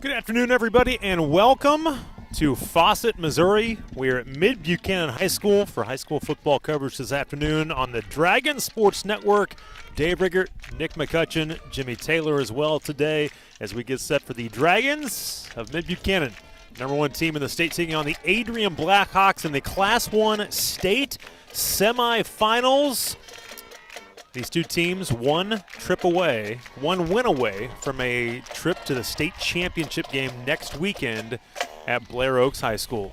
Good afternoon, everybody, and welcome to Fawcett, Missouri. We are at Mid-Buchanan High School for high school football coverage this afternoon on the Dragon Sports Network. Dave Riggert, Nick McCutcheon, Jimmy Taylor as well today as we get set for the Dragons of Mid-Buchanan. Number one team in the state taking on the Adrian Blackhawks in the Class 1 state semifinals. These two teams one win away from a trip to the state championship game next weekend at Blair Oaks High School.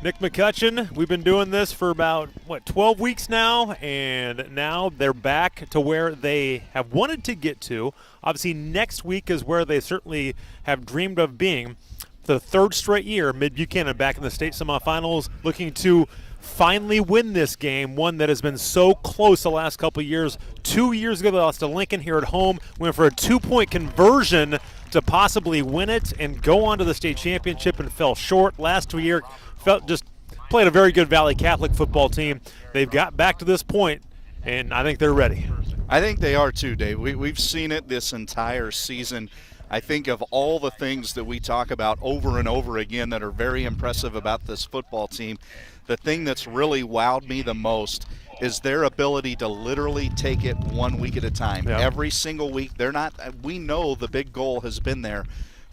Nick McCutcheon, we've been doing this for about, 12 weeks now, and now they're back to where they have wanted to get to. Obviously, next week is where they certainly have dreamed of being. The third straight year, Mid-Buchanan back in the state semifinals, looking to finally win this game, one that has been so close the last couple of years. 2 years ago, they lost to Lincoln here at home, went for a 2-point conversion to possibly win it and go on to the state championship and fell short. Last year, played a very good Valley Catholic football team. They've got back to this point, and I think they're ready. I think they are too, Dave. We've seen it this entire season. I think of all the things that we talk about over and over again that are very impressive about this football team, the thing that's really wowed me the most is their ability to literally take it 1 week at a time. Yeah. Every single week. We know the big goal has been there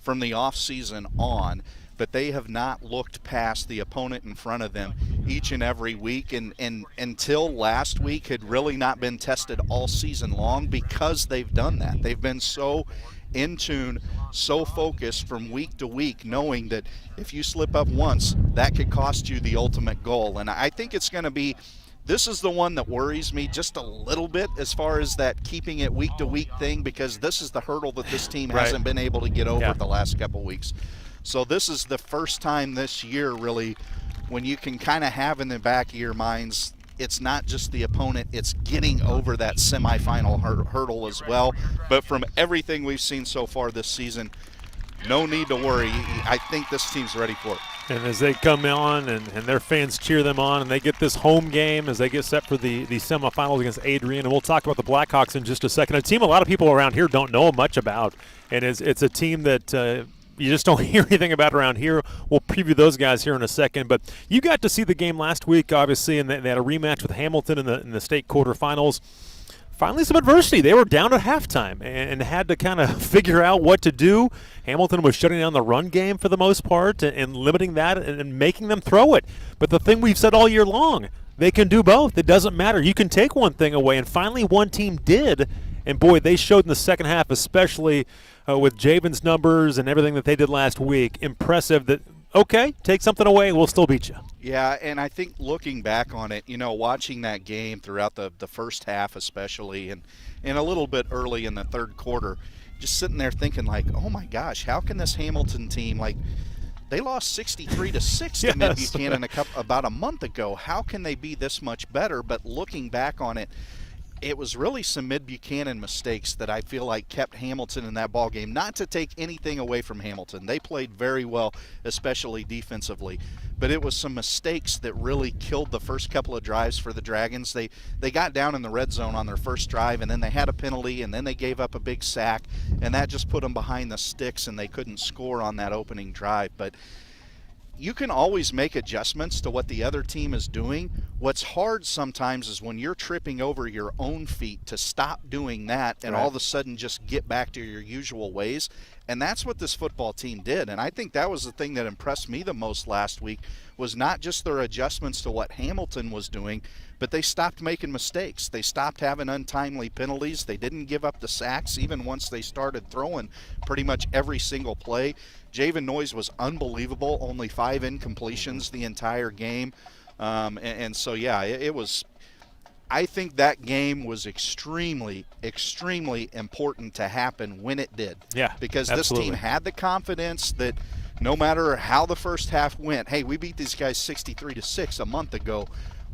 from the off season on, but they have not looked past the opponent in front of them each and every week, and until last week had really not been tested all season long because they've done that. They've been so in tune, so focused from week to week, knowing that if you slip up once, that could cost you the ultimate goal. And I think it's going to be, this is the one that worries me just a little bit as far as that keeping it week to week thing, because this is the hurdle that this team hasn't been able to get over the last couple weeks. So this is the first time this year really when you can kind of have in the back of your minds, it's not just the opponent, it's getting over that semifinal hurdle as well. But from everything we've seen so far this season, no need to worry. I think this team's ready for it. And as they come on and their fans cheer them on and they get this home game as they get set for the semifinals against Adrian, and we'll talk about the Blackhawks in just a second. A team a lot of people around here don't know much about, and it's a team that you just don't hear anything about around here. We'll preview those guys here in a second. But you got to see the game last week, obviously, and they had a rematch with Hamilton in the state quarterfinals. Finally, some adversity. They were down at halftime and had to kind of figure out what to do. Hamilton was shutting down the run game for the most part and limiting that and making them throw it. But the thing we've said all year long, they can do both. It doesn't matter. You can take one thing away, and finally one team did. And, boy, they showed in the second half, especially with Javen's numbers and everything that they did last week, impressive that, okay, take something away, we'll still beat you. Yeah, and I think looking back on it, watching that game throughout the first half especially and a little bit early in the third quarter, just sitting there thinking like, oh, my gosh, how can this Hamilton team, they lost 63-6 to Mid-Buchanan about a month ago. How can they be this much better? But looking back on it, it was really some Mid-Buchanan mistakes that I feel like kept Hamilton in that ball game. Not to take anything away from Hamilton. They played very well, especially defensively. But it was some mistakes that really killed the first couple of drives for the Dragons. They got down in the red zone on their first drive, and then they had a penalty, and then they gave up a big sack, and that just put them behind the sticks, and they couldn't score on that opening drive. But you can always make adjustments to what the other team is doing. What's hard sometimes is when you're tripping over your own feet to stop doing that and all of a sudden just get back to your usual ways. And that's what this football team did. And I think that was the thing that impressed me the most last week, was not just their adjustments to what Hamilton was doing, but they stopped making mistakes. They stopped having untimely penalties. They didn't give up the sacks even once they started throwing pretty much every single play. Javen Noyes was unbelievable, only 5 incompletions the entire game. So, it was – I think that game was extremely, extremely important to happen when it did. Yeah, because absolutely. This team had the confidence that no matter how the first half went, hey, we beat these guys 63-6 a month ago.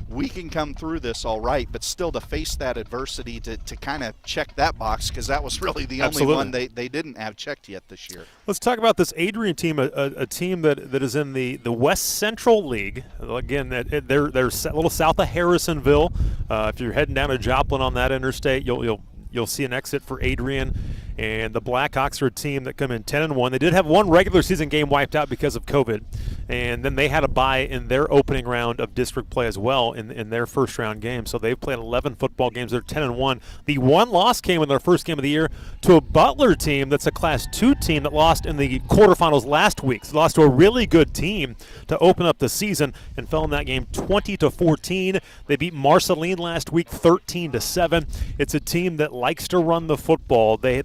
We can come through this all right, but still to face that adversity, to kind of check that box, because that was really the only one they didn't have checked yet this year. Let's talk about this Adrian team, a team that is in the West Central League. Again, they're a little south of Harrisonville. If you're heading down to Joplin on that interstate, you'll see an exit for Adrian. And the Blackhawks are a team that come in 10-1. They did have one regular season game wiped out because of COVID, and then they had a bye in their opening round of district play as well in their first round game. So they've played 11 football games. They're 10-1. The one loss came in their first game of the year to a Butler team that's a Class 2 team that lost in the quarterfinals last week. So they lost to a really good team to open up the season and fell in that game 20-14. They beat Marceline last week 13-7. It's a team that likes to run the football. They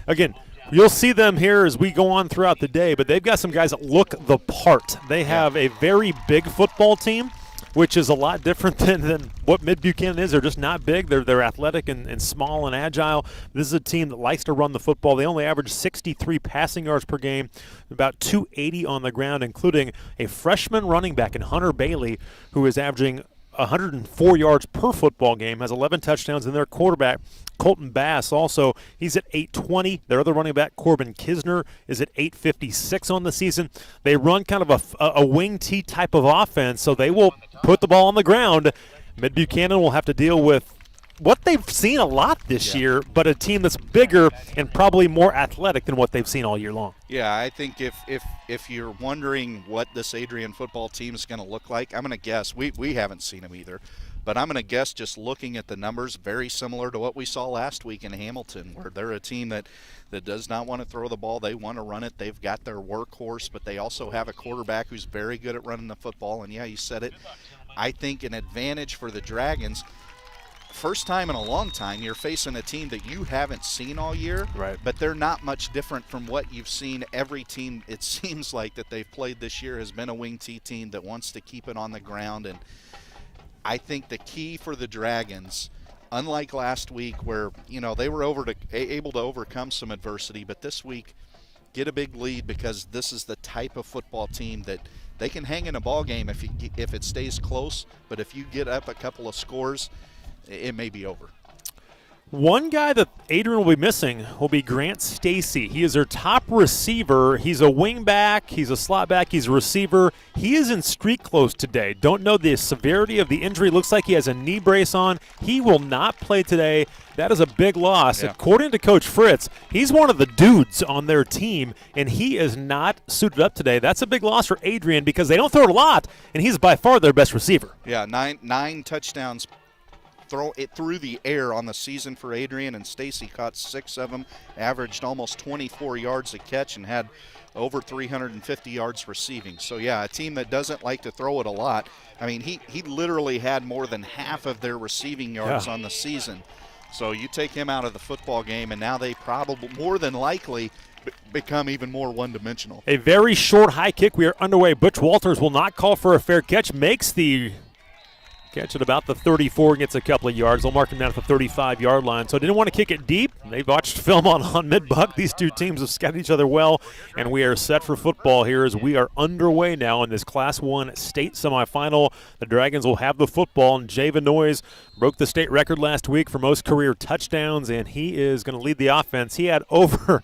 again, you'll see them here as we go on throughout the day, but they've got some guys that look the part. They have a very big football team, which is a lot different than what Mid-Buchanan is. They're just not big. They're athletic and small and agile. This is a team that likes to run the football. They only average 63 passing yards per game, about 280 on the ground, including a freshman running back in Hunter Bailey, who is averaging 104 yards per football game, has 11 touchdowns, and their quarterback, Colton Bass, also, he's at 820. Their other running back, Corbin Kisner, is at 856 on the season. They run kind of a wing T type of offense, so they will put the ball on the ground. Mid-Buchanan will have to deal with what they've seen a lot this year, but a team that's bigger and probably more athletic than what they've seen all year long. Yeah, I think if you're wondering what this Adrian football team is going to look like, I'm going to guess, we haven't seen them either, but I'm going to guess just looking at the numbers, very similar to what we saw last week in Hamilton, where they're a team that does not want to throw the ball. They want to run it. They've got their workhorse, but they also have a quarterback who's very good at running the football. And, yeah, you said it. I think an advantage for the Dragons, first time in a long time, you're facing a team that you haven't seen all year, right? But they're not much different from what you've seen. Every team, it seems like, that they've played this year has been a wing T team that wants to keep it on the ground. And I think the key for the Dragons, unlike last week where, you know, they were able to overcome some adversity, but this week get a big lead, because this is the type of football team that they can hang in a ball game if it stays close, but if you get up a couple of scores, it may be over. One guy that Adrian will be missing will be Grant Stacy. He is their top receiver. He's a wing back. He's a slot back. He's a receiver. He is in street clothes today. Don't know the severity of the injury. Looks like he has a knee brace on. He will not play today. That is a big loss. Yeah. According to Coach Fritz, he's one of the dudes on their team, and he is not suited up today. That's a big loss for Adrian because they don't throw it a lot, and he's by far their best receiver. Yeah, nine touchdowns throw it through the air on the season for Adrian, and Stacy caught 6 of them, averaged almost 24 yards a catch, and had over 350 yards receiving. So, yeah, a team that doesn't like to throw it a lot. I mean, he literally had more than half of their receiving yards on the season. So you take him out of the football game, and now they probably, more than likely, become even more one-dimensional. A very short high kick. We are underway. Butch Walters will not call for a fair catch, makes the catch at about the 34, gets a couple of yards. They'll mark him down at the 35-yard line. So didn't want to kick it deep. They watched film on Mid-Buck. These two teams have scouted each other well, and we are set for football here as we are underway now in this Class 1 state semifinal. The Dragons will have the football, and Javen Noyes broke the state record last week for most career touchdowns, and he is going to lead the offense. He had over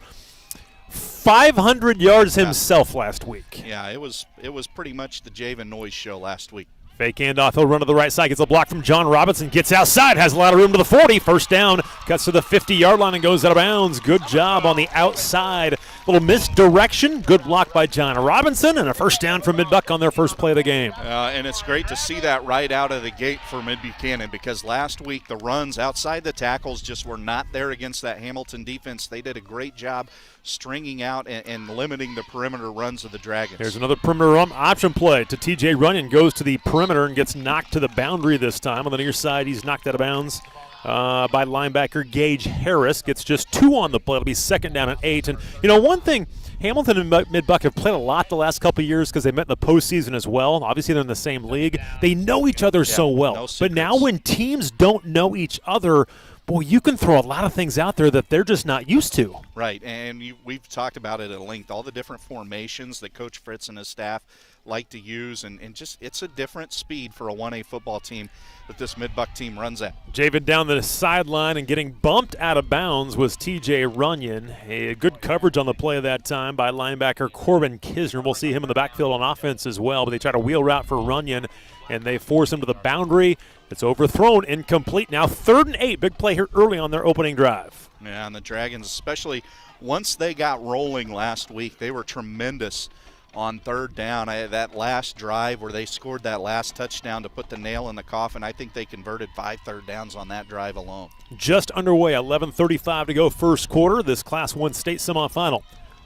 500 yards himself last week. Yeah, it was pretty much the Javen Noyes show last week. Fake handoff, he'll run to the right side, gets a block from John Robinson, gets outside, has a lot of room to the 40, first down, cuts to the 50-yard line and goes out of bounds. Good job on the outside. Little misdirection, good block by John Robinson, and a first down from Mid-Buck on their first play of the game. And it's great to see that right out of the gate for Mid-Buchanan, because last week the runs outside the tackles just were not there against that Hamilton defense. They did a great job stringing out and limiting the perimeter runs of the Dragons. Here's another perimeter option play to TJ Runyon, goes to the perimeter and gets knocked to the boundary this time. On the near side, he's knocked out of bounds by linebacker Gage Harris. Gets just 2 on the play. It'll be second down and 8. And, you know, one thing, Hamilton and Mid-Buck have played a lot the last couple of years because they met in the postseason as well. Obviously, they're in the same league. They know each other so well. No but now when teams don't know each other, boy, you can throw a lot of things out there that they're just not used to. Right, and we've talked about it at length, all the different formations that Coach Fritz and his staff like to use, and just it's a different speed for a 1A football team that this Mid-Buck team runs at. Javen down the sideline and getting bumped out of bounds was TJ Runyon. A good coverage on the play of that time by linebacker Corbin Kisner. We'll see him in the backfield on offense as well, but they try to wheel route for Runyon, and they force him to the boundary. It's overthrown, incomplete. Now 3rd and 8. Big play here early on their opening drive. Yeah, and the Dragons, especially once they got rolling last week, they were tremendous on 3rd down. That last drive where they scored that last touchdown to put the nail in the coffin, I think they converted 5 third downs on that drive alone. Just underway, 11:35 to go first quarter, this Class 1 state semifinal.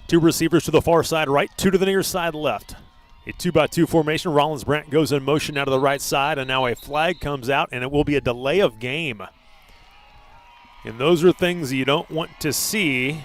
2 receivers to the far side right, 2 to the near side left. A 2-by-2 formation. Rollins Brandt goes in motion out of the right side, and now a flag comes out, and it will be a delay of game. And those are things you don't want to see.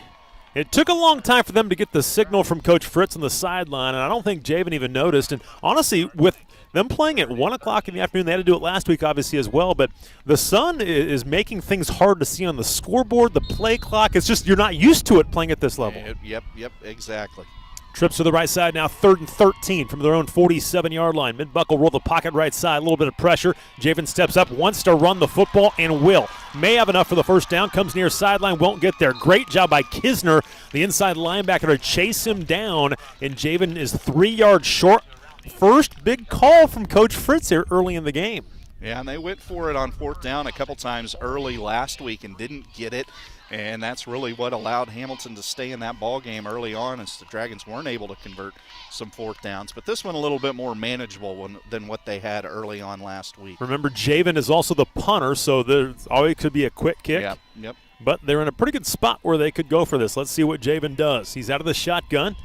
It took a long time for them to get the signal from Coach Fritz on the sideline, and I don't think Javen even noticed. And honestly, with them playing at 1 o'clock in the afternoon, they had to do it last week obviously as well, but the sun is making things hard to see on the scoreboard, the play clock. It's just you're not used to it playing at this level. Yep, exactly. Trips to the right side now, 3rd and 13 from their own 47-yard line. Mid-Buckle roll the pocket right side, a little bit of pressure. Javen steps up, wants to run the football, and will. May have enough for the first down, comes near sideline, won't get there. Great job by Kisner, the inside linebacker, to chase him down, and Javen is 3 yards short. First big call from Coach Fritz here early in the game. Yeah, and they went for it on 4th down a couple times early last week and didn't get it. And that's really what allowed Hamilton to stay in that ball game early on, as the Dragons weren't able to convert some 4th downs. But this one a little bit more manageable than what they had early on last week. Remember, Javen is also the punter, so there always could be a quick kick. Yep. But they're in a pretty good spot where they could go for this. Let's see what Javen does. He's out of the shotgun,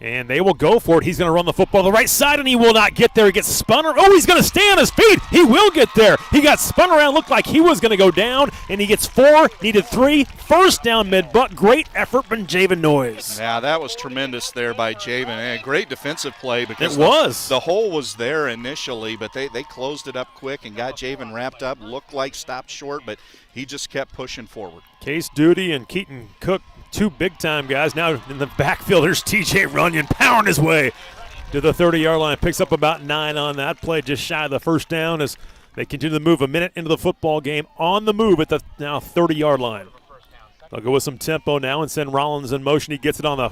and they will go for it. He's going to run the football to the right side, and he will not get there. He gets spun around. Oh, he's going to stay on his feet. He will get there. He got spun around, looked like he was going to go down, and he gets 4, needed 3. First down, Mid-Buck. Great effort from Javen Noyes. Yeah, that was tremendous there by Javen. And a great defensive play because the hole was there initially, but they closed it up quick and got Javen wrapped up. Looked like stopped short, but he just kept pushing forward. Case Duty and Keaton Cook, 2 big-time guys. Now in the backfield, there's TJ Runyon powering his way to the 30-yard line. Picks up about 9 on that play, just shy of the first down as they continue to move a minute into the football game on the move at the now 30-yard line. They'll go with some tempo now and send Rollins in motion. He gets it on the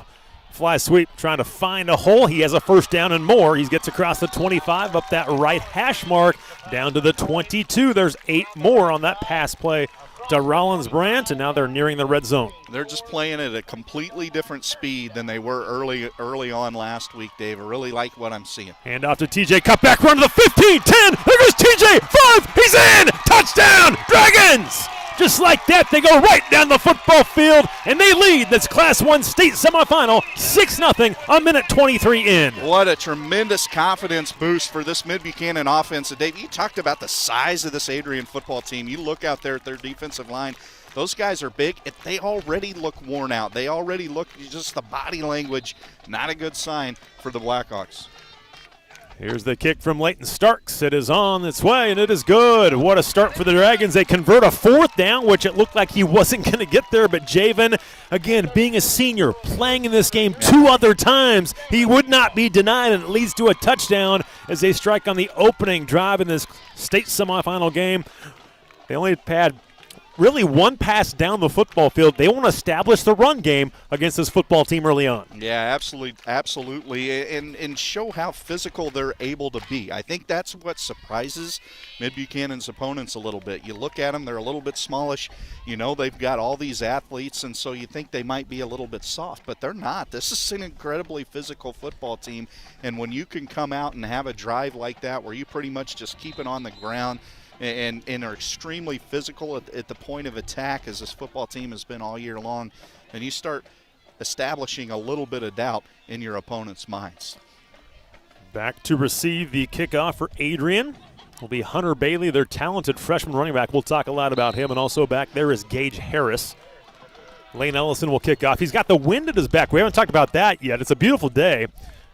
fly sweep, trying to find a hole. He has a first down and more. He gets across the 25, up that right hash mark, down to the 22. There's 8 more on that pass play to Rollins Brandt, and now they're nearing the red zone. They're just playing at a completely different speed than they were early on last week, Dave. I really like what I'm seeing. Hand off to TJ, cut back, run to the 15, 10, there goes TJ, 5, he's in, touchdown, Dragons! Just like that, they go right down the football field, and they lead this Class 1 state semifinal 6-0, a minute 23 in. What a tremendous confidence boost for this Mid-Buchanan offense. Dave, you talked about the size of this Adrian football team. You look out there at their defensive line. Those guys are big. They already look worn out. They already look, just the body language, not a good sign for the Blackhawks. Here's the kick from Leighton Starks. It is on its way, and it is good. What a start for the Dragons. They convert a 4th down, which it looked like he wasn't going to get there, but Javen, again, being a senior, playing in this game 2 other times, he would not be denied, and it leads to a touchdown as they strike on the opening drive in this state semifinal game. They only had really 1 pass down the football field. They want to establish the run game against this football team early on. Yeah, absolutely, and show how physical they're able to be. I think that's what surprises Mid-Buchanan's opponents a little bit. You look at them, they're a little bit smallish. You know, they've got all these athletes, and so you think they might be a little bit soft, but they're not. This is an incredibly physical football team, and when you can come out and have a drive like that where you pretty much just keep it on the ground and are extremely physical at the point of attack, as this football team has been all year long, and you start establishing a little bit of doubt in your opponent's minds. Back to receive the kickoff for Adrian will be Hunter Bailey, their talented freshman running back. We'll talk a lot about him. And also back there is Gage Harris. Lane Ellison will kick off. He's got the wind at his back. We haven't talked about that yet. It's a beautiful day.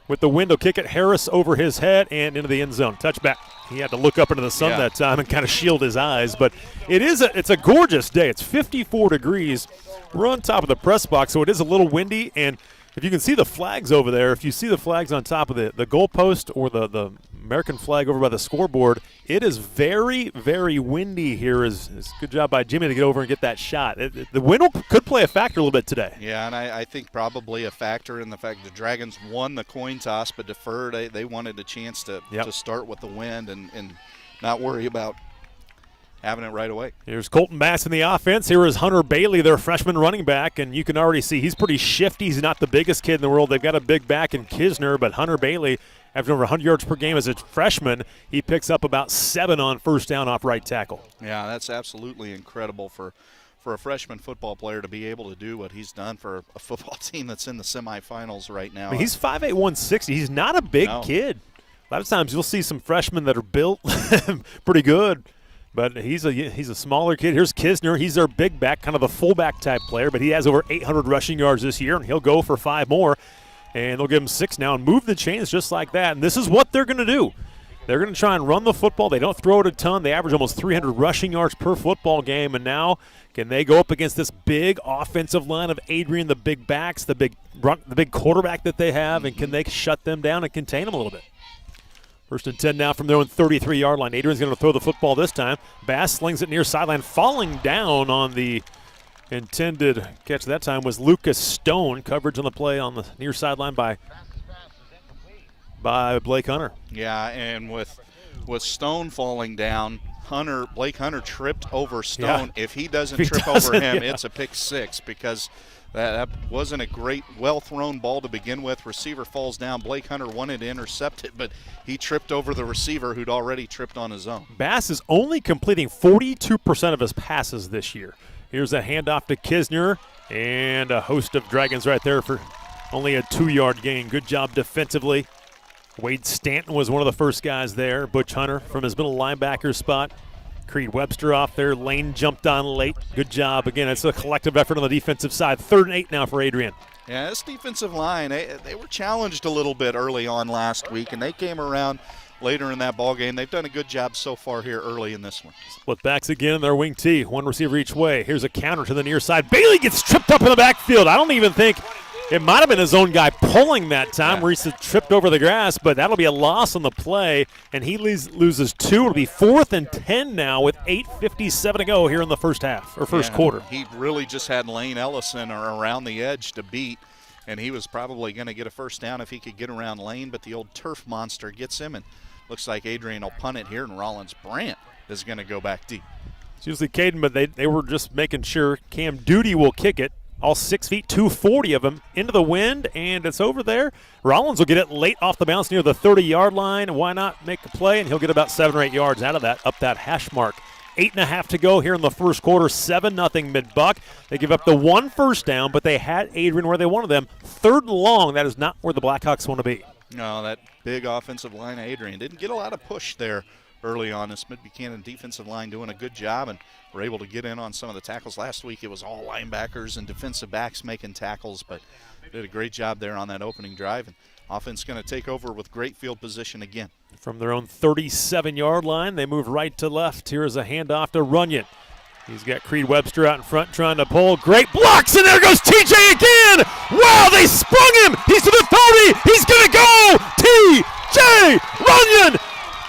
With the wind, he'll kick it. Harris over his head and into the end zone. Touchback. He had to look up into the sun that time and kind of shield his eyes. But it's a gorgeous day. It's 54 degrees. We're on top of the press box, so it is a little windy. And if you can see the flags over there, if you see the flags on top of the goalpost or the American flag over by the scoreboard, it is very, very windy here. It's good job by Jimmy to get over and get that shot. The wind could play a factor a little bit today. Yeah, and I think probably a factor in the fact the Dragons won the coin toss but deferred. They wanted a chance to start with the wind and not worry about having it right away. Here's Colton Bass in the offense. Here is Hunter Bailey, their freshman running back, and you can already see he's pretty shifty. He's not the biggest kid in the world. They've got a big back in Kisner, but Hunter Bailey, after over 100 yards per game as a freshman, he picks up about 7 on first down off right tackle. Yeah, that's absolutely incredible for a freshman football player to be able to do what he's done for a football team that's in the semifinals right now. I mean, he's 5'8", 160. He's not a big kid. A lot of times you'll see some freshmen that are built pretty good, but he's a smaller kid. Here's Kisner. He's their big back, kind of a fullback type player, but he has over 800 rushing yards this year, and he'll go for 5 more. And they'll give him 6 now and move the chains just like that. And this is what they're going to do. They're going to try and run the football. They don't throw it a ton. They average almost 300 rushing yards per football game. And now can they go up against this big offensive line of Adrian, the big backs, the big quarterback that they have, and can they shut them down and contain them a little bit? First and 10 now from their own 33-yard line. Adrian's going to throw the football this time. Bass slings it near sideline. Falling down on the intended catch that time was Lucas Stone. Coverage on the play on the near sideline by Blake Hunter. Yeah, and with Stone falling down, Blake Hunter tripped over Stone. Yeah. If he doesn't trip over him, it's a pick 6 because that wasn't a great, well-thrown ball to begin with. Receiver falls down. Blake Hunter wanted to intercept it, but he tripped over the receiver who'd already tripped on his own. Bass is only completing 42% of his passes this year. Here's a handoff to Kisner, and a host of Dragons right there for only a 2-yard gain. Good job defensively. Wade Stanton was one of the first guys there. Butch Hunter from his middle linebacker spot. Creed Webster off there. Lane jumped on late. Good job. Again, it's a collective effort on the defensive side. 3rd and 8 now for Adrian. Yeah, this defensive line, they were challenged a little bit early on last week, and they came around later in that ball game. They've done a good job so far here early in this one. Split backs again in their wing T. One receiver each way. Here's a counter to the near side. Bailey gets tripped up in the backfield. I don't even think it might have been his own guy pulling that time where he tripped over the grass, but that'll be a loss on the play, and he loses 2. It'll be 4th and 10 now with 8:57 to go here in the first half, or first quarter. He really just had Lane Ellison around the edge to beat, and he was probably going to get a first down if he could get around Lane, but the old turf monster gets him, and looks like Adrian will punt it here, and Rollins Brandt is going to go back deep. It's usually Caden, but they were just making sure Cam Duty will kick it. All 6 feet, 240 of them into the wind, and it's over there. Rollins will get it late off the bounce near the 30-yard line. Why not make a play? And he'll get about 7 or 8 yards out of that, up that hash mark. 8.5 to go here in the first quarter. 7-0 Mid-Buck. They give up the 1 first down, but they had Adrian where they wanted them. 3rd and long. That is not where the Blackhawks want to be. No, that big offensive line of Adrian didn't get a lot of push there early on. This Mid-Buchanan defensive line doing a good job, and were able to get in on some of the tackles. Last week it was all linebackers and defensive backs making tackles, but did a great job there on that opening drive. And offense going to take over with great field position again. From their own 37-yard line, they move right to left. Here is a handoff to Runyon. He's got Creed Webster out in front trying to pull. Great blocks, and there goes TJ again. Wow, they sprung him. He's to the 30. He's going to go. TJ Runyon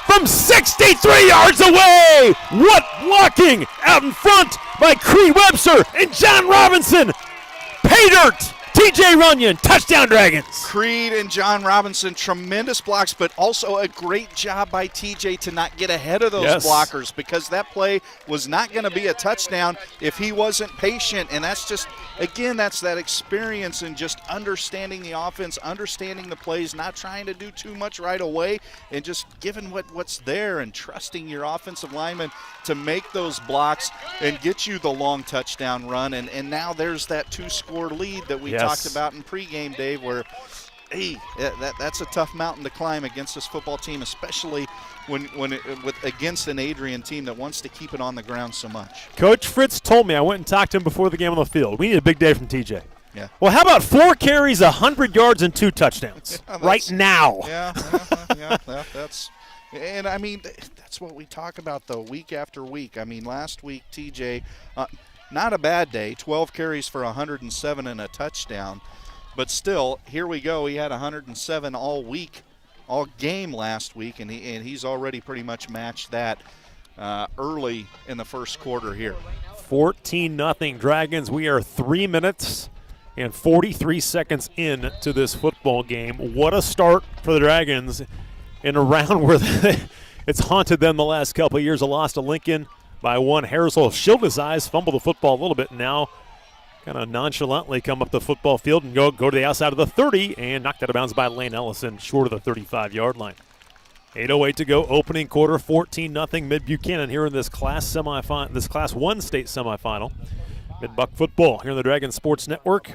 from 63 yards away. What blocking out in front by Creed Webster and John Robinson. Pay dirt. TJ Runyon, touchdown Dragons. Creed and John Robinson, tremendous blocks, but also a great job by TJ to not get ahead of those blockers, because that play was not going to be a touchdown if he wasn't patient. And that's just, again, that's that experience and just understanding the offense, understanding the plays, not trying to do too much right away, and just giving what's there and trusting your offensive lineman to make those blocks and get you the long touchdown run. And now there's that 2-score lead that we talked about in pregame, Dave, where, hey, that's a tough mountain to climb against this football team, especially against an Adrian team that wants to keep it on the ground so much. Coach Fritz told me, I went and talked to him before the game on the field, we need a big day from TJ. Yeah. Well, how about 4 carries, 100 yards, and 2 touchdowns right now? Yeah, that's – and, I mean, that's what we talk about, though, week after week. I mean, last week, TJ, not a bad day, 12 carries for 107 and a touchdown. But still, here we go. He had 107 all week, all game last week, and he's already pretty much matched that early in the first quarter here. 14-0 Dragons. We are 3 minutes and 43 seconds into this football game. What a start for the Dragons in a round where it's haunted them the last couple of years. A loss to Lincoln, by one. Harris will shield his eyes, fumble the football a little bit, and now kind of nonchalantly come up the football field and go to the outside of the 30 and knocked out of bounds by Lane Ellison short of the 35-yard line. 8:08 to go, opening quarter, 14-0 Mid-Buchanan here in this Class 1 state semifinal. Mid-Buck football here on the Dragon Sports Network.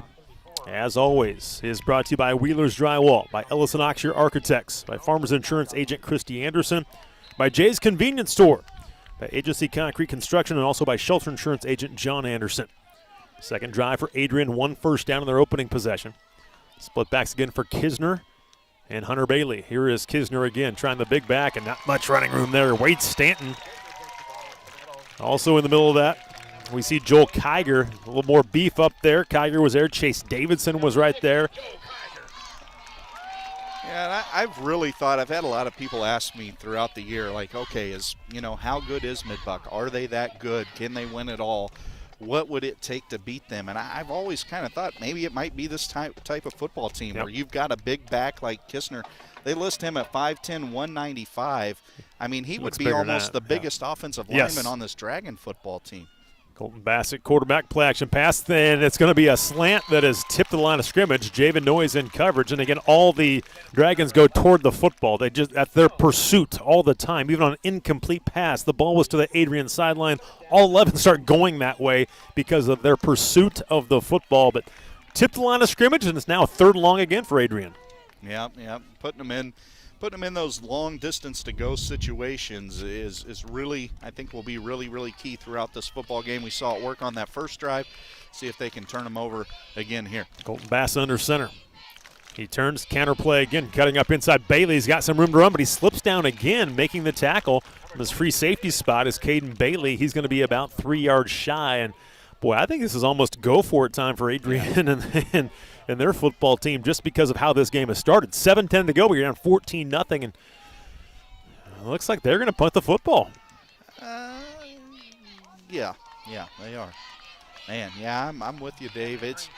As always, is brought to you by Wheeler's Drywall, by Ellison Oxshire Architects, by Farmers Insurance Agent Christy Anderson, by Jay's Convenience Store, by Agency Concrete Construction, and also by Shelter Insurance Agent John Anderson. Second drive for Adrian, 1 first down in their opening possession. Split backs again for Kisner and Hunter Bailey. Here is Kisner again, trying the big back, and not much running room there. Wade Stanton also in the middle of that. We see Joel Kiger, a little more beef up there. Kiger was there. Chase Davidson was right there. Yeah, and I've really thought, I've had a lot of people ask me throughout the year, like, okay, how good is Mid-Buck? Are they that good? Can they win it all? What would it take to beat them? And I've always kind of thought maybe it might be this type of football team where you've got a big back like Kisner. They list him at 5'10", 195. I mean, he would be almost the biggest offensive lineman on this Dragon football team. Colton Bassett, quarterback, play action pass. Then it's going to be a slant that is tipped to the line of scrimmage. Javen Noyes in coverage. And again, all the Dragons go toward the football. They just, at their pursuit all the time, even on an incomplete pass, the ball was to the Adrian sideline. All 11 start going that way because of their pursuit of the football. But tipped the line of scrimmage, and it's now 3rd and long again for Adrian. Yeah, putting them in those long distance to go situations is really, I think, will be really, really key throughout this football game. We saw it work on that first drive. See if they can turn them over again here. Colton Bass under center. He turns, counterplay again, cutting up inside. Bailey's got some room to run, but he slips down again, making the tackle from his free safety spot is Caden Bailey. He's going to be about 3 yards shy, and boy, I think this is almost go-for-it time for Adrian and their football team just because of how this game has started. 7:10 to go. We're down 14-0, and it looks like they're going to punt the football. Yeah, they are. Man, yeah, I'm with you, Dave. It's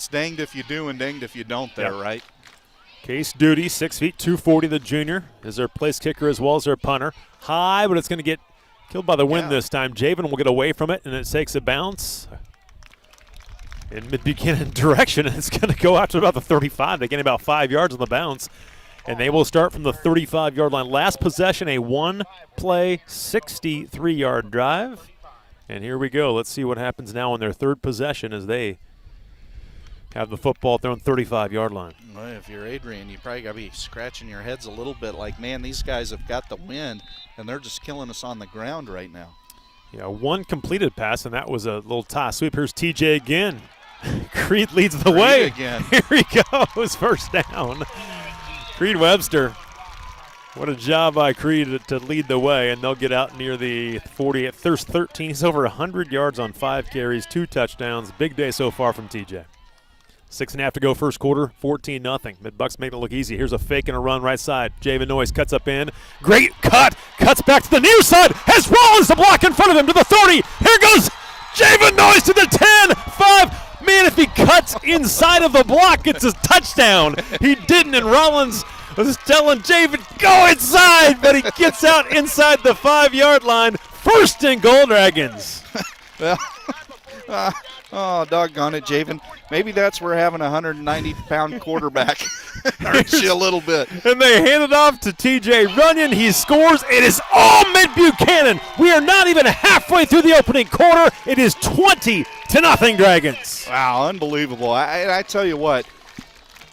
danged if you do and danged if you don't there, right? Case Duty, 6 feet, 240, the junior, is their place kicker as well as their punter. High, but it's going to get killed by the wind this time. Javen will get away from it, and it takes a bounce in Mid-Buchanan direction, and it's going to go out to about the 35. They gain about 5 yards on the bounce, and they will start from the 35-yard line. Last possession, a one-play, 63-yard drive. And here we go. Let's see what happens now on their third possession as they have the football thrown 35-yard line. Well, if you're Adrian, you probably got to be scratching your heads a little bit like, man, these guys have got the wind, and they're just killing us on the ground right now. Yeah, one completed pass, and that was a little tie sweep. Here's TJ again. Creed leads the way. Again. Here he goes, first down. Creed Webster. What a job by Creed to lead the way, and they'll get out near the 40. There's 13. He's over 100 yards on 5 carries, 2 touchdowns. Big day so far from TJ. 6.5 to go first quarter, 14-0. Mid-Bucks making it look easy. Here's a fake and a run right side. Javen Noyes cuts up in. Great cut. Cuts back to the near side. Has Rollins to block in front of him to the 30. Here goes Javen Noyes to the 10. 5. Man, if he cuts inside of the block, it's a touchdown. He didn't, and Rollins was telling Javen, go inside, but he gets out inside the 5-yard line. First and goal, Dragons. Well, oh, doggone it, Javen. Maybe that's where having a 190-pound quarterback hurts you a little bit. And they hand it off to TJ Runyon. He scores. It is all Mid-Buchanan. We are not even halfway through the opening quarter. It is 20-0 Dragons. Wow, unbelievable. I tell you what,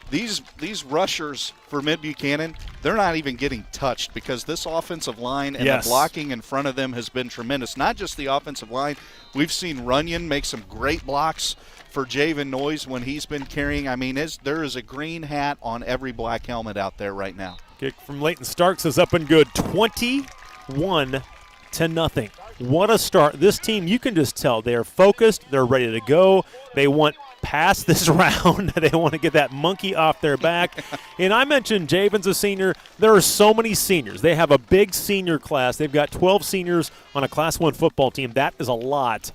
these rushers for Mid-Buchanan, they're not even getting touched because this offensive line and the blocking in front of them has been tremendous. Not just the offensive line. We've seen Runyon make some great blocks for Javen Noyes when he's been carrying. I mean, there is a green hat on every black helmet out there right now. Kick from Leighton Starks is up and good. 21-0. What a start. This team, you can just tell, they are focused. They're ready to go. They want past this round. They want to get that monkey off their back. And I mentioned Javen's a senior. There are so many seniors. They have a big senior class. They've got 12 seniors on a Class 1 football team. That is a lot.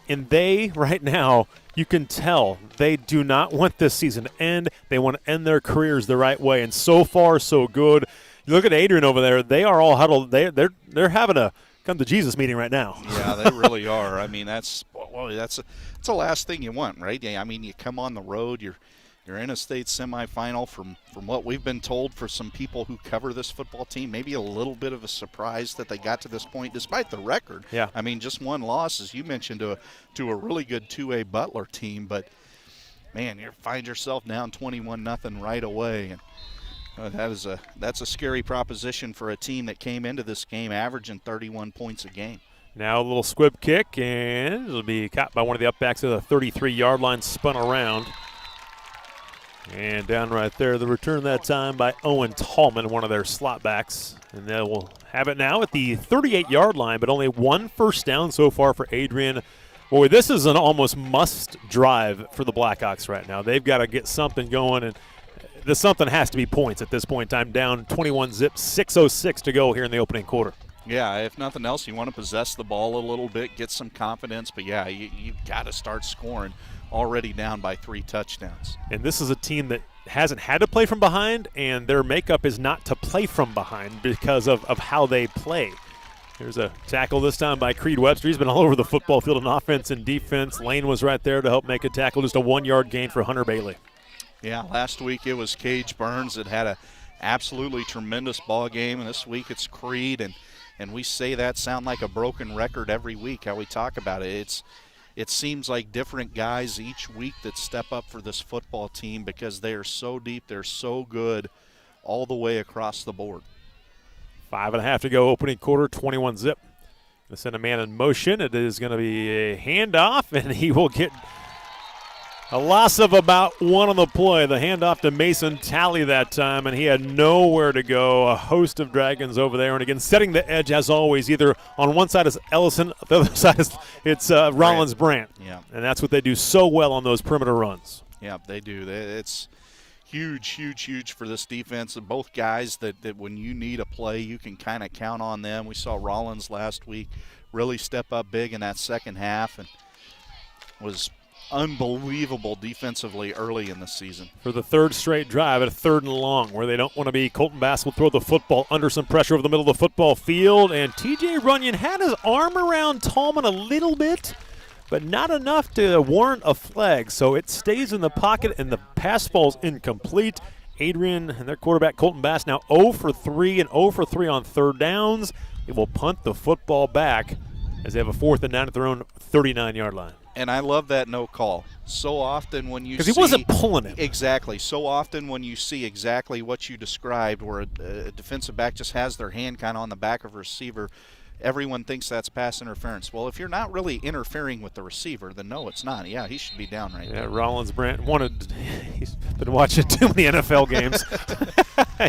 And they, right now, you can tell they do not want this season to end. They want to end their careers the right way. And so far, so good. You look at Adrian over there. They are all huddled. They're having a come to Jesus meeting right now. Yeah, they really are. I mean, that's the last thing you want, right? I mean, you come on the road, you're in a state semifinal. From what we've been told, for some people who cover this football team, maybe a little bit of a surprise that they got to this point despite the record. Yeah. I mean, just one loss, as you mentioned, to a really good 2A Butler team, but man, you find yourself down 21-0 right away, and that's a scary proposition for a team that came into this game averaging 31 points a game. Now a little squib kick, and it'll be caught by one of the upbacks at the 33-yard line, spun around. And down right there, the return that time by Owen Tallman, one of their slot backs. And they will have it now at the 38-yard line, but only one first down so far for Adrian. Boy, this is an almost must drive for the Blackhawks right now. They've got to get something going, and the something has to be points at this point in time. Down 21-zip, 6:06 to go here in the opening quarter. Yeah, if nothing else, you want to possess the ball a little bit, get some confidence. But, yeah, you've got to start scoring. Already down by 3 touchdowns. And this is a team that hasn't had to play from behind, and their makeup is not to play from behind because of how they play. There's a tackle this time by Creed Webster. He's been all over the football field in offense and defense. Lane was right there to help make a tackle. Just a 1-yard gain for Hunter Bailey. Yeah, last week it was Cage Burns that had a absolutely tremendous ball game, and this week it's Creed. And we say that sound like a broken record every week, how we talk about it. It seems like different guys each week that step up for this football team because they are so deep, they're so good all the way across the board. 5.5 to go, opening quarter, 21-zip. Going to send a man in motion. It is going to be a handoff, and he will get a loss of about 1 on the play. The handoff to Mason Talley that time, and he had nowhere to go. A host of Dragons over there, and again, setting the edge as always. Either on one side is Ellison, the other side is Rollins Brandt. Yeah, and that's what they do so well on those perimeter runs. Yeah, they do. It's huge for this defense. And both guys that when you need a play, you can kind of count on them. We saw Rollins last week really step up big in that second half and was unbelievable defensively early in the season. For the third straight drive at a 3rd and long where they don't want to be, Colton Bass will throw the football under some pressure over the middle of the football field, and TJ Runyon had his arm around Tallman a little bit, but not enough to warrant a flag, so it stays in the pocket and the pass falls incomplete. Adrian and their quarterback Colton Bass now 0 for 3 and 0 for 3 on 3rd downs. They will punt the football back as they have a 4th and 9 at their own 39-yard line. And I love that no call. So often when you see – because he wasn't pulling him. Exactly. So often when you see exactly what you described, where a defensive back just has their hand kind of on the back of a receiver, everyone thinks that's pass interference. Well, if you're not really interfering with the receiver, then no, it's not. Yeah, he should be down right there. Yeah, Rollins Brandt he's been watching too many NFL games.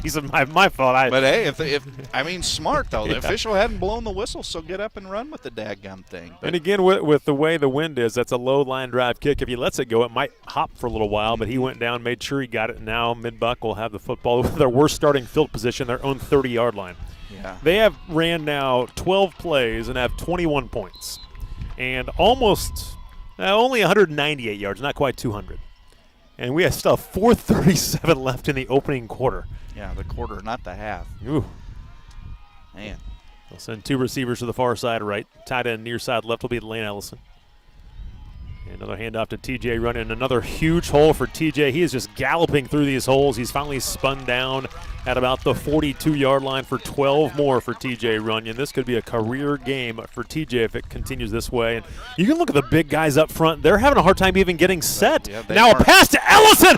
He's my fault. But hey, if smart though. The official hadn't blown the whistle, so get up and run with the dadgum thing. And again, with the way the wind is, that's a low line drive kick. If he lets it go, it might hop for a little while, but he went down, made sure he got it. Now Mid-Buck will have the football with their worst starting field position, their own 30-yard line. Yeah. They have ran now 12 plays and have 21 points. And almost only 198 yards, not quite 200. And we have still 4:37 left in the opening quarter. Yeah, the quarter, not the half. Ooh. Man. They'll send 2 receivers to the far side right. Tight end near side left will be Lane Ellison. Another handoff to TJ Runyon. Another huge hole for TJ. He is just galloping through these holes. He's finally spun down at about the 42-yard line for 12 more for TJ Runyon. This could be a career game for TJ if it continues this way. And you can look at the big guys up front. They're having a hard time even getting set. Yeah, now a pass to Ellison.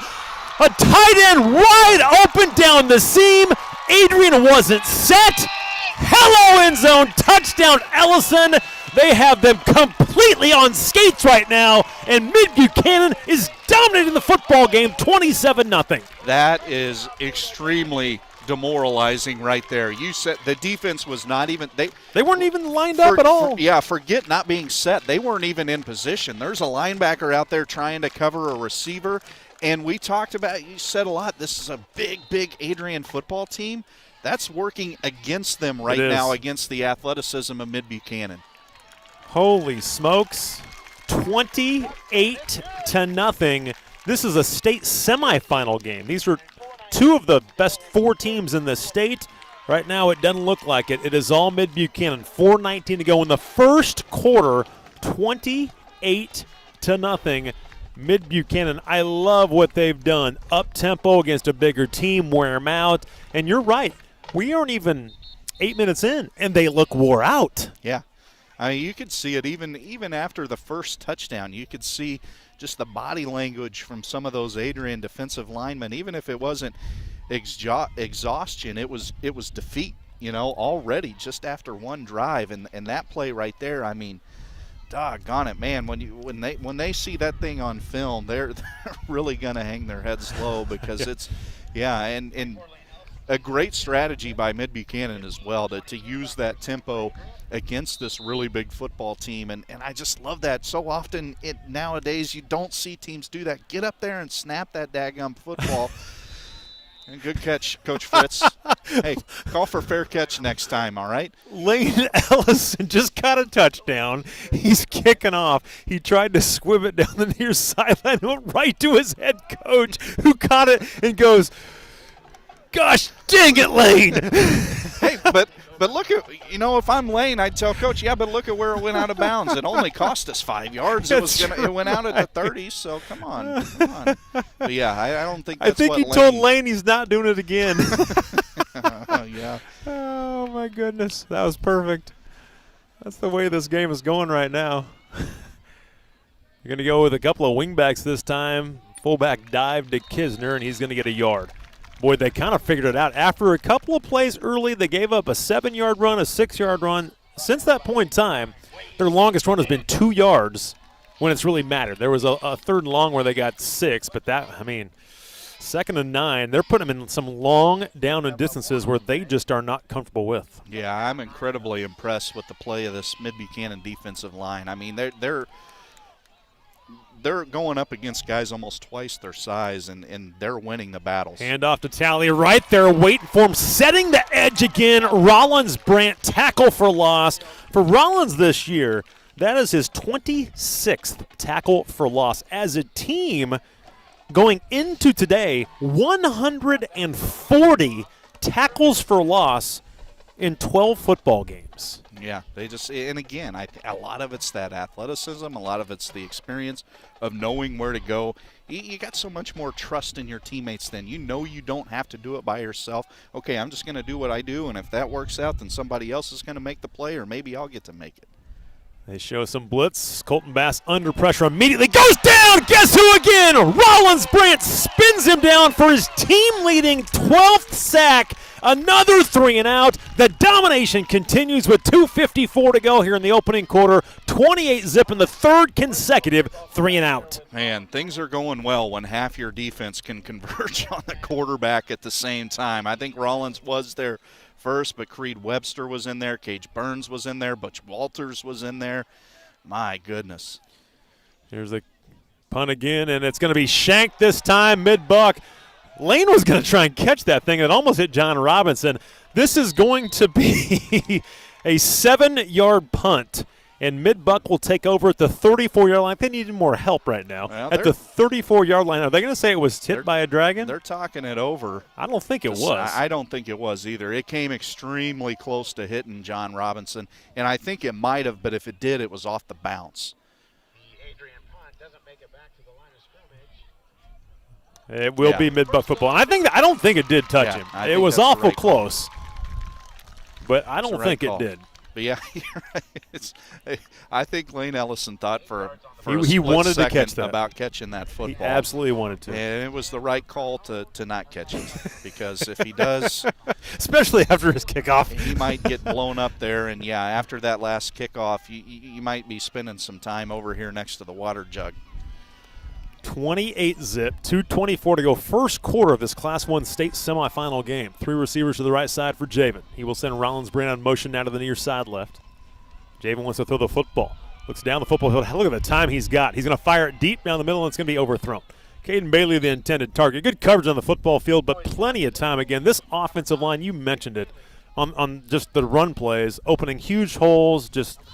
A tight end wide open down the seam. Adrian wasn't set. Hello, end zone. Touchdown, Ellison. They have them completely on skates right now, and Mid-Buchanan is dominating the football game 27-0. That is extremely demoralizing right there. You said the defense was not even – They weren't even lined up at all. Forget not being set. They weren't even in position. There's a linebacker out there trying to cover a receiver, and we talked about – you said a lot, this is a big Adrian football team. That's working against them right now, against the athleticism of Mid-Buchanan. Holy smokes. 28-0. This is a state semifinal game. These are 2 of the best 4 teams in the state. Right now, it doesn't look like it. It is all Mid-Buchanan. 4:19 to go in the first quarter, 28-0. Mid-Buchanan, I love what they've done. Up-tempo against a bigger team, wear them out. And you're right. We aren't even 8 minutes in, and they look wore out. Yeah. I mean, you could see it even after the first touchdown. You could see just the body language from some of those Adrian defensive linemen. Even if it wasn't exhaustion, it was defeat, already just after one drive. And that play right there, I mean, doggone it, man, when they see that thing on film, they're really going to hang their heads low because it's and a great strategy by Mid-Buchanan as well to use that tempo against this really big football team. And I just love that. So often nowadays you don't see teams do that. Get up there and snap that daggum football. And good catch, Coach Fritz. Hey, call for fair catch next time, all right? Lane Ellison just got a touchdown. He's kicking off. He tried to squib it down the near sideline, went right to his head coach, who caught it and goes, "Gosh dang it, Lane!" Hey, but look at, if I'm Lane, I'd tell Coach, yeah, but look at where it went out of bounds. It only cost us 5 yards. It went out at the 30, so come on. But yeah, I don't think that's what he told Lane he's not doing it again. Yeah. Oh, my goodness. That was perfect. That's the way this game is going right now. You're going to go with a couple of wingbacks this time. Fullback dive to Kisner, and he's going to get a yard. Boy, they kind of figured it out. After a couple of plays early, they gave up a 7-yard run, a 6-yard run. Since that point in time, their longest run has been 2 yards when it's really mattered. There was a third and long where they got 6, but second and 9, they're putting them in some long down and distances where they just are not comfortable with. Yeah, I'm incredibly impressed with the play of this Mid-Buchanan defensive line. I mean, they're going up against guys almost twice their size, and they're winning the battles. Hand off to Talley right there, waiting for him, setting the edge again. Rollins Brandt, tackle for loss. For Rollins this year, that is his 26th tackle for loss. As a team, going into today, 140 tackles for loss in 12 football games. Yeah, and again, a lot of it's that athleticism, a lot of it's the experience of knowing where to go. You got so much more trust in your teammates then. You don't have to do it by yourself. Okay, I'm just going to do what I do, and if that works out, then somebody else is going to make the play, or maybe I'll get to make it. They show some blitz. Colton Bass under pressure immediately goes down. Guess who again? Rollins Brandt spins him down for his team-leading 12th sack. Another 3 and out. The domination continues with 2:54 to go here in the opening quarter. 28-0 in the third consecutive 3 and out. Man, things are going well when half your defense can converge on the quarterback at the same time. I think Rollins was there first, but Creed Webster was in there. Cage Burns was in there. Butch Walters was in there. My goodness. Here's a punt again, and it's going to be shanked this time, mid-buck. Lane was going to try and catch that thing. It almost hit John Robinson. This is going to be a 7-yard punt, and Mid-Buck will take over at the 34-yard line. They need more help right now. Well, at the 34-yard line. Are they going to say it was hit by a dragon? They're talking it over. I don't think it was. I don't think it was either. It came extremely close to hitting John Robinson, and I think it might have, but if it did, it was off the bounce. The Adrian punt doesn't make it back to the line of scrimmage. It will be Mid-Buck football. And I don't think it did touch him. It was awful close. But I don't think it did. But yeah, you're right. I think Lane Ellison thought for he wanted to catch that. About catching that football. He absolutely wanted to. And it was the right call to not catch it, because if he does, especially after his kickoff, he might get blown up there. And yeah, after that last kickoff, you might be spending some time over here next to the water jug. 28-0, 2:24 to go. First quarter of this Class 1 state semifinal game. 3 receivers to the right side for Javen. He will send Rollins Brandt on motion now to the near side left. Javen wants to throw the football. Looks down the football field. Look at the time he's got. He's going to fire it deep down the middle, and it's going to be overthrown. Caden Bailey, the intended target. Good coverage on the football field, but plenty of time. Again, this offensive line, you mentioned it, on just the run plays, opening huge holes, just –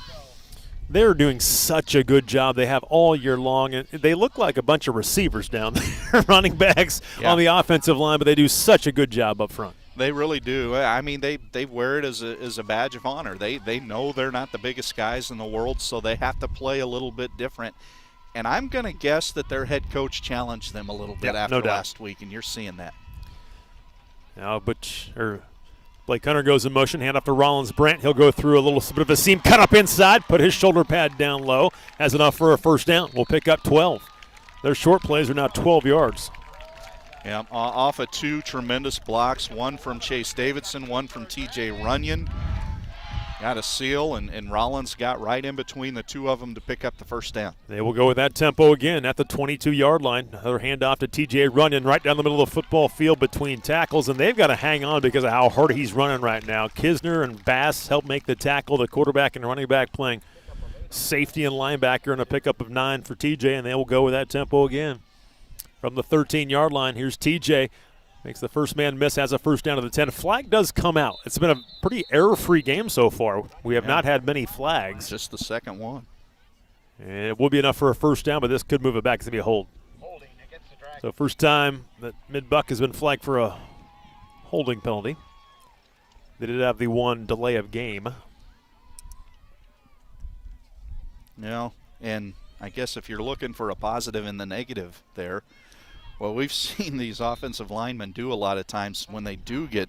they're doing such a good job. They have all year long. And they look like a bunch of receivers down there, running backs on the offensive line, but they do such a good job up front. They really do. I mean, they wear it as a badge of honor. They know they're not the biggest guys in the world, so they have to play a little bit different. And I'm going to guess that their head coach challenged them a little bit after last week, and you're seeing that. Now, Blake Hunter goes in motion, hand off to Rollins Brandt. He'll go through a little bit of a seam, cut up inside, put his shoulder pad down low. Has enough for a first down. We'll pick up 12. Their short plays are now 12 yards. Yeah, off of 2 tremendous blocks, one from Chase Davidson, one from T.J. Runyon. Got a seal, and Rollins got right in between the two of them to pick up the first down. They will go with that tempo again at the 22-yard line. Another handoff to T.J. Runyon right down the middle of the football field between tackles, and they've got to hang on because of how hard he's running right now. Kisner and Bass help make the tackle. The quarterback and running back playing safety and linebacker, and a pickup of 9 for T.J., and they will go with that tempo again. From the 13-yard line, here's T.J. Makes the first man miss, has a first down to the 10. Flag does come out. It's been a pretty error-free game so far. We have not had many flags. Just the second one. And it will be enough for a first down, but this could move it back. It's going to be a hold. So first time that Mid-Buck has been flagged for a holding penalty. They did have the one delay of game. No, and I guess if you're looking for a positive and the negative there, well, we've seen these offensive linemen do a lot of times when they do get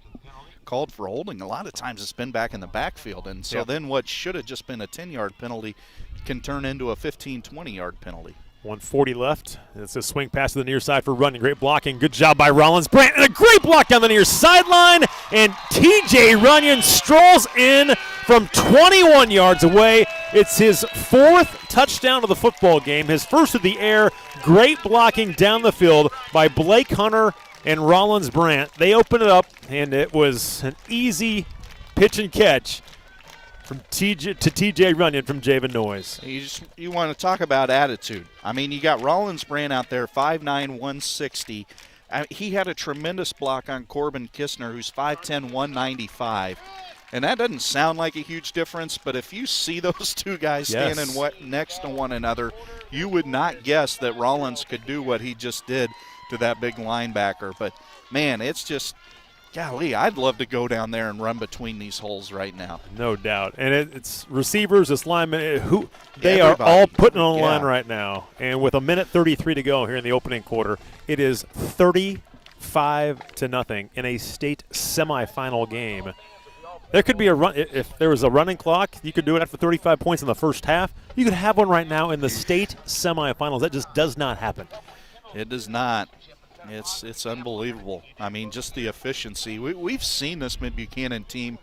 called for holding. A lot of times it's been back in the backfield, and so then what should have just been a 10-yard penalty can turn into a 15, 20-yard penalty. 1:40 left. It's a swing pass to the near side for Runyon. Great blocking. Good job by Rollins Brandt. And a great block down the near sideline. And T.J. Runyon strolls in from 21 yards away. It's his 4th touchdown of the football game. His first of the air. Great blocking down the field by Blake Hunter and Rollins Brandt. They open it up, and it was an easy pitch and catch from T.J. Runyon from Javen Noyes. You want to talk about attitude. I mean, you got Rollins Brandt out there, 5'9", 160. He had a tremendous block on Corbin Kisner, who's 5'10", 195. And that doesn't sound like a huge difference, but if you see those two guys standing next to one another, you would not guess that Rollins could do what he just did to that big linebacker. But, man, it's just – golly, I'd love to go down there and run between these holes right now. No doubt. And it's receivers, it's linemen, they are all putting on the line right now. And with 1:33 to go here in the opening quarter, it is 35-0 in a state semifinal game. There could be a run. If there was a running clock, you could do it after 35 points in the first half. You could have one right now in the state semifinals. That just does not happen. It does not. It's unbelievable. I mean, just the efficiency. We've seen this Mid-Buchanan team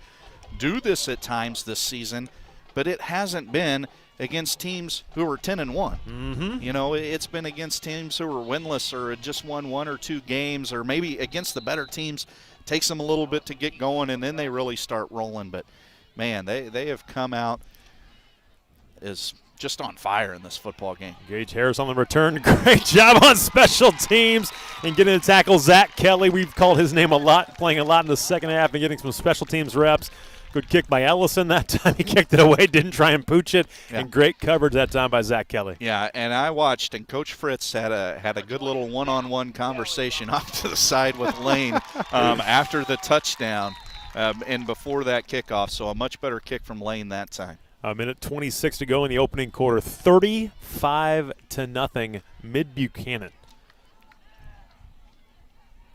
do this at times this season, but it hasn't been against teams who are 10-1. Mm-hmm. You know, it's been against teams who are winless or just won 1 or 2 games, or maybe against the better teams. Takes them a little bit to get going, and then they really start rolling. But, man, they have come out as just on fire in this football game. Gage Harris on the return. Great job on special teams and getting to tackle Zach Kelly. We've called his name a lot, playing a lot in the second half and getting some special teams reps. Good kick by Ellison that time. He kicked it away, didn't try and pooch it, and great coverage that time by Zach Kelly. Yeah, and I watched, and Coach Fritz had a good little one-on-one conversation off to the side with Lane after the touchdown and before that kickoff, so a much better kick from Lane that time. 1:26 to go in the opening quarter. 35-0 Mid-Buchanan.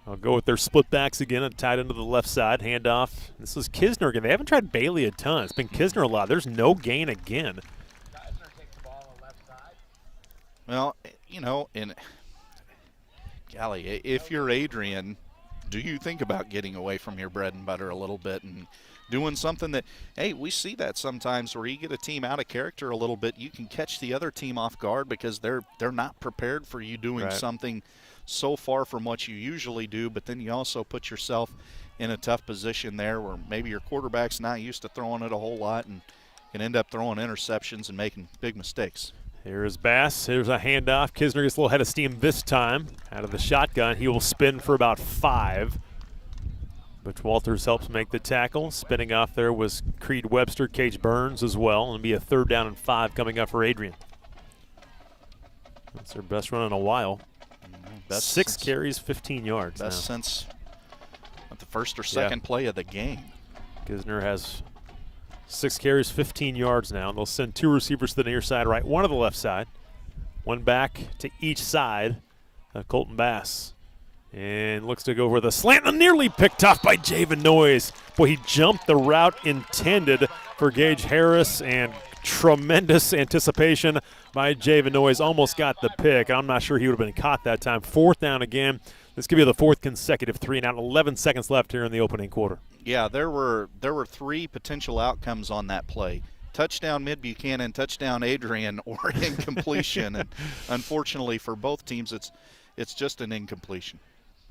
I'll go with their split backs again, tied into the left side. Handoff. This is Kisner again. They haven't tried Bailey a ton. It's been Kisner a lot. There's no gain again. Well, you know, golly, if you're Adrian, do you think about getting away from your bread and butter a little bit and doing something that, hey, we see that sometimes where you get a team out of character a little bit, you can catch the other team off guard because they're not prepared for you doing something so far from what you usually do, but then you also put yourself in a tough position there where maybe your quarterback's not used to throwing it a whole lot and can end up throwing interceptions and making big mistakes. Here is Bass. Here's a handoff. Kisner gets a little head of steam this time. Out of the shotgun, he will spin for about 5. Butch Walters helps make the tackle. Spinning off there was Creed Webster, Cage Burns as well. It'll be a 3rd down and 5 coming up for Adrian. That's their best run in a while. 6 carries, 15 yards. Best since the first or second play of the game. Gisner has 6 carries, 15 yards now. And they'll send 2 receivers to the near side right, 1 to the left side. 1 back to each side of Colton Bass. And looks to go for the slant and nearly picked off by Javen Noyes. Boy, he jumped the route intended for Gage Harris, and tremendous anticipation by Javen Noyes. Almost got the pick. I'm not sure he would have been caught that time. 4th down again. This could be the 4th consecutive 3-and-out. 11 seconds left here in the opening quarter. Yeah, there were 3 potential outcomes on that play. Touchdown Mid-Buchanan, touchdown Adrian, or incompletion. And unfortunately for both teams, it's just an incompletion.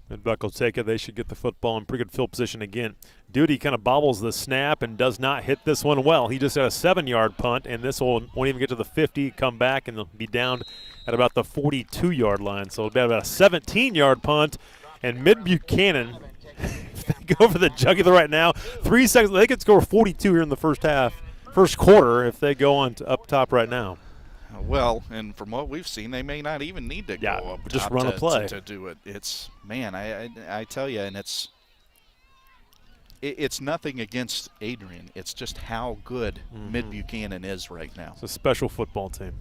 Mid-Buck will take it. They should get the football in pretty good field position again. Duty kind of bobbles the snap and does not hit this one well. He just had a 7-yard punt, and this one won't even get to the 50, come back, and they'll be down at about the 42-yard line. So it'll be about a 17-yard punt, and Mid-Buchanan, if they go for the jugular right now, 3 seconds, they could score 42 here in the first quarter if they go on to up top right now. Well, and from what we've seen, they may not even need to go up just top run a play to do it. It's, man, I tell you, and it's nothing against Adrian. It's just how good Mid-Buchanan is right now. It's a special football team.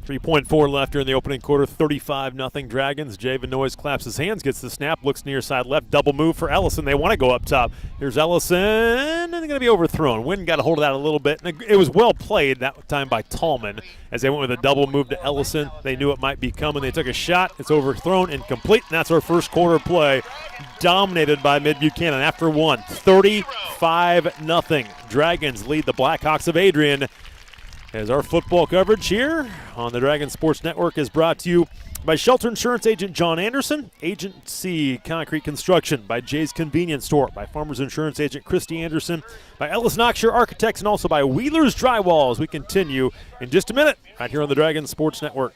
3.4 left here in the opening quarter, 35-0 Dragons. Javen Noyes claps his hands, gets the snap, looks near side left, double move for Ellison. They want to go up top. Here's Ellison, and they're going to be overthrown. Wynn got a hold of that a little bit, and it was well played that time by Tallman as they went with a double move to Ellison. They knew it might be coming. They took a shot. It's overthrown, incomplete, and that's our first quarter play, dominated by Mid-Buchanan after 1, 35-0. Dragons lead the Blackhawks of Adrian. As our football coverage here on the Dragon Sports Network is brought to you by Shelter Insurance Agent John Anderson, Agency Concrete Construction, by Jay's Convenience Store, by Farmers Insurance Agent Christy Anderson, by Ellis Knoxshire Architects, and also by Wheeler's Drywall. As we continue in just a minute right here on the Dragon Sports Network.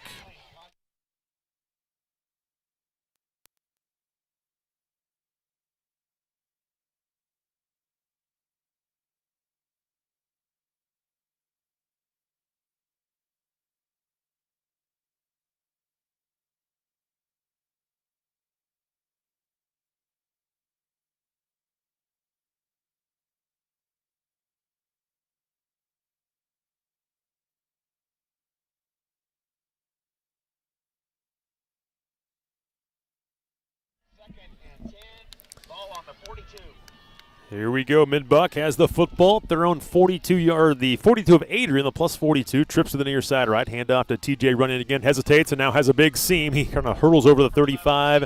Here we go. Mid-Buck has the football. Their own 42-yard, the 42 of Adrian, the plus 42. Trips to the near side right. Hand off to TJ, running again. Hesitates and now has a big seam. He kind of hurdles over the 35.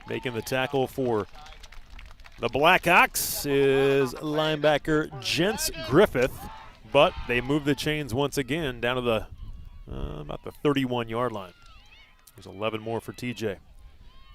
Making the tackle for the Blackhawks is linebacker Gents Griffith. But they move the chains once again down to the about the 31-yard line. There's 11 more for TJ.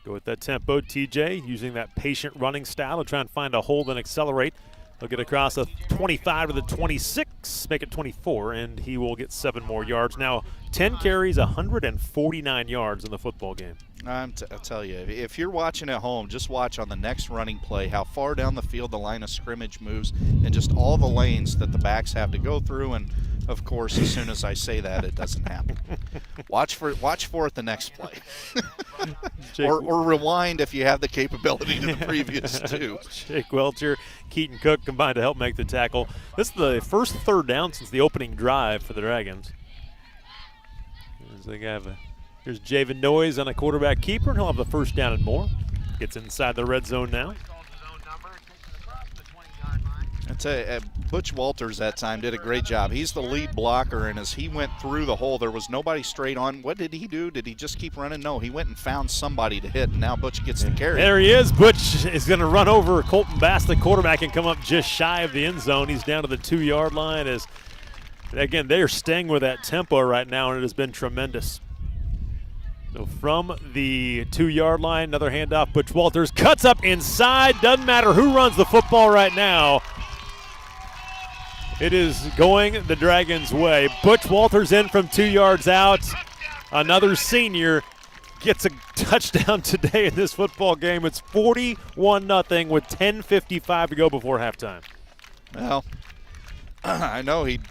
Go with that tempo. TJ using that patient running style to try and find a hole and accelerate. He'll get across the 25 to the 26, make it 24, and he will get 7 more yards. Now 10 carries, 149 yards in the football game. I'll tell you, if you're watching at home, just watch on the next running play how far down the field the line of scrimmage moves and just all the lanes that the backs have to go through. And, of course, as soon as I say that, it doesn't happen. Watch for it the next play. or rewind if you have the capability to the previous two. Jake Welcher, Keaton Cook combined to help make the tackle. This is the first third down since the opening drive for the Dragons. Here's Javen Noyes on a quarterback keeper, and he'll have the first down and more. Gets inside the red zone now. I'd say Butch Walters that time did a great job. He's the lead blocker, and as he went through the hole, there was nobody straight on. What did he do? Did he just keep running? No, he went and found somebody to hit, and now Butch gets the carry. There he is. Butch is going to run over Colton Bass, the quarterback, and come up just shy of the end zone. He's down to the 2-yard line. Again, they are staying with that tempo right now, and it has been tremendous. So from the 2-yard line, another handoff. Butch Walters cuts up inside. Doesn't matter who runs the football right now. It is going the Dragons' way. Butch Walters in from 2 yards out. Another senior gets a touchdown today in this football game. It's 41-0 with 10:55 to go before halftime. Well, I know he'd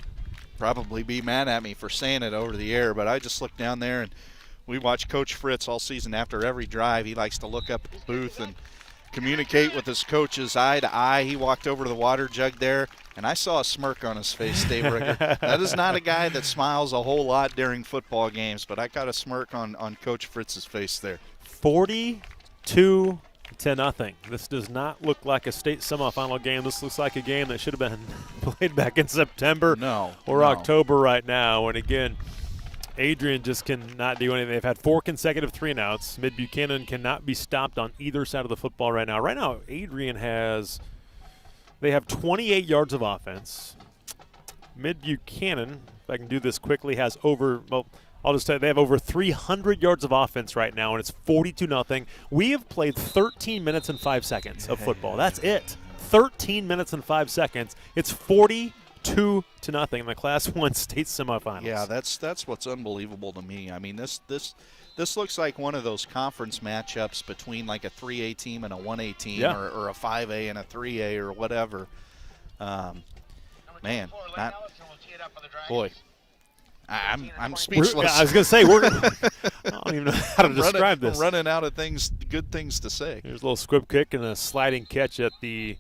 probably be mad at me for saying it over the air, but I just looked down there, and we watch Coach Fritz all season. After every drive, he likes to look up at the booth, and communicate with his coaches eye to eye. He walked over to the water jug there, and I saw a smirk on his face, Dave Riggert. That is not a guy that smiles a whole lot during football games, but I got a smirk on Coach Fritz's face there. 42-0. This does not look like a state semifinal game. This looks like a game that should have been played back in September or October right now. And again, Adrian just cannot do anything. They've had 4 consecutive 3-and-outs. Mid-Buchanan cannot be stopped on either side of the football right now. Right now, Adrian they have 28 yards of offense. Mid-Buchanan, if I can do this quickly, has I'll just tell you, they have over 300 yards of offense right now, and it's 42-0. We have played 13 minutes and 5 seconds of football. That's it. 13 minutes and 5 seconds. It's 42-0 in the Class 1 state semifinals. Yeah, that's what's unbelievable to me. I mean, this looks like one of those conference matchups between like a 3A team and a 1A team, or a 5A and a 3A or whatever. Man, boy. I'm speechless. I was going to say, I don't even know how to describe this. Running out of good things to say. Here's a little squib kick and a sliding catch at the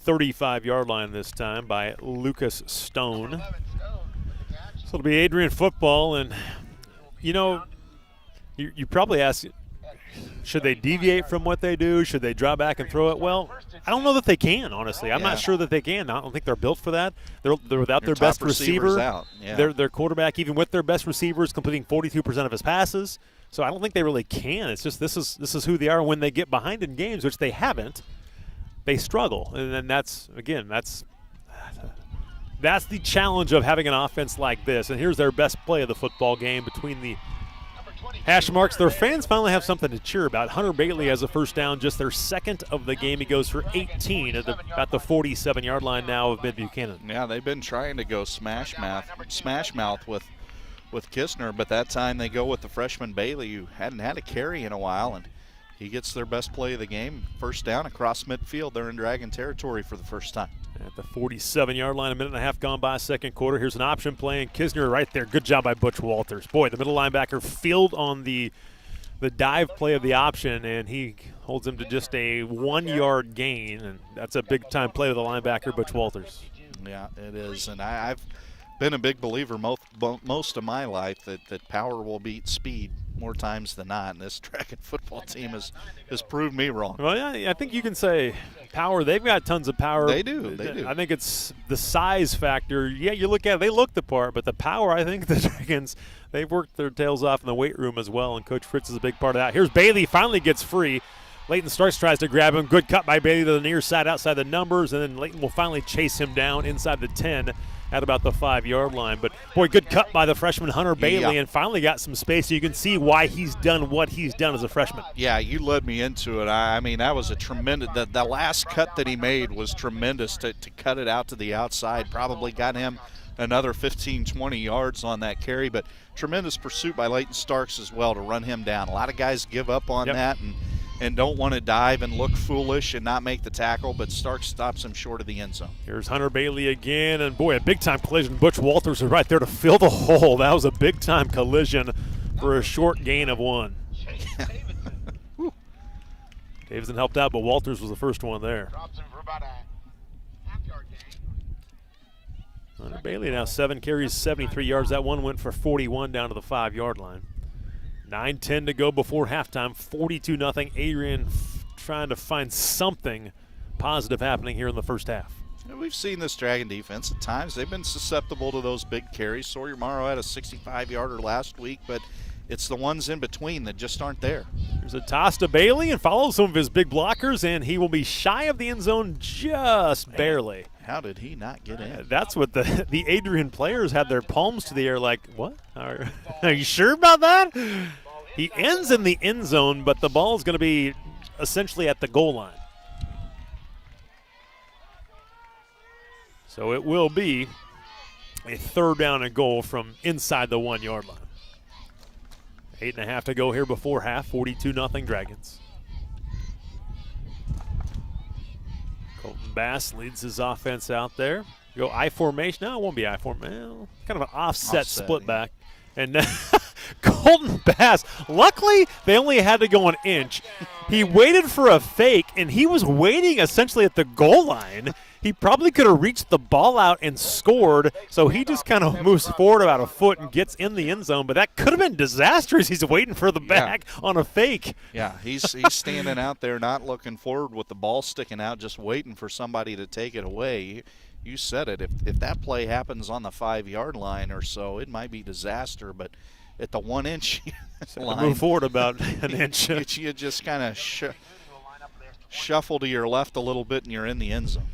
35-yard line this time by Lucas Stone. So it'll be Adrian football, and you probably ask, should they deviate from what they do? Should they draw back and throw it? Well, I don't know that they can, honestly. I'm not sure that they can. I don't think they're built for that. They're without their best receiver. Out. Yeah. Their quarterback, even with their best receivers, completing 42% of his passes. So I don't think they really can. It's just this is who they are. When they get behind in games, which they haven't, they struggle. And then that's the challenge of having an offense like this. And here's their best play of the football game between the hash marks. Their fans finally have something to cheer about. Hunter Bailey has a first down, just their second of the game. He goes for 18 at the 47-yard line now of Mid-Buchanan. Yeah, they've been trying to go smash mouth with Kistner, but that time they go with the freshman Bailey, who hadn't had a carry in a while, and he gets their best play of the game. First down across midfield. They're in Dragon territory for the first time. At the 47-yard line, a minute and a half gone by second quarter. Here's an option play, and Kisner right there. Good job by Butch Walters. Boy, the middle linebacker fielded on the dive play of the option, and he holds him to just a 1-yard gain, and that's a big-time play with the linebacker, Butch Walters. Yeah, it is, and I've been a big believer most of my life that power will beat speed more times than not, and this Dragon football team has proved me wrong. Well, yeah, I think you can say power. They've got tons of power. They do. I think it's the size factor. Yeah, you look at it, they look the part, but the power, I think the Dragons, they've worked their tails off in the weight room as well, and Coach Fritz is a big part of that. Here's Bailey, finally gets free. Leighton Starks tries to grab him. Good cut by Bailey to the near side outside the numbers, and then Leighton will finally chase him down inside the 10 at about the 5-yard line. But, boy, good cut by the freshman Hunter Bailey, and finally got some space. So you can see why he's done what he's done as a freshman. Yeah, you led me into it. I mean, that was a tremendous – the last cut that he made was tremendous to cut it out to the outside. Probably got him another 15, 20 yards on that carry. But tremendous pursuit by Leighton Starks as well to run him down. A lot of guys give up on that and don't want to dive and look foolish and not make the tackle, but Starks stops him short of the end zone. Here's Hunter Bailey again, and boy, a big-time collision. Butch Walters is right there to fill the hole. That was a big-time collision for a short gain of 1. Davidson helped out, but Walters was the first one there. Hunter Bailey now 7 carries, 73 yards. That one went for 41 down to the 5-yard line. 9:10 to go before halftime, 42-0. Adrian trying to find something positive happening here in the first half. We've seen this Dragon defense at times. They've been susceptible to those big carries. Sawyer Morrow had a 65-yarder last week, but it's the ones in between that just aren't there. There's a toss to Bailey and follows some of his big blockers, and he will be shy of the end zone just barely. How did he not get in? That's what the Adrian players had their palms to the air like, what? Are you sure about that? He ends in the end zone, but the ball is going to be essentially at the goal line. So it will be a 3rd down and goal from inside the 1-yard line. 8.5 to go here before half, 42-0 Dragons. Colton Bass leads his offense out there. Go I formation. No, it won't be I formation. Well, kind of an offset split back. And Colton Bass, luckily they only had to go an inch. He waited for a fake, and he was waiting essentially at the goal line. He probably could have reached the ball out and scored, so he just kind of moves forward about a foot and gets in the end zone. But that could have been disastrous. He's waiting for the back on a fake. Yeah, he's standing out there not looking forward with the ball sticking out, just waiting for somebody to take it away. You said it. If that play happens on the 5-yard line or so, it might be disaster. But at the 1-inch line, move forward about an inch. you just kind of shuffle to your left a little bit, and you're in the end zone.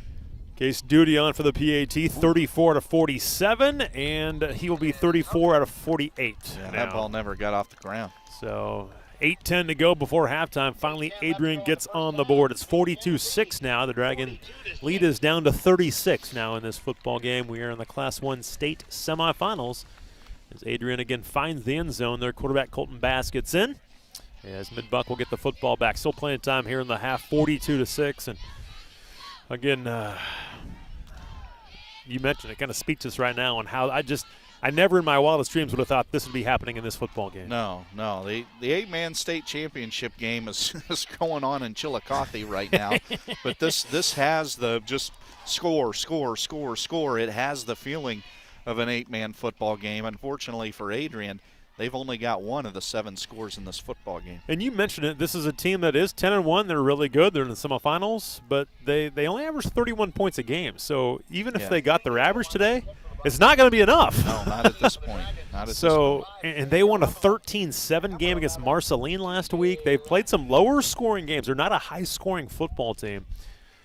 Case Duty on for the PAT, 34 out of 47, and he will be 34 out of 48. Yeah, that ball never got off the ground. So 8:10 to go before halftime. Finally, Adrian gets on the board. It's 42-6 now. The Dragon lead is down to 36 now in this football game. We are in the Class 1 state semifinals as Adrian again finds the end zone. Their quarterback Colton Bass gets in as Mid-Buck will get the football back. Still playing time here in the half, 42-6. And again, you mentioned it, kind of speechless right now on how I never in my wildest dreams would have thought this would be happening in this football game. No. The 8-man state championship game is going on in Chillicothe right now. But this has the just score. It has the feeling of an 8-man football game. Unfortunately for Adrian, they've only got one of the 7 scores in this football game. And you mentioned it. This is a team that is 10-1. They're really good. They're in the semifinals, but they only average 31 points a game. So even if they got their average today, it's not going to be enough. No, not at this point. This point. And they won a 13-7 game against Marceline last week. They've played some lower-scoring games. They're not a high-scoring football team.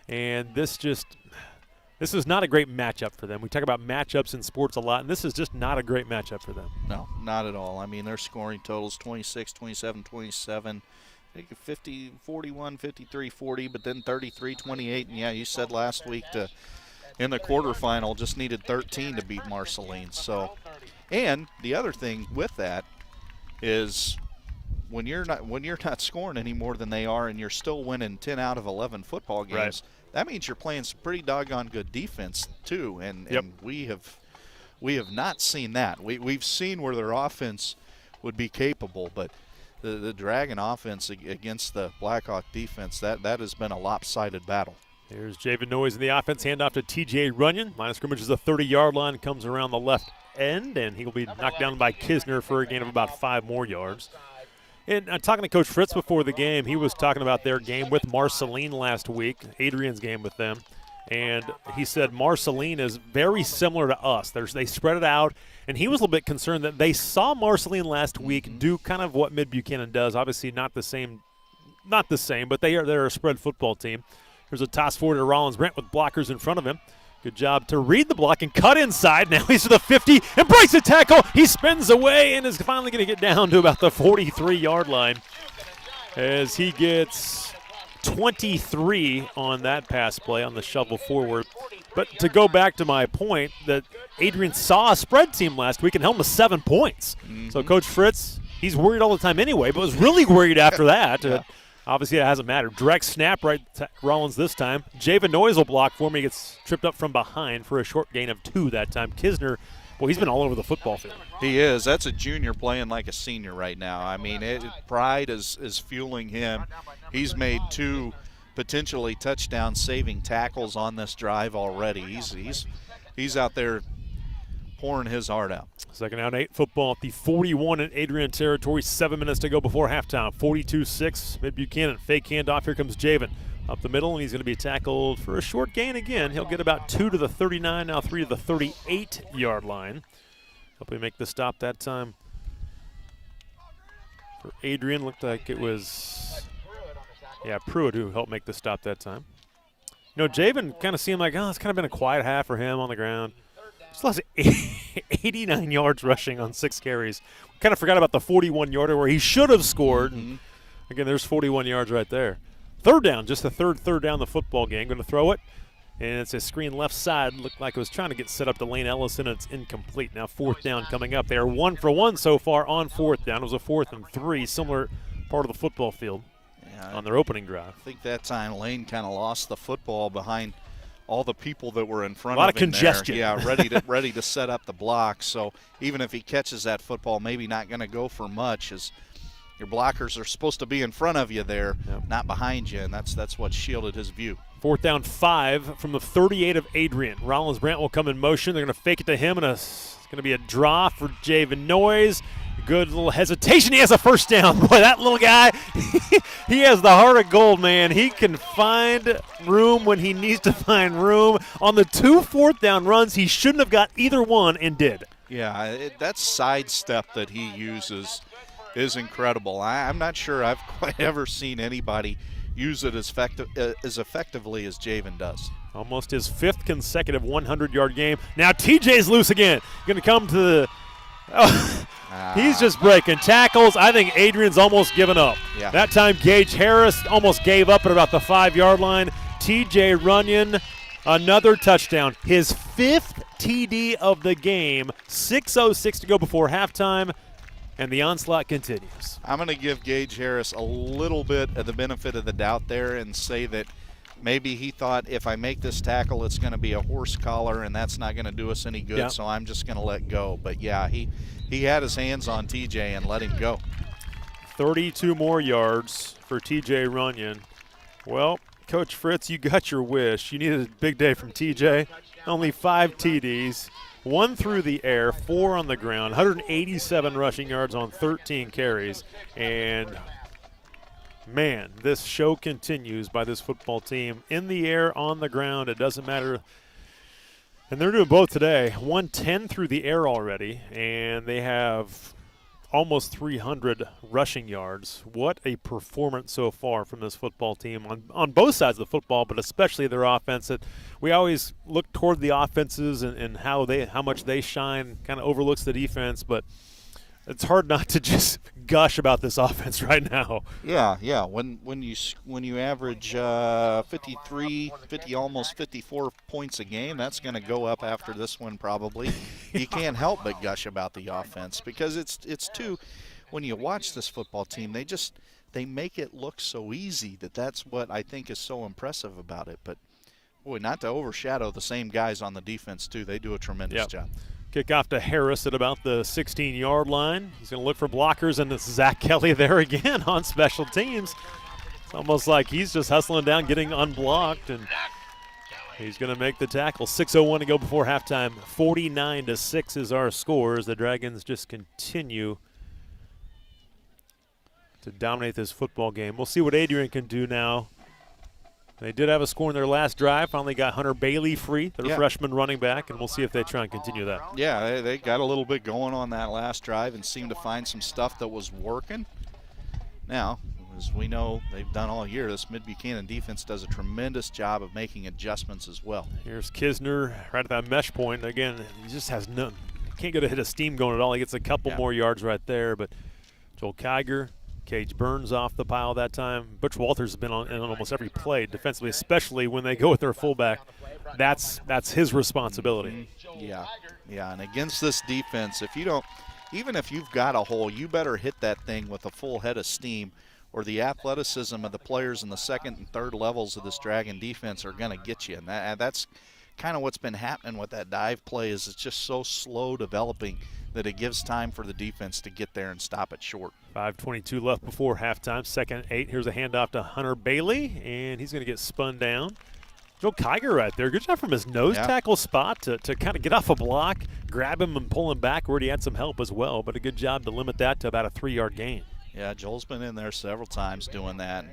And this is not a great matchup for them. We talk about matchups in sports a lot, and this is just not a great matchup for them. No, not at all. I mean, their scoring totals 26, 27, 27, I think 50, 41, 53, 40, but then 33, 28. And, yeah, you said last week in the quarterfinal just needed 13 to beat Marceline. So, and the other thing with that is when you're not scoring any more than they are and you're still winning 10 out of 11 football games, right, that means you're playing some pretty doggone good defense too, and we have not seen that. We've seen where their offense would be capable, but the Dragon offense against the Blackhawk defense, that has been a lopsided battle. Here's Javen Noyes in the offense, handoff to TJ Runyon. Line of scrimmage is the 30-yard line, comes around the left end, and he'll be knocked down by Kisner for a gain of about 5 more yards. And talking to Coach Fritz before the game, he was talking about their game with Marceline last week, Adrian's game with them. And he said Marceline is very similar to us. They spread it out, and he was a little bit concerned that they saw Marceline last week do kind of what Mid-Buchanan does. Obviously not the same, but they're a spread football team. Here's a toss forward to Rollins Brent with blockers in front of him. Good job to read the block and cut inside. Now he's to the 50 and breaks the tackle. He spins away and is finally going to get down to about the 43-yard line as he gets 23 on that pass play on the shovel forward. But to go back to my point that Adrian saw a spread team last week and held him to 7 points. Mm-hmm. So Coach Fritz, he's worried all the time anyway, but was really worried after that. Obviously, it hasn't mattered. Direct snap right to Rollins this time. Javen Noyes will block for him. He gets tripped up from behind for a short gain of 2 that time. Kisner, well, he's been all over the football field. He is. That's a junior playing like a senior right now. I mean, pride is fueling him. He's made 2 potentially touchdown-saving tackles on this drive already. He's out there pouring his heart out. Second down 8 football at the 41 in Adrian territory. 7 minutes to go before halftime. 42-6 Mid-Buchanan. Fake handoff. Here comes Javen up the middle, and he's going to be tackled for a short gain again. He'll get about 2 to the 39, now 3 to the 38-yard line. Hopefully make the stop that time. For Adrian, looked like it was, Pruitt who helped make the stop that time. You know, Javen kind of seemed like, it's kind of been a quiet half for him on the ground. Just lost 89 yards rushing on 6 carries. Kind of forgot about the 41-yarder where he should have scored. Mm-hmm. And again, there's 41 yards right there. Third down, just the third down the football game. Going to throw it, and it's a screen left side. Looked like it was trying to get set up to Lane Ellison, and it's incomplete. Now 4th down coming up. They are 1 for 1 so far on 4th down. It was a 4th and 3, similar part of the football field on their opening drive. I think that time Lane kind of lost the football behind all the people that were in front of him. A lot of of congestion. There. Yeah, ready to set up the block. So even if he catches that football, maybe not going to go for much as your blockers are supposed to be in front of you there, Yep. not behind you, and that's what shielded his view. 4th down 5 from the 38 of Adrian. Rollins Brandt will come in motion. They're going to fake it to him, and it's going to be a draw for Javen Noyes. Good little hesitation. He has a first down. Boy, that little guy, he has the heart of gold, man. He can find room when he needs to find room. On the 2 4th down runs, he shouldn't have got either one and did. Yeah, that sidestep that he uses is incredible. I'm not sure I've quite ever seen anybody use it as effectively as Javen does. Almost his 5th consecutive 100-yard game. Now TJ's loose again. Going to come to the he's just breaking tackles. I think Adrian's almost given up. Yeah. That time Gage Harris almost gave up at about the 5-yard line. TJ Runyon, another touchdown. His 5th TD of the game. 6:06 to go before halftime, and the onslaught continues. I'm going to give Gage Harris a little bit of the benefit of the doubt there and say that maybe he thought if I make this tackle, it's going to be a horse collar, and that's not going to do us any good, Yep. so I'm just going to let go. But, yeah, he had his hands on TJ and let him go. 32 more yards for TJ Runyon. Well, Coach Fritz, you got your wish. You needed a big day from TJ. Only 5 TDs, 1 through the air, 4 on the ground, 187 rushing yards on 13 carries. And, man, this show continues by this football team. In the air, on the ground, it doesn't matter. And they're doing both today. 110 through the air already, and they have almost 300 rushing yards. What a performance so far from this football team on both sides of the football, but especially their offense. We always look toward the offenses and how much they shine, kind of overlooks the defense, but it's hard not to just gush about this offense right now. Yeah. When you average 53, 50, almost 54 points a game, that's going to go up after this one probably. You can't help but gush about the offense because it's too. When you watch this football team, they make it look so easy that's what I think is so impressive about it. But boy, not to overshadow the same guys on the defense too. They do a tremendous job. Kickoff to Harris at about the 16-yard line. He's going to look for blockers, and it's Zach Kelly there again on special teams. It's almost like he's just hustling down, getting unblocked, and he's going to make the tackle. 6:01 to go before halftime. 49-6 is our score as the Dragons just continue to dominate this football game. We'll see what Adrian can do now. They did have a score in their last drive. Finally got Hunter Bailey free, their freshman running back, and we'll see if they try and continue that. Yeah, they got a little bit going on that last drive and seemed to find some stuff that was working. Now, as we know they've done all year, this Mid-Buchanan defense does a tremendous job of making adjustments as well. Here's Kisner right at that mesh point. Again, he just has none. Can't get a hit of steam going at all. He gets a couple more yards right there, but Joel Kiger, Cage Burns off the pile that time. Butch Walters has been on almost every play defensively, especially when they go with their fullback. That's his responsibility. Yeah, and against this defense, even if you've got a hole, you better hit that thing with a full head of steam, or the athleticism of the players in the second and third levels of this Dragon defense are going to get you. And that's kind of what's been happening with that dive play is it's just so slow developing that it gives time for the defense to get there and stop it short. 5:22 left before halftime. 2nd and 8. Here's a handoff to Hunter Bailey, and he's going to get spun down. Joe Kiger right there. Good job from his nose tackle spot to kind of get off a block, grab him and pull him backward. He had some help as well, but a good job to limit that to about a 3-yard gain. Yeah, Joel's been in there several times doing that.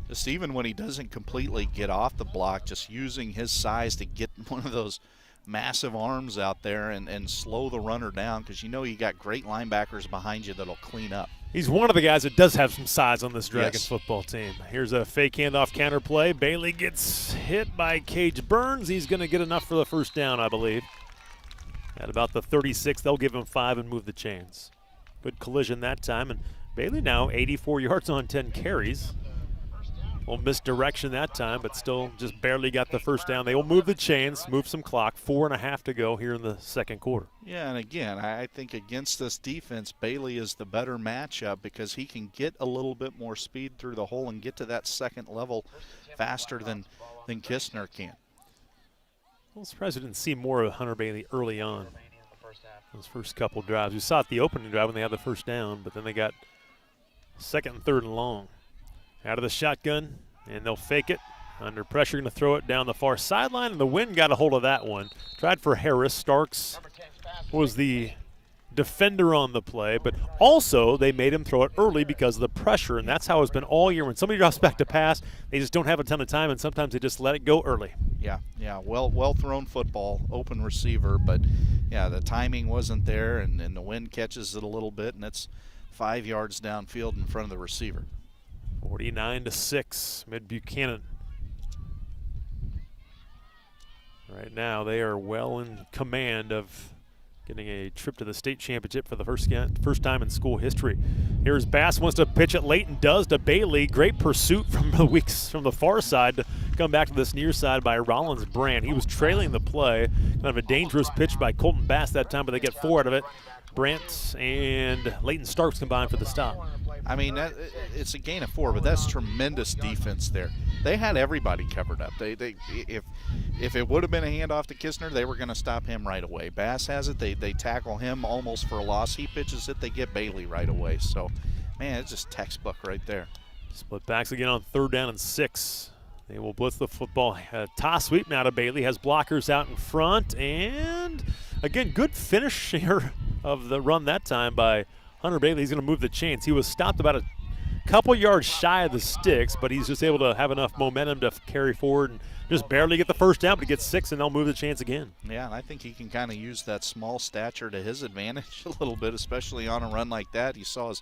Just even when he doesn't completely get off the block, just using his size to get one of those massive arms out there and slow the runner down because you got great linebackers behind you that'll clean up. He's one of the guys that does have some size on this Dragons football team. Here's a fake handoff counter play. Bailey gets hit by Cage Burns. He's going to get enough for the first down, I believe. At about the 36, they'll give him 5 and move the chains. Good collision that time, and Bailey now 84 yards on 10 carries. Well, misdirection that time, but still just barely got the first down. They will move the chains, move some clock. 4.5 to go here in the second quarter. Yeah, and again, I think against this defense, Bailey is the better matchup because he can get a little bit more speed through the hole and get to that second level faster than Kistner can. Well, surprised I didn't see more of Hunter Bailey early on. Those first couple drives. We saw it the opening drive when they had the first down, but then they got Second and third and long. Out of the shotgun, and they'll fake it. Under pressure, going to throw it down the far sideline, and the wind got a hold of that one. Tried for Harris. Starks was the defender on the play, but also they made him throw it early because of the pressure, and that's how it's been all year. When somebody drops back to pass, they just don't have a ton of time, and sometimes they just let it go early. Yeah, well thrown football, open receiver, but yeah, the timing wasn't there, and the wind catches it a little bit, and it's 5 yards downfield in front of the receiver. 49-6, Mid-Buchanan. Right now, they are well in command of getting a trip to the state championship for the first time in school history. Here's Bass, wants to pitch it late and does to Bailey. Great pursuit from the far side to come back to this near side by Rollins Brand. He was trailing the play. Kind of a dangerous pitch by Colton Bass that time, but they get 4 out of it. Brandt and Leighton Starks combined for the stop. I mean, it's a gain of 4, but that's tremendous defense there. They had everybody covered up. If it would have been a handoff to Kistner, they were going to stop him right away. Bass has it. They tackle him almost for a loss. He pitches it. They get Bailey right away. So, man, it's just textbook right there. Split backs again on 3rd down and 6. They will blitz the football. Toss sweep now to Bailey. Has blockers out in front. And, again, good finish here of the run that time by Hunter Bailey. He's going to move the chains. He was stopped about a couple yards shy of the sticks, but he's just able to have enough momentum to carry forward and just barely get the first down, but he gets 6, and they'll move the chains again. Yeah, and I think he can kind of use that small stature to his advantage a little bit, especially on a run like that. You saw his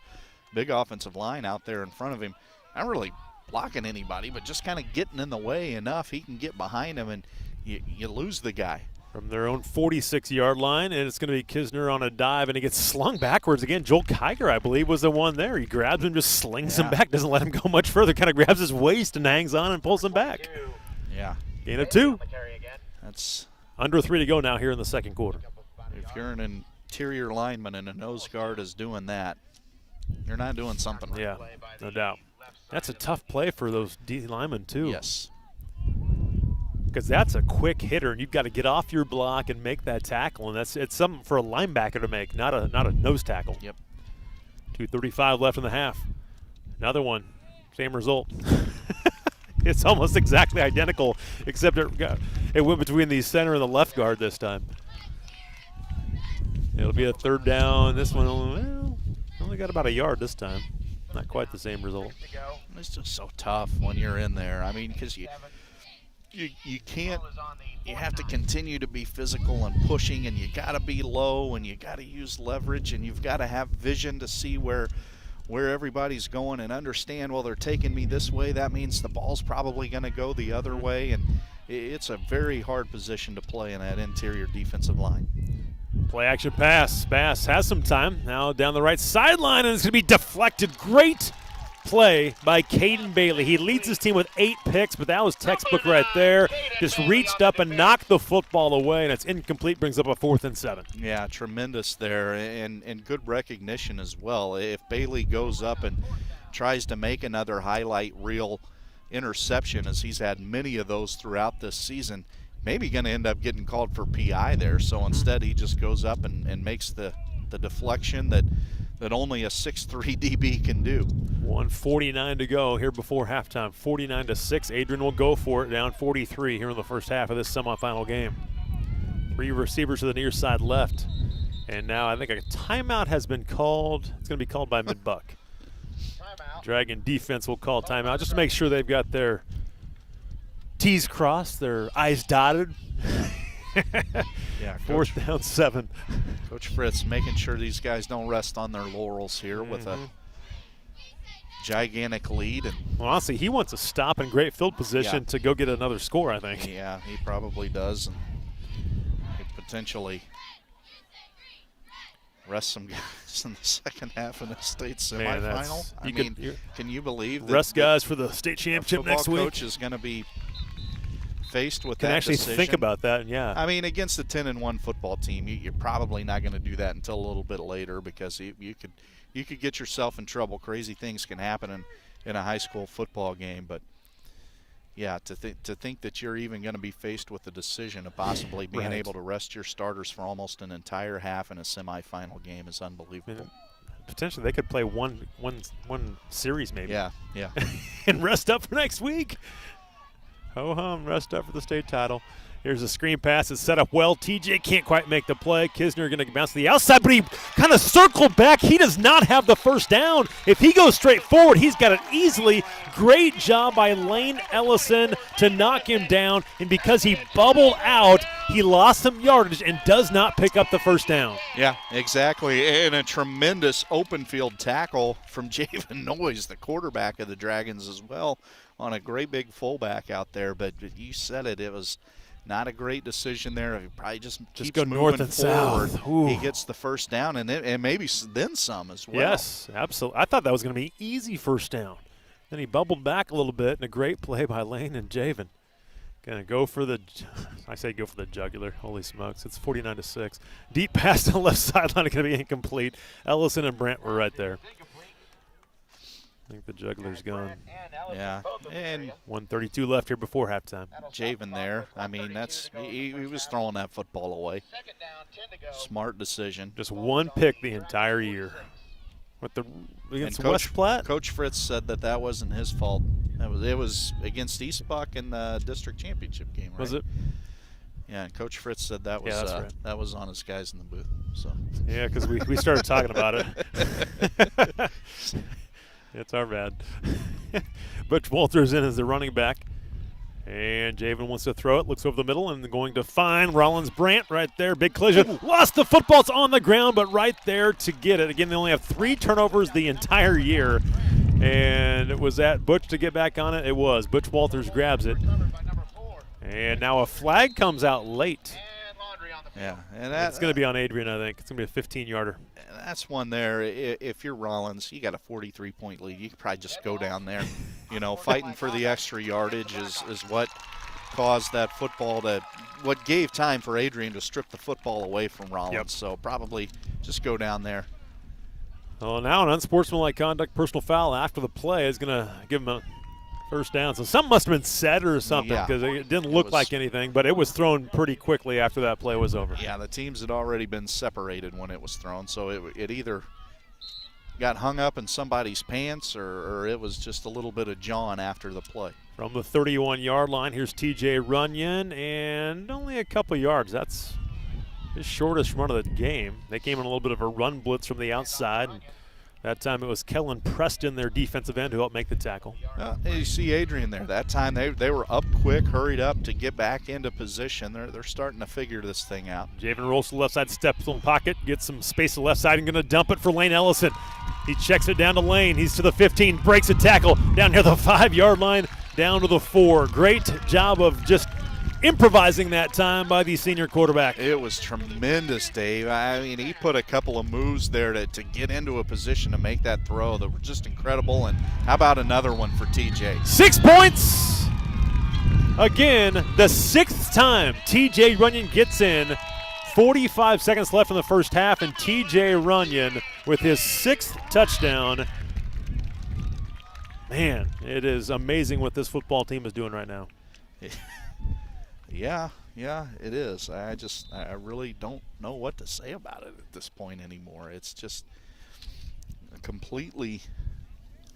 big offensive line out there in front of him. Not really blocking anybody, but just kind of getting in the way enough he can get behind him, and you lose the guy. From their own 46-yard line, and it's going to be Kisner on a dive, and he gets slung backwards again. Joel Kiger, I believe, was the one there. He grabs him, just slings him back, doesn't let him go much further, kind of grabs his waist and hangs on and pulls him back. Yeah. Gain of 2. That's under 3 to go now here in the second quarter. If you're an interior lineman and a nose guard is doing that, you're not doing something right. Yeah, no doubt. That's a tough play for those D linemen, too. Yes. Because that's a quick hitter, and you've got to get off your block and make that tackle, and it's something for a linebacker to make, not a nose tackle. Yep. 2:35 left in the half. Another one, same result. It's almost exactly identical, except it went between the center and the left guard this time. It'll be a 3rd down. This one only got about a yard this time. Not quite the same result. It's just so tough when you're in there. I mean, because you can't, you have to continue to be physical and pushing, and you got to be low, and you got to use leverage, and you've got to have vision to see where everybody's going and understand, well, they're taking me this way, that means the ball's probably going to go the other way, and it's a very hard position to play in that interior defensive line. Play action pass. Bass has some time. Now down the right sideline, and it's going to be deflected. Great play by Caden Bailey. He leads his team with 8 picks, but that was textbook right there. Just reached up and knocked the football away, and it's incomplete, brings up a 4th and 7. Yeah, tremendous there, and good recognition as well. If Bailey goes up and tries to make another highlight reel interception, as he's had many of those throughout this season, maybe going to end up getting called for PI there. So instead he just goes up and makes the deflection that only a 6'3" DB can do. 1:49 to go here before halftime. 49-6. Adrian will go for it, down 43 here in the first half of this semifinal game. 3 receivers to the near side left. And now I think a timeout has been called. It's going to be called by Mid-Buck. Dragon defense will call timeout just to make sure they've got their T's crossed, their I's dotted. Yeah, 4th down 7. Coach Fritz making sure these guys don't rest on their laurels here with a gigantic lead. And well, honestly, he wants to stop in great field position to go get another score, I think. Yeah, he probably does. And he potentially rest some guys in the second half in the state semifinal. Can you believe that rest guys for the state championship next week? Coach is going to be faced with can that actually decision. Think about that. Yeah, I mean, against the 10-1 football team, you're probably not going to do that until a little bit later, because you could get yourself in trouble. Crazy things can happen in a high school football game. But yeah, to think that you're even going to be faced with the decision of possibly being able to rest your starters for almost an entire half in a semifinal game is unbelievable. potentially they could play one series maybe. Yeah, yeah. And rest up for next week. Ho-hum, rest up for the state title. Here's a screen pass. It's set up well. TJ can't quite make the play. Kisner going to bounce to the outside, but he kind of circled back. He does not have the first down. If he goes straight forward, he's got it easily. Great job by Lane Ellison to knock him down. And because he bubbled out, he lost some yardage and does not pick up the first down. Yeah, exactly. And a tremendous open field tackle from Javen Noyes, the quarterback of the Dragons as well, on a great big fullback out there. But you said it was not a great decision there. He probably just keeps go moving north and forward. south. Ooh. He gets the first down and maybe then some as well. Yes, absolutely. I thought that was going to be easy first down. Then he bubbled back a little bit, and a great play by Lane and Javen. Going to go for the jugular. Holy smokes, it's 49-6. Deep pass to the left sideline, going to be incomplete. Ellison and Brent were right there. I think the jugular's gone. Yeah, and 1:32 left here before halftime. Javen there, I mean, he was throwing that football away. Smart decision. Just one pick the entire year. Against West Platte? Coach Fritz said that wasn't his fault. It was against East Buck in the district championship game, right? Was it? Yeah, and Coach Fritz said that was right. that was on his guys in the booth. So yeah, because we started talking about it. It's our bad. Butch Walters in as the running back. And Javen wants to throw it. Looks over the middle and going to find Rollins Brandt right there. Big collision. Lost the football. It's on the ground, but right there to get it. Again, they only have 3 turnovers the entire year. And it was at Butch to get back on it. It was. Butch Walters grabs it. And now a flag comes out late. yeah, and It's going to be on Adrian, I think. It's going to be a 15-yarder. That's one there. If you're Rollins, you got a 43-point lead. You could probably just go down there. Fighting for the extra yardage is what caused that football what gave time for Adrian to strip the football away from Rollins. Yep. So probably just go down there. Well, now an unsportsmanlike conduct personal foul after the play is going to give him a first down. So something must have been said or something because it didn't look like anything, but it was thrown pretty quickly after that play was over. Yeah, the teams had already been separated when it was thrown, so it either got hung up in somebody's pants or it was just a little bit of jawing after the play. From the 31-yard line, here's TJ Runyon, and only a couple yards. That's his shortest run of the game. They came in a little bit of a run blitz from the outside. And that time it was Kellen Preston, their defensive end, who helped make the tackle. You see Adrian there. That time they were up quick, hurried up to get back into position. They're starting to figure this thing out. Javen rolls to the left side, steps in the pocket, gets some space to the left side, and going to dump it for Lane Ellison. He checks it down to Lane. He's to the 15, breaks a tackle down near the 5-yard line, down to the 4. Great job of just improvising that time by the senior quarterback. It was tremendous, Dave. I mean, he put a couple of moves there to get into a position to make that throw that were just incredible. And how about another one for TJ? 6 points. Again, the 6th time TJ Runyon gets in. 45 seconds left in the first half, and TJ Runyon with his 6th touchdown. Man, it is amazing what this football team is doing right now. Yeah, it is. I really don't know what to say about it at this point anymore. It's just a completely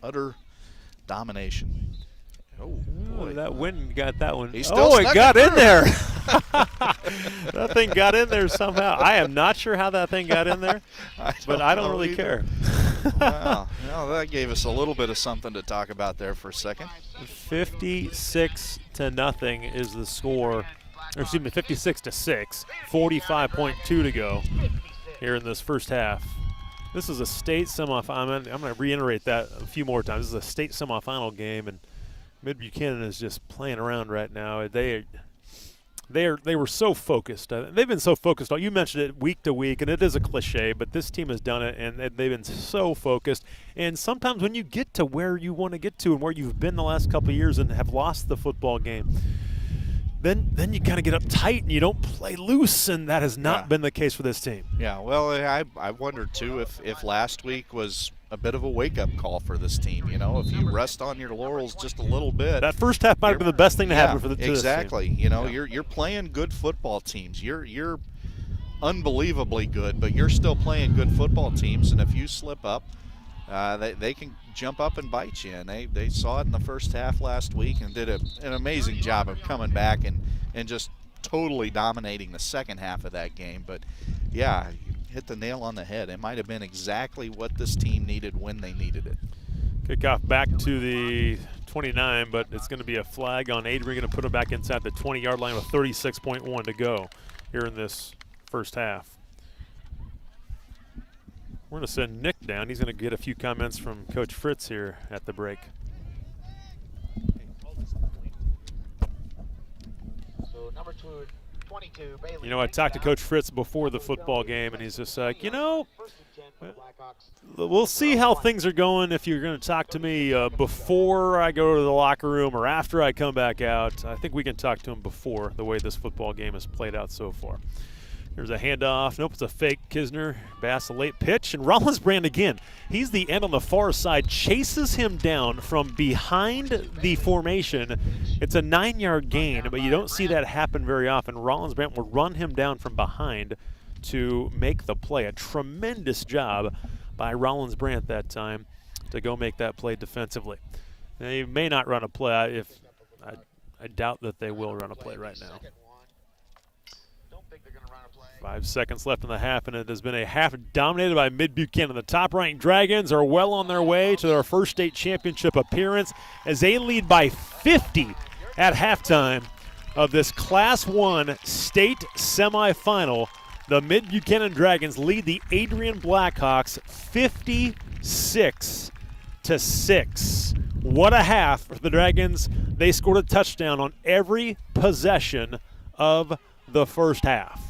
utter domination. Oh, boy. That wind got that one. He still it snuck got it in through. there. That thing got in there somehow. I am not sure how that thing got in there, but I don't really care. Wow. Well, that gave us a little bit of something to talk about there for a second. 56-0 is the score. Or excuse me, 56-6. 45.2 to go here in this first half. This is a state semifinal. I'm going to reiterate that a few more times. This is a state semifinal game, and Mid-Buchanan is just playing around right now. They were so focused. They've been so focused. You mentioned it week to week, and it is a cliche, but this team has done it, and they've been so focused. And sometimes when you get to where you want to get to and where you've been the last couple of years and have lost the football game, then you kind of get uptight and you don't play loose, and that has not been the case for this team. Yeah, well, I wondered, too, if last week was a bit of a wake-up call for this team. If you rest on your laurels just a little bit. That first half might have been the best thing to happen for the exactly. this team. You're playing good football teams. You're unbelievably good, but you're still playing good football teams, and if you slip up, they can jump up and bite you. And they saw it in the first half last week and did an amazing job of coming back and just totally dominating the second half of that game. But, yeah, you hit the nail on the head. It might have been exactly what this team needed when they needed it. Kickoff back to the 29, but it's going to be a flag on Adrian. Going to put him back inside the 20-yard line with 36.1 to go here in this first half. We're going to send Nick down. He's going to get a few comments from Coach Fritz here at the break. So number 22, Bailey. You know, I talked to Coach Fritz before the football game, and he's just like, you know, we'll see how things are going if you're going to talk to me before I go to the locker room or after I come back out. I think we can talk to him before the way this football game has played out so far. There's a handoff. Nope, it's a fake. Kisner, Bass, a late pitch. And Rollinsbrand again. He's the end on the far side. Chases him down from behind the formation. It's a 9-yard gain, but you don't see that happen very often. Rollinsbrand will run him down from behind to make the play. A tremendous job by Rollinsbrand that time to go make that play defensively. They may not run a play. I doubt that they will run a play right now. 5 seconds left in the half, and it has been a half dominated by Mid-Buchanan. The top-ranked Dragons are well on their way to their first state championship appearance as they lead by 50 at halftime of this Class 1 state semifinal. The Mid-Buchanan Dragons lead the Adrian Blackhawks 56-6. What a half for the Dragons. They scored a touchdown on every possession of the first half.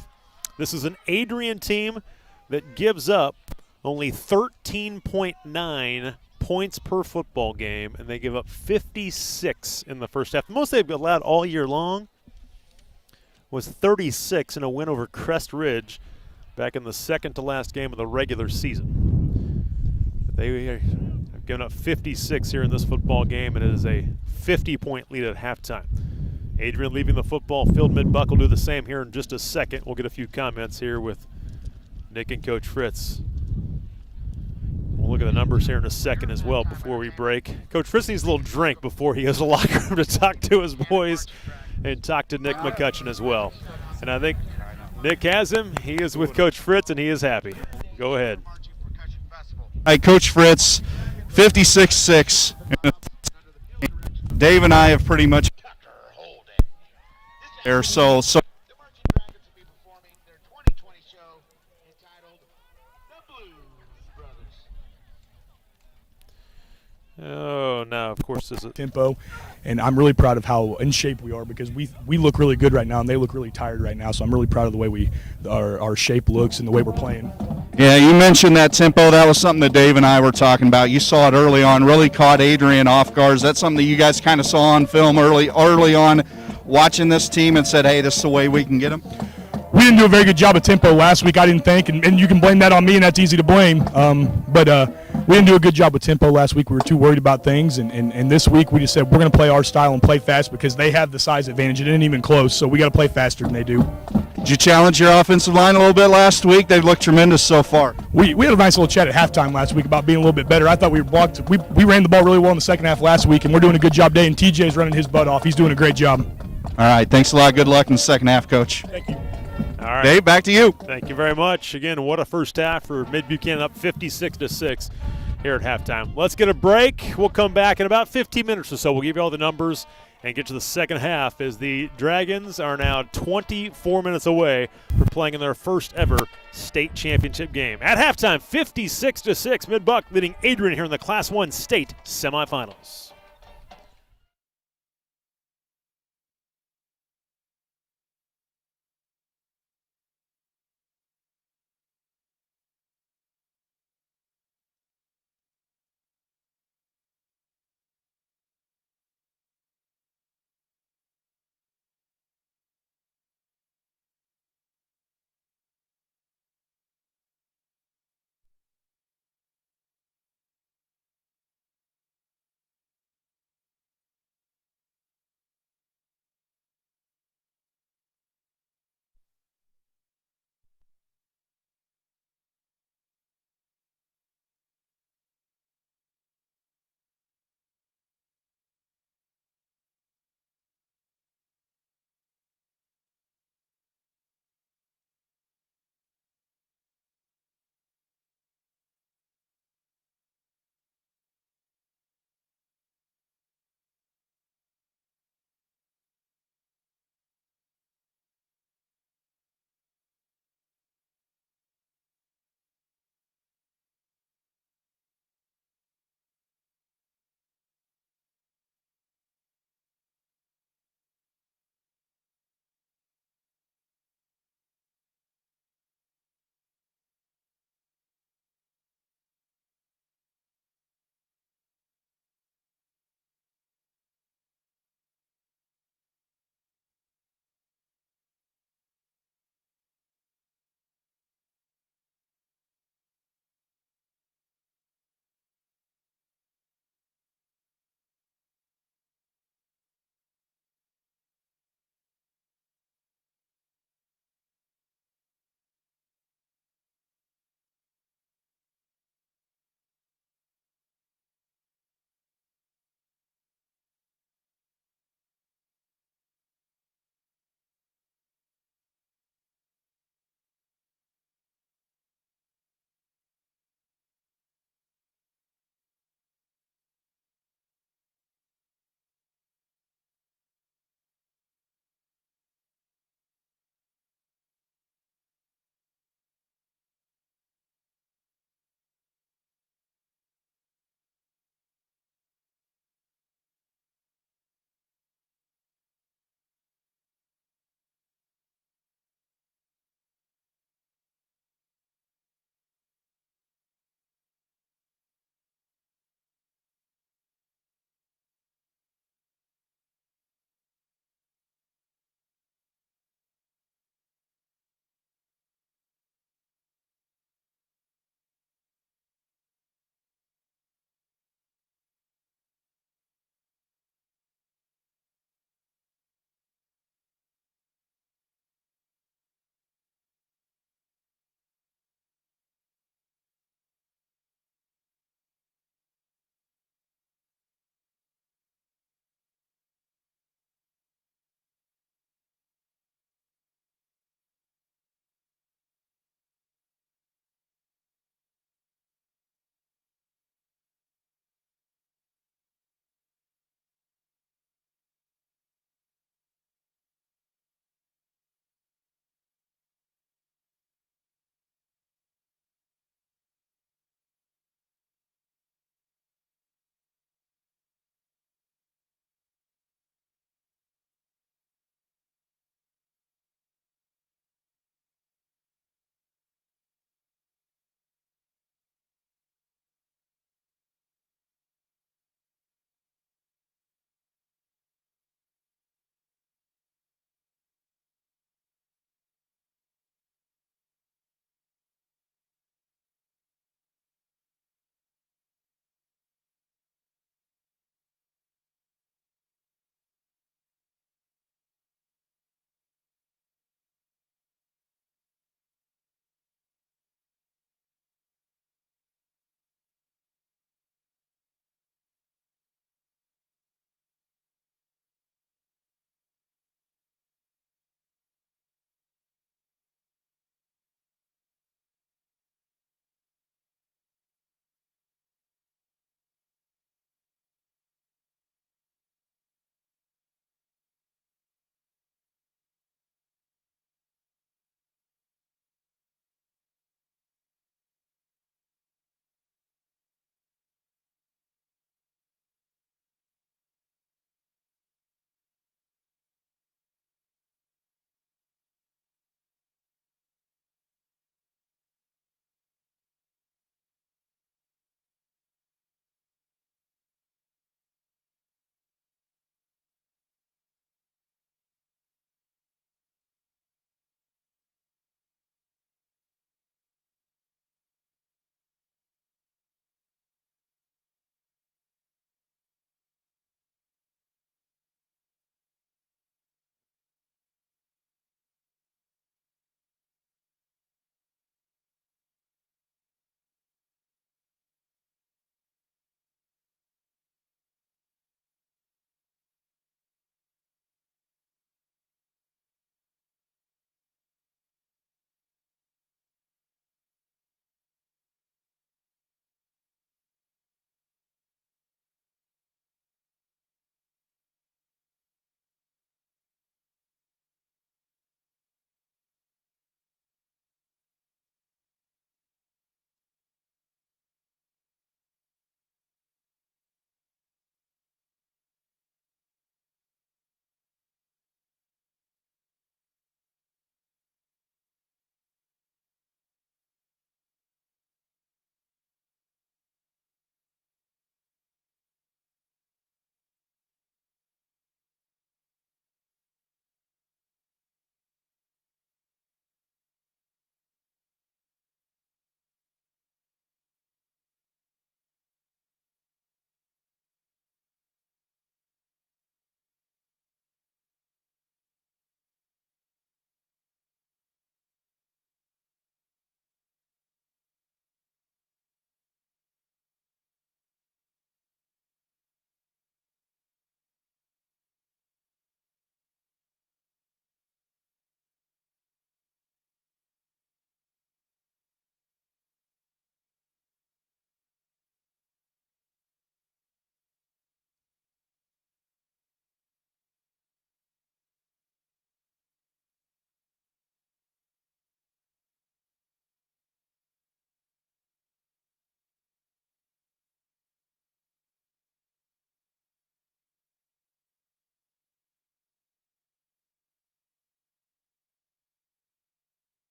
This is an Adrian team that gives up only 13.9 points per football game, and they give up 56 in the first half. The most they've allowed all year long was 36 in a win over Crest Ridge back in the second to last game of the regular season. They have given up 56 here in this football game, and it is a 50-point lead at halftime. Adrian leaving the football field. Mid-Buck will do the same here in just a second. We'll get a few comments here with Nick and Coach Fritz. We'll look at the numbers here in a second as well before we break. Coach Fritz needs a little drink before he goes to the locker room to talk to his boys and talk to Nick McCutcheon as well. And I think Nick has him. He is with Coach Fritz, and he is happy. Go ahead. Hi, Coach Fritz, 56-6. Dave and I have pretty much there, so The Marching Dragons will be performing their 2020 show entitled The Blues Brothers. Oh, now, of course, this is tempo, and I'm really proud of how in shape we are because we look really good right now and they look really tired right now, so I'm really proud of the way our shape looks and the way we're playing. Yeah, you mentioned that tempo. That was something that Dave and I were talking about. You saw it early on, really caught Adrian off guard. That's something that you guys kind of saw on film early on, watching this team and said, hey, this is the way we can get them? We didn't do a very good job of tempo last week, I didn't think, and you can blame that on me, and that's easy to blame. But we didn't do a good job with tempo last week. We were too worried about things, and this week we just said we're going to play our style and play fast because they have the size advantage. It isn't even close, so we got to play faster than they do. Did you challenge your offensive line a little bit last week? They've looked tremendous so far. We had a nice little chat at halftime last week about being a little bit better. I thought we ran the ball really well in the second half last week, and we're doing a good job today, and TJ's running his butt off. He's doing a great job. All right, thanks a lot. Good luck in the second half, Coach. Thank you. all right. Dave, back to you. Thank you very much. Again, what a first half for Mid-Buchanan, up 56-6 here at halftime. Let's get a break. We'll come back in about 15 minutes or so. We'll give you all the numbers and get to the second half as the Dragons are now 24 minutes away from playing in their first ever state championship game. At halftime, 56-6, Mid-Buck leading Adrian here in the Class 1 state semifinals.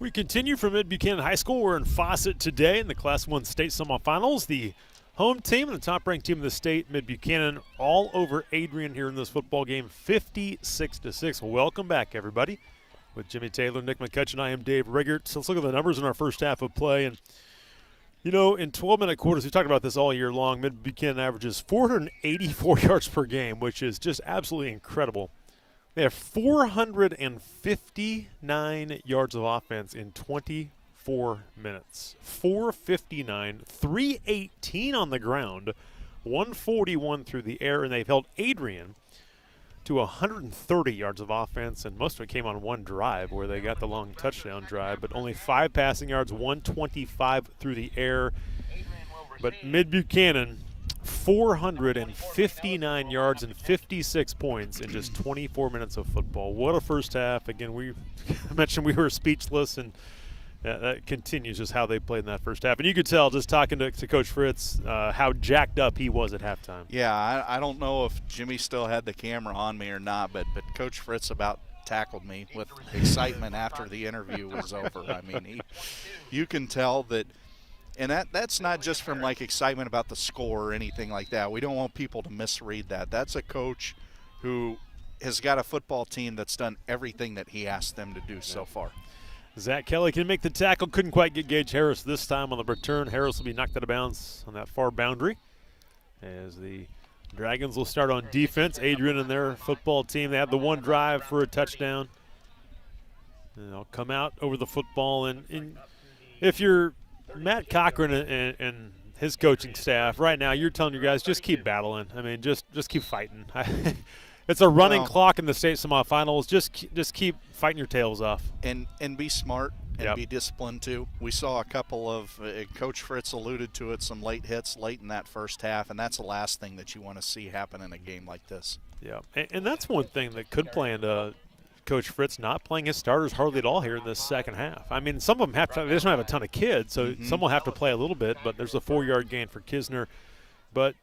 We continue from Mid-Buchanan High School. We're in Fawcett today in the Class 1 state semifinals. The home team and the top-ranked team in the state, Mid-Buchanan, all over Adrian here in this football game, 56-6. Welcome back, everybody. With Jimmy Taylor, Nick McCutcheon, I am Dave Riggert. So let's look at the numbers in our first half of play. And, you know, in 12-minute quarters, we talked about this all year long, Mid-Buchanan averages 484 yards per game, which is just absolutely incredible. They have 459 yards of offense in 24 minutes. 459, 318 on the ground, 141 through the air, and they've held Adrian to 130 yards of offense, and most of it came on one drive where they got the long touchdown drive, but only 5 passing yards, 125 through the air. But Mid-Buchanan, 459 yards and 56 points in just 24 minutes of football. What a first half. Again, we mentioned we were speechless, and that continues just how they played in that first half. And you could tell just talking to Coach Fritz how jacked up he was at halftime. Yeah, I don't know if Jimmy still had the camera on me or not, but Coach Fritz about tackled me with excitement after the interview was over. I mean, you can tell that. And that's not just from, like, excitement about the score or anything like that. We don't want people to misread that. That's a coach who has got a football team that's done everything that he asked them to do so far. Zach Kelly can make the tackle. Couldn't quite get Gage Harris this time on the return. Harris will be knocked out of bounds on that far boundary as the Dragons will start on defense. Adrian and their football team, they have the one drive for a touchdown. And they'll come out over the football. And if you're Matt Cochran and his coaching staff right now, you're telling your guys, just keep battling. I mean, just keep fighting. It's a running clock in the state semifinals. Just keep fighting your tails off. And be smart and be disciplined too. We saw a couple of Coach Fritz alluded to it, some late hits late in that first half, and that's the last thing that you want to see happen in a game like this. Yeah, and that's one thing that could play into Coach Fritz not playing his starters hardly at all here in this second half. I mean, some of them they just don't have a ton of kids, so some will have to play a little bit, but there's a 4-yard gain for Kisner. But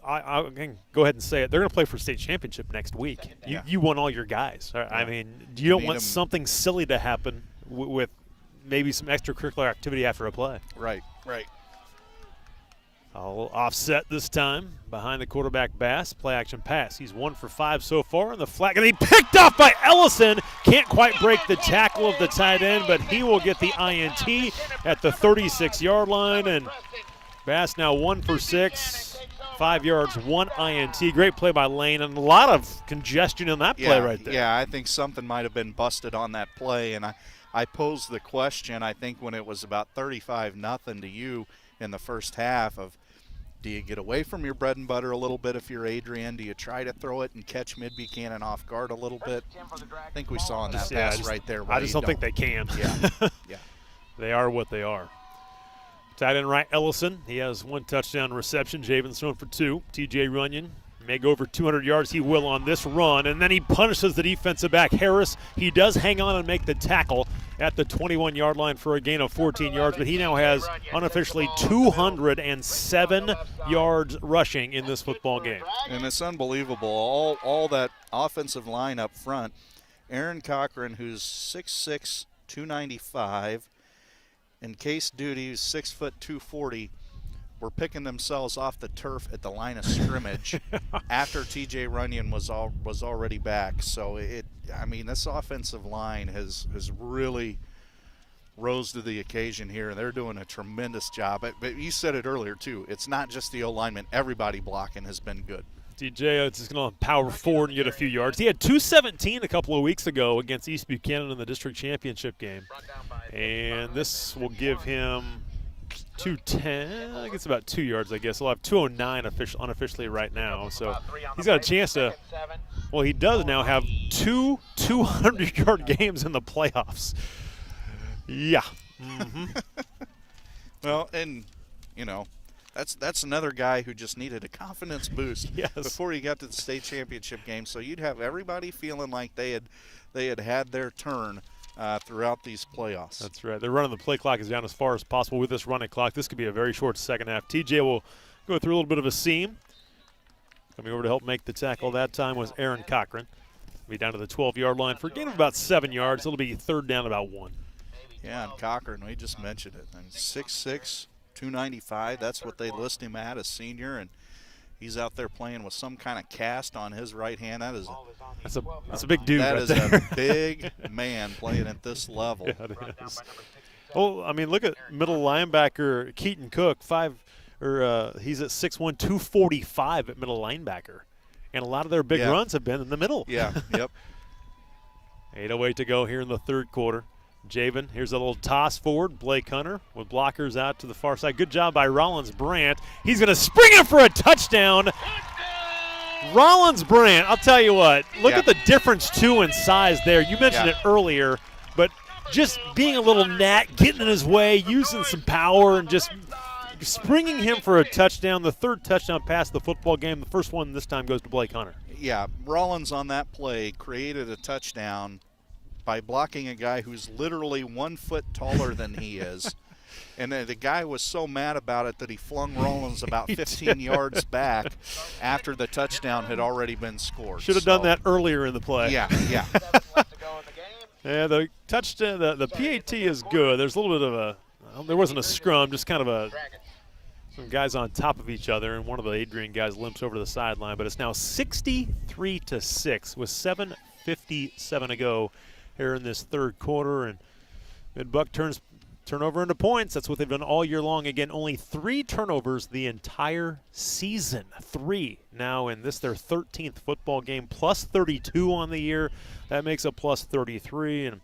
I can go ahead and say it. They're going to play for state championship next week. You want all your guys. I mean, you don't want something silly to happen with maybe some extracurricular activity after a play. Right. I'll offset this time behind the quarterback Bass. Play action pass. He's 1 for 5 so far on the flag. And he picked off by Ellison. Can't quite break the tackle of the tight end, but he will get the INT at the 36-yard line. And Bass now 1 for 6, 5 yards, 1 INT. Great play by Lane, and a lot of congestion in that play right there. Yeah, I think something might have been busted on that play. And I posed the question, I think, when it was about 35-0 to you in the first half of, do you get away from your bread and butter a little bit if you're Adrian? Do you try to throw it and catch Mid-Buchanan off guard a little bit? I think we saw in that pass right there. I just don't think they can. Yeah. They are what they are. Tight end right, Ellison. He has 1 touchdown reception. Javen's thrown for 2. TJ Runyon may go over 200 yards. He will on this run. And then he punishes the defensive back, Harris. He does hang on and make the tackle at the 21-yard line for a gain of 14 yards. But he now has unofficially 207 yards rushing in this football game. And it's unbelievable. All that offensive line up front. Aaron Cochran, who's 6'6", 295, and Case Duty, who's 6 foot 240, were picking themselves off the turf at the line of scrimmage after TJ Runyon was already back. So this offensive line has really rose to the occasion here, and they're doing a tremendous job. But you said it earlier too. It's not just the O-lineman. Everybody blocking has been good. TJ is going to power forward and get a few yards. He had 217 a couple of weeks ago against East Buchanan in the district championship game, and this will give him 210. I think it's about 2 yards, I guess. He'll have 209 unofficially right now. So he's got a chance to, well, he does now have 2 200-yard games in the playoffs. Yeah. Well, and, that's another guy who just needed a confidence boost before he got to the state championship game. So you'd have everybody feeling like they had their turn throughout these playoffs. That's right. They're running the play clock as down as far as possible with this running clock. This could be a very short second half. TJ will go through a little bit of a seam. Coming over to help make the tackle that time was Aaron Cochran. Be down to the 12-yard line for a gain of about 7 yards. It'll be third down about 1. Yeah, and Cochran, we just mentioned it. And 6'6", 295, that's what they list him at, a senior, and he's out there playing with some kind of cast on his right hand. That's a big dude. That right is there. a big man playing at this level. Yeah, it is. Well, I mean, look at middle linebacker Keaton Cook, he's at 6'1", 245 at middle linebacker. And a lot of their big runs have been in the middle. Yeah, yep. 8:08 to go here in the third quarter. Javen, here's a little toss forward. Blake Hunter with blockers out to the far side. Good job by Rollins Brandt. He's going to spring it for a touchdown. Rollins Brandt, I'll tell you what, look at the difference, too, in size there. You mentioned it earlier, but just being a little gnat, getting in his way, using some power, and just springing him for a touchdown. The third touchdown pass of the football game. The first one this time goes to Blake Hunter. Yeah, Rollins on that play created a touchdown by blocking a guy who's literally 1 foot taller than he is. And the guy was so mad about it that he flung Rollins about 15 yards back after the touchdown had already been scored. Should have done that earlier in the play. Yeah, yeah. Yeah, the touchdown, the PAT is good. There's a little bit of there wasn't a scrum, just kind of some guys on top of each other, and one of the Adrian guys limps over to the sideline. But it's now 63-6 with 7:57 to go here in this third quarter, and Mid-Buck turns turnover into points. That's what they've done all year long. Again, only 3 turnovers the entire season. 3 now in this their 13th football game, plus 32 on the year. That makes a plus 33, and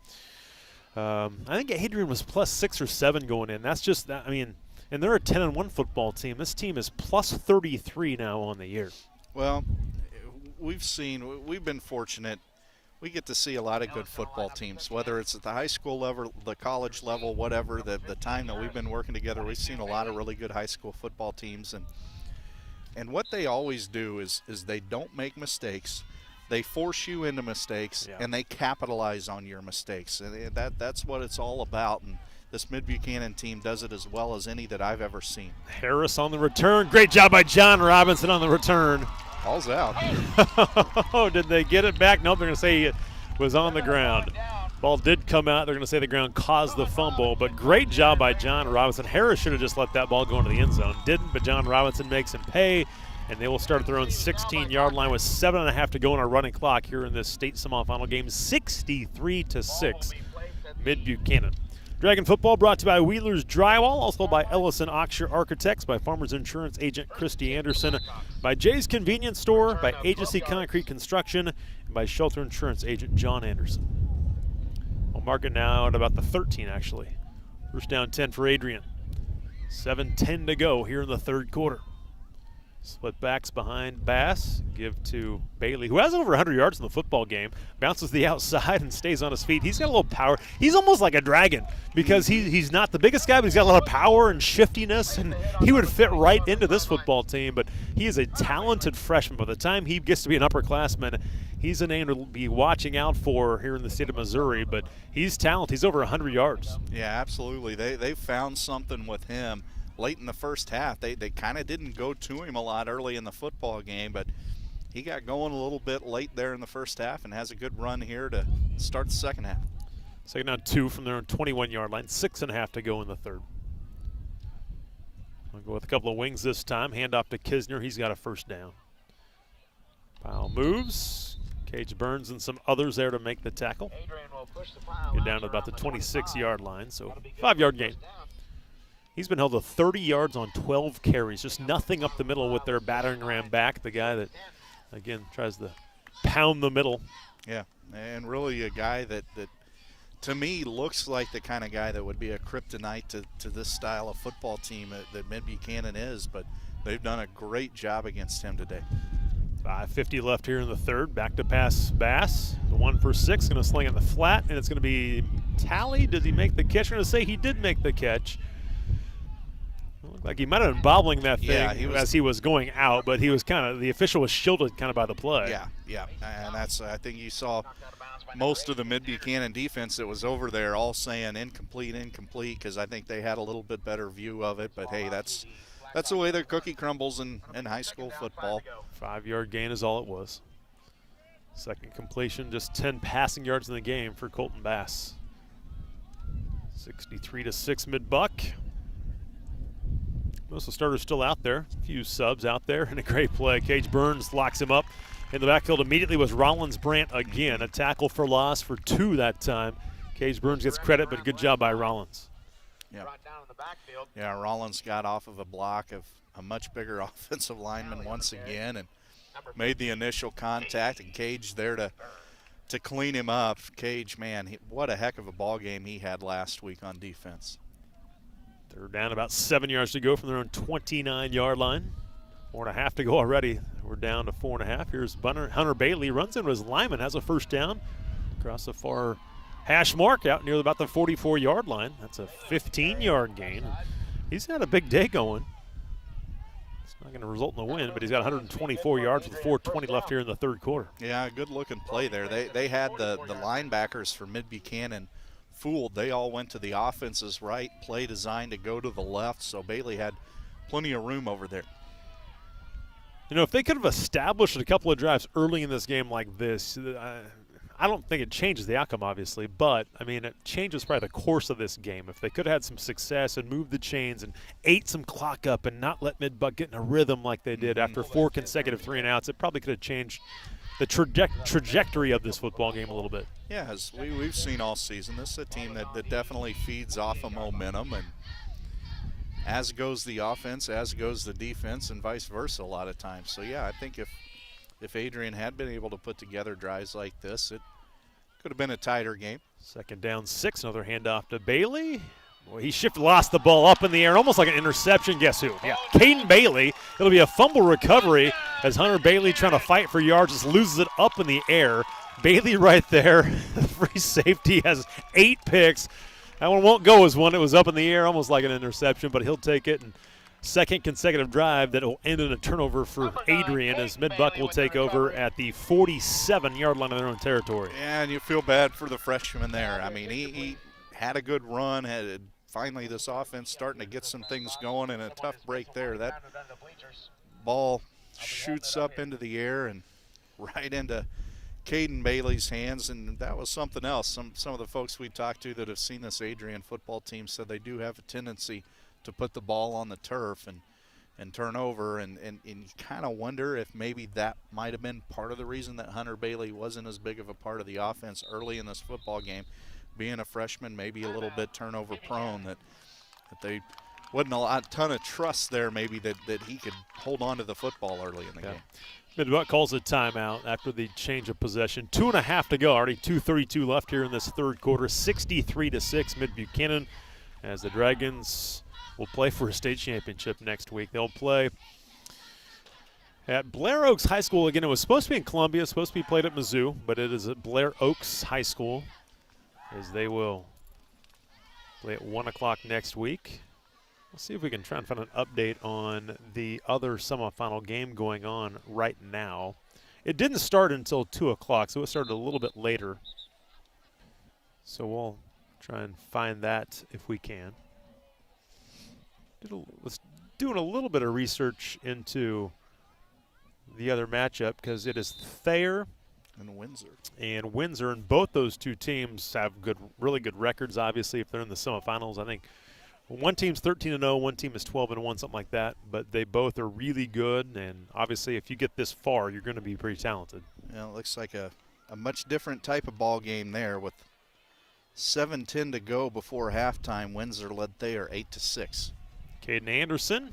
I think Adrian was plus 6 or 7 going in. That's just, I mean, and they're a 10-1 football team. This team is plus 33 now on the year. Well, we've been fortunate. We get to see a lot of good football teams, whether it's at the high school level, the college level, whatever. The time that we've been working together, we've seen a lot of really good high school football teams. And what they always do is they don't make mistakes. They force you into mistakes, and they capitalize on your mistakes. And that's what it's all about. And this Mid-Buchanan team does it as well as any that I've ever seen. Harris on the return. Great job by John Robinson on the return. Ball's out. Oh, did they get it back? Nope, they're going to say it was on the ground. Ball did come out. They're going to say the ground caused the fumble, but great job by John Robinson. Harris should have just let that ball go into the end zone. Didn't, but John Robinson makes him pay, and they will start at their own 16-yard line with 7.5 to go on our running clock here in this state semifinal game. 63-6, Mid-Buchanan. Dragon football brought to you by Wheeler's Drywall, also by Ellison Oxshire Architects, by Farmers Insurance Agent Christy Anderson, by Jay's Convenience Store, by Agency Concrete Construction, and by Shelter Insurance Agent John Anderson. We'll mark it now at about the 13, actually. First down 10 for Adrian. 7:10 to go here in the third quarter. Split backs behind Bass. Give to Bailey, who has over 100 yards in the football game. Bounces the outside and stays on his feet. He's got a little power. He's almost like a dragon because he's not the biggest guy, but he's got a lot of power and shiftiness, and he would fit right into this football team. But he is a talented freshman. By the time he gets to be an upperclassman, he's a name to be watching out for here in the state of Missouri. But he's talented. He's over 100 yards. Yeah, absolutely. They found something with him. Late in the first half, they kind of didn't go to him a lot early in the football game, but he got going a little bit late there in the first half and has a good run here to start the second half. Second down 2 from their own 21-yard line. 6.5 to go in the third. We'll go with a couple of wings this time. Hand off to Kisner. He's got a first down. Pile moves. Cage Burns and some others there to make the tackle. Get down to about the 26-yard line, so 5-yard gain. He's been held to 30 yards on 12 carries, just nothing up the middle with their battering ram back, the guy that, again, tries to pound the middle. Yeah, and really a guy that to me, looks like the kind of guy that would be a kryptonite to this style of football team that Mid-Buchanan is, but they've done a great job against him today. 5:50 left here in the third. Back to pass Bass. The 1 for 6, going to sling in the flat, and it's going to be Talley. Does he make the catch? I'm going to say he did make the catch. Looked like he might have been bobbling that thing as he was going out, but he was kind of, the official was shielded kind of by the play. Yeah, and that's, I think you saw most of the Mid-Buchanan defense that was over there all saying incomplete, because I think they had a little bit better view of it, but hey, that's the way the cookie crumbles in high school football. 5-yard gain is all it was. Second completion, just 10 passing yards in the game for Colton Bass. 63-6 Mid-Buck. Most of the starters still out there. A few subs out there, and a great play. Cage Burns locks him up. In the backfield immediately was Rollins Brandt again. A tackle for loss for 2 that time. Cage Burns gets credit, but good job by Rollins. Yeah, Rollins got off of a block of a much bigger offensive lineman once again and made the initial contact, and Cage there to clean him up. Cage, man, what a heck of a ball game he had last week on defense. They're down about 7 yards to go from their own 29-yard line. 4.5 to go already. We're down to 4.5. Here's Hunter Bailey, runs into his lineman, has a first down across the far hash mark out near about the 44-yard line. That's a 15-yard gain. He's had a big day going. It's not going to result in a win, but he's got 124 yards with 4:20 left here in the third quarter. Yeah, good-looking play there. They had the linebackers for Mid-Buchanan fooled. They all went to the offense's right, play designed to go to the left, so Bailey had plenty of room over there. You know, if they could have established a couple of drives early in this game like this, I don't think it changes the outcome, obviously, but, I mean, it changes probably the course of this game. If they could have had some success and moved the chains and ate some clock up and not let Mid-Buck get in a rhythm like they did after 4 consecutive 3-and-outs, it probably could have changed the trajectory of this football game a little bit. Yeah, as we've seen all season, this is a team that definitely feeds off of momentum, and as goes the offense, as goes the defense, and vice versa a lot of times. So, yeah, I think if Adrian had been able to put together drives like this, it could have been a tighter game. Second down 6, another handoff to Bailey. Boy, he lost the ball up in the air, almost like an interception. Guess who? Yeah, Caden Bailey. It'll be a fumble recovery as Hunter Bailey, trying to fight for yards, just loses it up in the air. Bailey right there, free safety, has 8 picks. That one won't go as one. It was up in the air, almost like an interception, but he'll take it. And second consecutive drive that will end in a turnover for Adrian, as Mid-Buck will take over at the 47-yard line of their own territory. Yeah, and you feel bad for the freshman there. I mean, he had a good run, had finally this offense starting to get some things going, and a tough break there. That ball shoots up into the air and right into Caden Bailey's hands, and that was something else. Some of the folks we talked to that have seen this Adrian football team said they do have a tendency to put the ball on the turf and turn over, and you kind of wonder if maybe that might have been part of the reason that Hunter Bailey wasn't as big of a part of the offense early in this football game. Being a freshman, maybe a little bit turnover prone, that they wasn't a ton of trust there maybe that he could hold on to the football early in the game. Mid-Buck calls a timeout after the change of possession. 2.5 to go, already 2:32 left here in this third quarter. 63-6 Mid-Buchanan, as the Dragons will play for a state championship next week. They'll play at Blair Oaks High School. Again, it was supposed to be in Columbia, supposed to be played at Mizzou, but it is at Blair Oaks High School, as they will play at 1 o'clock next week. We'll see if we can try and find an update on the other semifinal game going on right now. It didn't start until 2 o'clock, so it started a little bit later. So we'll try and find that if we can. Was doing a little bit of research into the other matchup, because it is Thayer and Windsor, and both those two teams have really good records. Obviously, if they're in the semifinals, I think one team's 13-0, one team is 12-1, something like that. But they both are really good, and obviously, if you get this far, you're going to be pretty talented. Yeah, it looks like a much different type of ball game there, with 7:10 to go before halftime. Windsor led Thayer 8-6. Caden Anderson,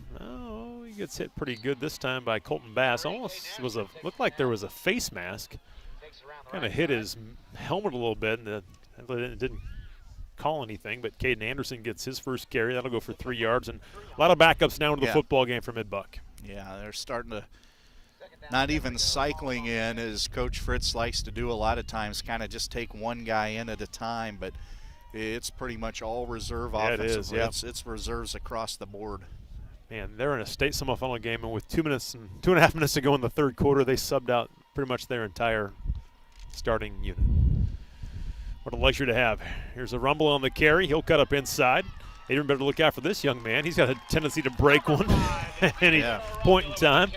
he gets hit pretty good this time by Colton Bass. Almost looked like there was a face mask. Kind of hit his helmet a little bit, and it didn't call anything. But Caden Anderson gets his first carry. That'll go for 3 yards, and a lot of backups now into the football game for Mid-Buck. Yeah, they're starting to not even cycling in, as Coach Fritz likes to do a lot of times, kind of just take one guy in at a time, but it's pretty much all reserve offensive. It's reserves across the board. Man, they're in a state semifinal game, and with 2.5 minutes to go in the third quarter, they subbed out pretty much their entire starting unit. What a luxury to have. Here's a rumble on the carry. He'll cut up inside. Adrian better look out for this young man. He's got a tendency to break one at any point in time.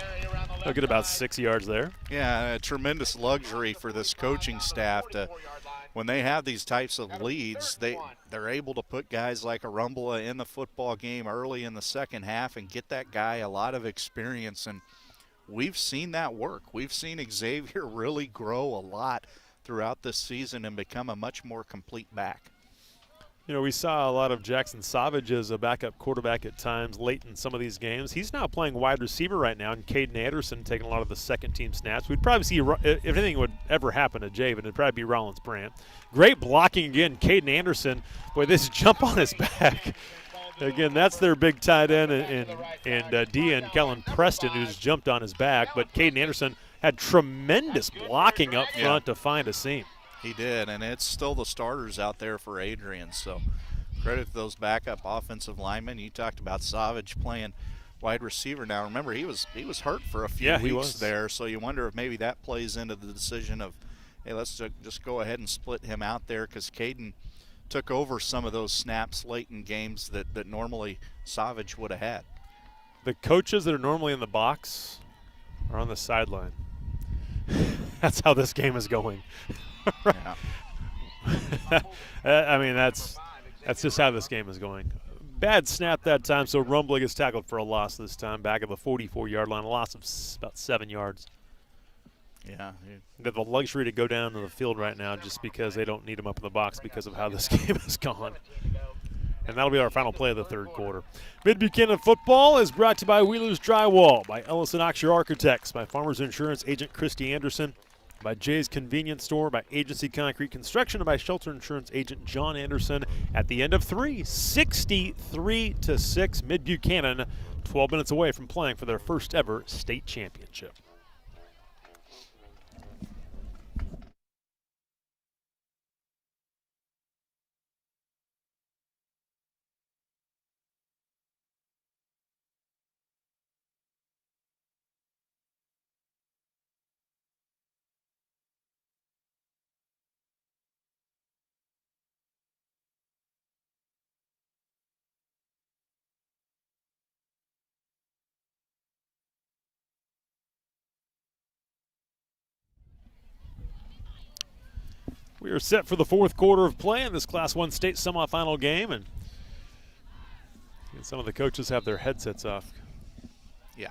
They'll get about 6 yards there. Yeah, a tremendous luxury for this coaching staff to, when they have these types of leads, they're able to put guys like Arumbala in the football game early in the second half and get that guy a lot of experience. And we've seen that work. We've seen Xavier really grow a lot throughout this season and become a much more complete back. You know, we saw a lot of Jackson Savage as a backup quarterback at times late in some of these games. He's now playing wide receiver right now, and Caden Anderson taking a lot of the second-team snaps. We'd probably see, if anything would ever happen to Javen, it'd probably be Rollins Brandt. Great blocking again, Caden Anderson. Boy, this jump on his back. Again, that's their big tight end and D end, Kellen Preston, who's jumped on his back. But Caden Anderson had tremendous blocking up front to find a seam. He did, and it's still the starters out there for Adrian. So credit to those backup offensive linemen. You talked about Savage playing wide receiver now. Remember, he was hurt for a few weeks there, so you wonder if maybe that plays into the decision of, hey, let's just go ahead and split him out there, because Caden took over some of those snaps late in games that normally Savage would have had. The coaches that are normally in the box are on the sideline. That's how this game is going. Yeah. I mean, that's just how this game is going. Bad snap that time, so Rumbly gets tackled for a loss this time, back at the 44-yard line, a loss of about 7 yards. Yeah. They have the luxury to go down to the field right now just because they don't need him up in the box because of how this game has gone. And that'll be our final play of the third quarter. Mid-Buchanan football is brought to you by Wheeler's Drywall, by Ellison Oxshire Architects, by Farmers Insurance agent Christy Anderson, by Jay's Convenience Store, by Agency Concrete Construction, and by Shelter Insurance agent John Anderson. At the end of 63-6, Mid-Buchanan 12 minutes away from playing for their first ever state championship. We are set for the fourth quarter of play in this Class 1 state semifinal game, and some of the coaches have their headsets off. Yeah.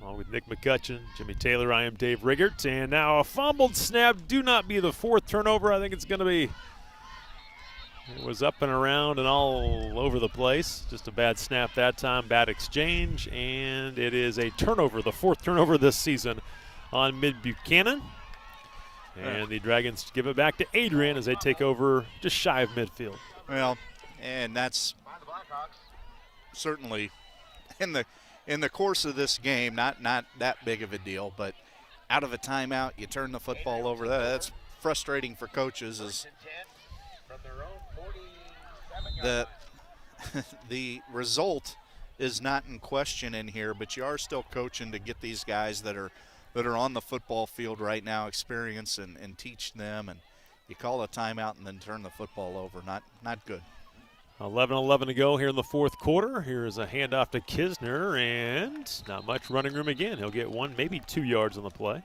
Along with Nick McCutcheon, Jimmy Taylor, I am Dave Riggert, and now a fumbled snap. Do not be the fourth turnover. I think it's going to be. It was up and around and all over the place. Just a bad snap that time, bad exchange, and it is a turnover, the fourth turnover this season on Mid-Buchanan. And the Dragons give it back to Adrian as they take over just shy of midfield. Well, and that's certainly in the course of this game, not that big of a deal, but out of a timeout, you turn the football over. That's frustrating for coaches. Is the result is not in question in here, but you are still coaching to get these guys that are on the football field right now experience and teach them, and you call a timeout and then turn the football over. Not good. 11-11 to go here in the fourth quarter. Here is a handoff to Kisner, and not much running room again. He'll get 1, maybe 2 yards on the play.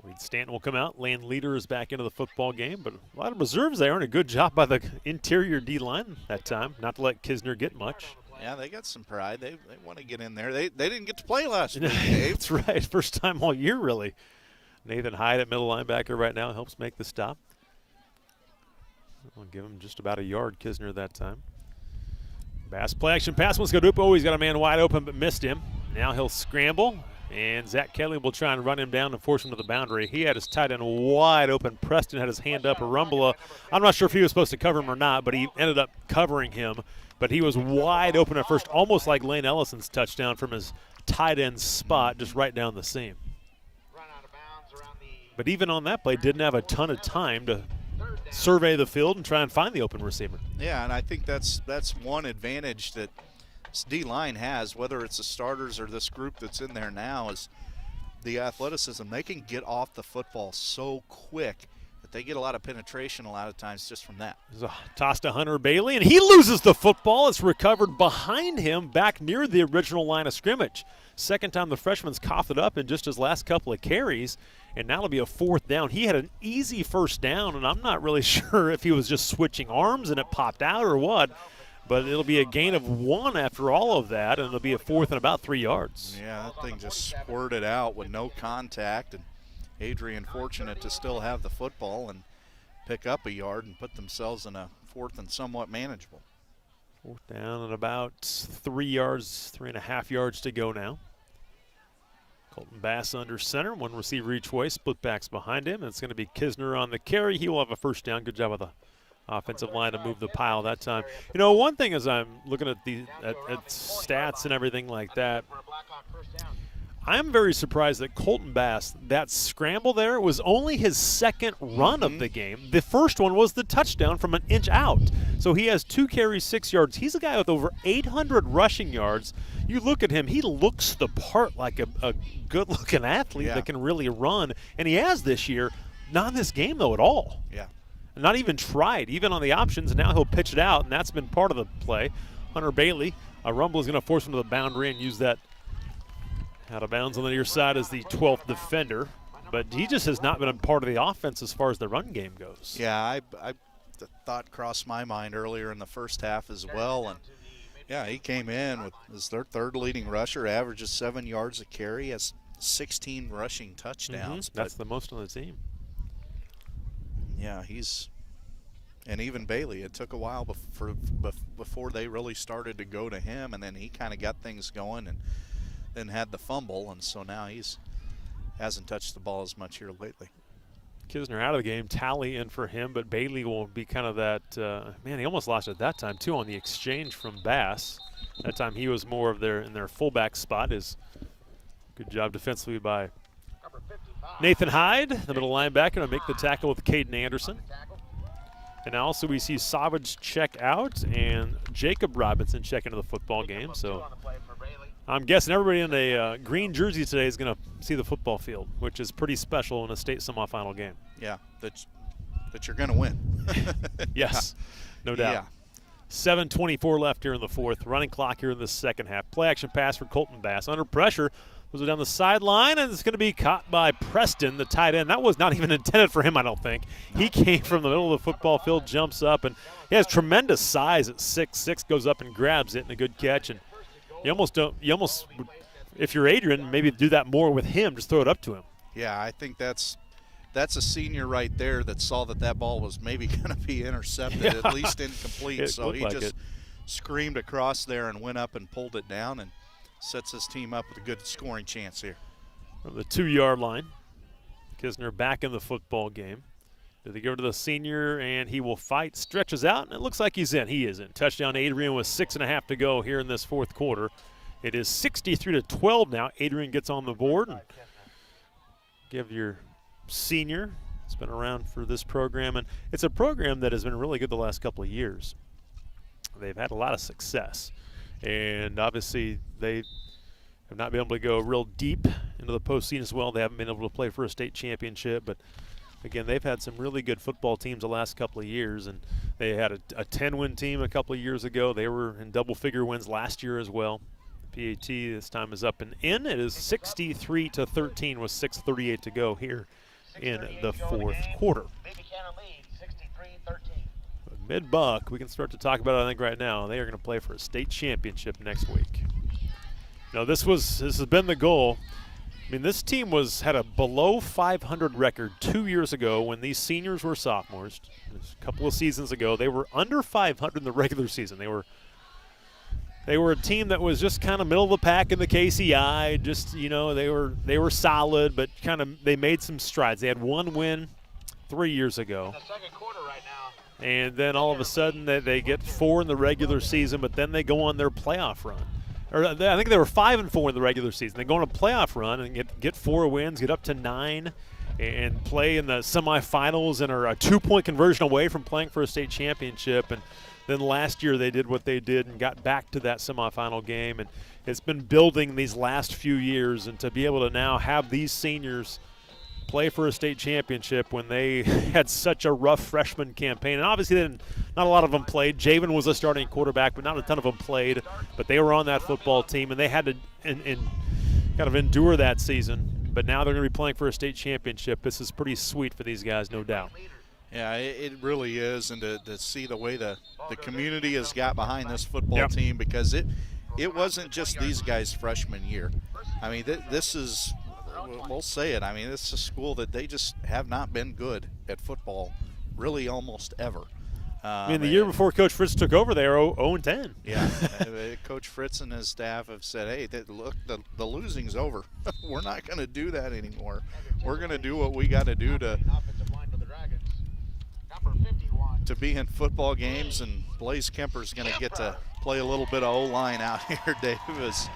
Wade Stanton will come out. Land leader is back into the football game, but a lot of reserves there, and a good job by the interior D-line that time, not to let Kisner get much. Yeah, they got some pride. They want to get in there. They didn't get to play last week, Dave. That's right. First time all year, really. Nathan Hyde at middle linebacker right now helps make the stop. I'll give him just about a yard, Kisner, that time. Bass play action pass. Let's go to Dupo. He's got a man wide open but missed him. Now he'll scramble, and Zach Kelly will try and run him down and force him to the boundary. He had his tight end wide open. Preston had his hand up. Arumbala, I'm not sure if he was supposed to cover him or not, but he ended up covering him. But he was wide open at first, almost like Lane Ellison's touchdown from his tight end spot, just right down the seam. But even on that play, didn't have a ton of time to survey the field and try and find the open receiver. Yeah, and I think that's one advantage that this D-line has, whether it's the starters or this group that's in there now, is the athleticism. They can get off the football so quick but they get a lot of penetration a lot of times just from that. There's a toss to Hunter Bailey, and he loses the football. It's recovered behind him back near the original line of scrimmage. Second time the freshman's coughed it up in just his last couple of carries, and now it'll be a 4th down. He had an easy first down, and I'm not really sure if he was just switching arms and it popped out or what, but it'll be a gain of 1 after all of that, and it'll be a 4th and about 3 yards. Yeah, that thing just squirted out with no contact, and Adrian fortunate to still have the football and pick up a yard and put themselves in a 4th and somewhat manageable. 4th down and about 3 yards, 3.5 yards to go now. Colton Bass under center, 1 receiver each way, split backs behind him. It's going to be Kisner on the carry. He will have a first down. Good job of the offensive line to move the pile that time. You know, one thing as I'm looking at the at stats and everything like that, I'm very surprised that Colton Bass, that scramble there, was only his 2nd run of the game. The first one was the touchdown from an inch out. So he has 2 carries, 6 yards. He's a guy with over 800 rushing yards. You look at him, he looks the part like a good-looking athlete that can really run. And he has this year. Not in this game, though, at all. Yeah. Not even tried, even on the options. And now he'll pitch it out, and that's been part of the play. Hunter Bailey, a rumble is going to force him to the boundary and use that out of bounds on the near side as the 12th defender. But he just has not been a part of the offense as far as the run game goes. Yeah, the thought crossed my mind earlier in the first half as well. And, yeah, he came in with as their 3rd leading rusher, averages 7 yards a carry, has 16 rushing touchdowns. That's the most on the team. Yeah, and even Bailey, it took a while before they really started to go to him, and then he kind of got things going and then had the fumble, and so now hasn't touched the ball as much here lately. Kisner out of the game, Talley in for him, but Bailey will be kind of that, man, he almost lost it that time too on the exchange from Bass. That time he was more of in their fullback spot. Good job defensively by Nathan Hyde, the middle linebacker, to make the tackle with Caden Anderson. And also we see Savage check out and Jacob Robinson check into the football game. So I'm guessing everybody in a green jersey today is going to see the football field, which is pretty special in a state semifinal game. Yeah, that you're going to win. Yes, no doubt. Yeah. 7:24 left here in the 4th. Running clock here in the second half. Play action pass for Colton Bass. Under pressure. Was down the sideline, and it's going to be caught by Preston, the tight end. That was not even intended for him, I don't think. He came from the middle of the football field, jumps up, and he has tremendous size at 6'6", goes up and grabs it, and a good catch. And you almost, if you're Adrian, maybe do that more with him, just throw it up to him. Yeah, I think that's a senior right there that saw that ball was maybe going to be intercepted, at least incomplete. So he just screamed across there and went up and pulled it down and sets his team up with a good scoring chance here. From the 2-yard line, Kisner back in the football game. Do they go to the senior, and he will fight, stretches out, and it looks like he's in. He is in. Touchdown Adrian with 6.5 to go here in this 4th quarter. It is 63-12 now. Adrian gets on the board. And give your senior, it's been around for this program, and it's a program that has been really good the last couple of years. They've had a lot of success. And obviously they have not been able to go real deep into the postseason as well. They haven't been able to play for a state championship. But, again, they've had some really good football teams the last couple of years. And they had a 10-win team a couple of years ago. They were in double-figure wins last year as well. PAT this time is up and in. It is 63-13 with 6:38 to go here in the 4th quarter. Mid-Buchanan lead, 63-13. Mid-Buck, we can start to talk about it, I think, right now. They are going to play for a state championship next week. Now, this has been the goal. I mean, this team had a below 500 record 2 years ago when these seniors were sophomores. A couple of seasons ago, they were under 500 in the regular season. They were a team that was just kind of middle of the pack in the KCI. Just, they were solid, but kind of they made some strides. They had 1 win 3 years ago. In the second quarter right now. And then all of a sudden they get 4 in the regular season, but then they go on their playoff run. I think they were 5-4 in the regular season. They go on a playoff run and get 4 wins, get up to 9, and play in the semifinals and are a 2-point conversion away from playing for a state championship. And then last year they did what they did and got back to that semifinal game. And it's been building these last few years, and to be able to now have these seniors play for a state championship when they had such a rough freshman campaign. And obviously not a lot of them played. Javen was a starting quarterback, but not a ton of them played. But they were on that football team, and they had to kind of endure that season. But now they're going to be playing for a state championship. This is pretty sweet for these guys, no doubt. Yeah, it really is, and to see the way the community has got behind this football team, because it wasn't just these guys' freshman year. I mean, this is, we'll say it, I mean, this is a school that they just have not been good at football really almost ever. I mean, the year before Coach Fritz took over, they were 0-10. Yeah, Coach Fritz and his staff have said, hey, look, the losing's over. We're not going to do that anymore. We're going to do what we got to do to be in football games, and Blaze Kemper's going to get to play a little bit of O-line out here, Dave, as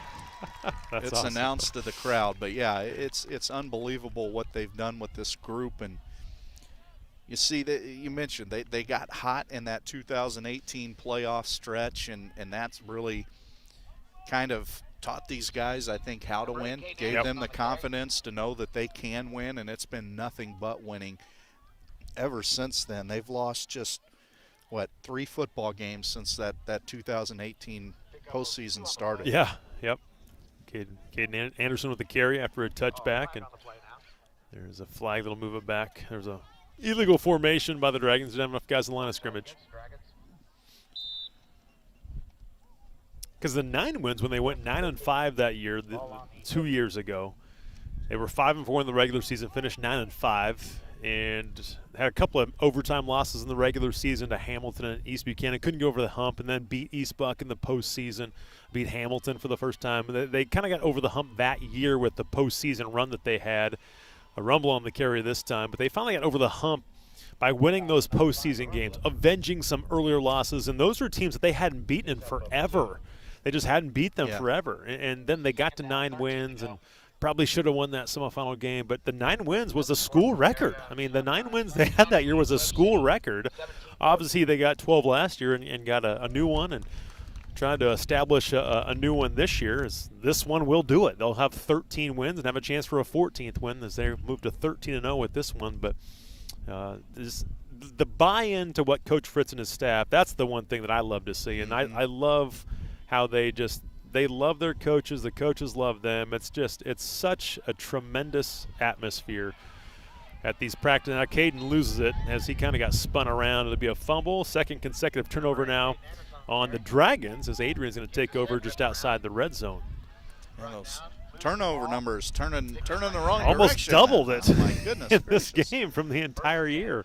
it's awesome. Announced to the crowd. But, yeah, it's unbelievable what they've done with this group. And you see, that you mentioned they got hot in that 2018 playoff stretch, and that's really kind of taught these guys, I think, how to win, gave them the confidence to know that they can win, and it's been nothing but winning ever since then. They've lost just, 3 football games since that 2018 postseason started. Yeah, yep. Caden Anderson with the carry after a touchback, and there's a flag that'll move it back. There's a illegal formation by the Dragons. Didn't have enough guys in the line of scrimmage. Because the 9 wins, when they went 9-5 that year, 2 years ago, they were 5-4 in the regular season, finished 9-5, and had a couple of overtime losses in the regular season to Hamilton and East Buchanan. Couldn't go over the hump, and then beat East Buck in the postseason, beat Hamilton for the first time. They kind of got over the hump that year with the postseason run that they had. A rumble on the carry this time, but they finally got over the hump by winning those postseason games, avenging some earlier losses, and those were teams that they hadn't beaten in forever. They just hadn't beat them forever, and then they got to 9 wins and probably should have won that semifinal game, but the 9 wins was a school record. I mean, the 9 wins they had that year was a school record. Obviously, they got 12 last year and got a new one, and trying to establish a new one this year. This one will do it. They'll have 13 wins and have a chance for a 14th win as they move to 13-0 with this one. But the buy-in to what Coach Fritz and his staff, that's the one thing that I love to see. And I love how they love their coaches. The coaches love them. It's such a tremendous atmosphere at these practices. Now, Caden loses it as he kind of got spun around. It'll be a fumble, second consecutive turnover now on the Dragons, as Adrian's going to take over just outside the red zone. And those turnover numbers turning the wrong almost direction. Doubled it oh, my goodness in this game from the entire year.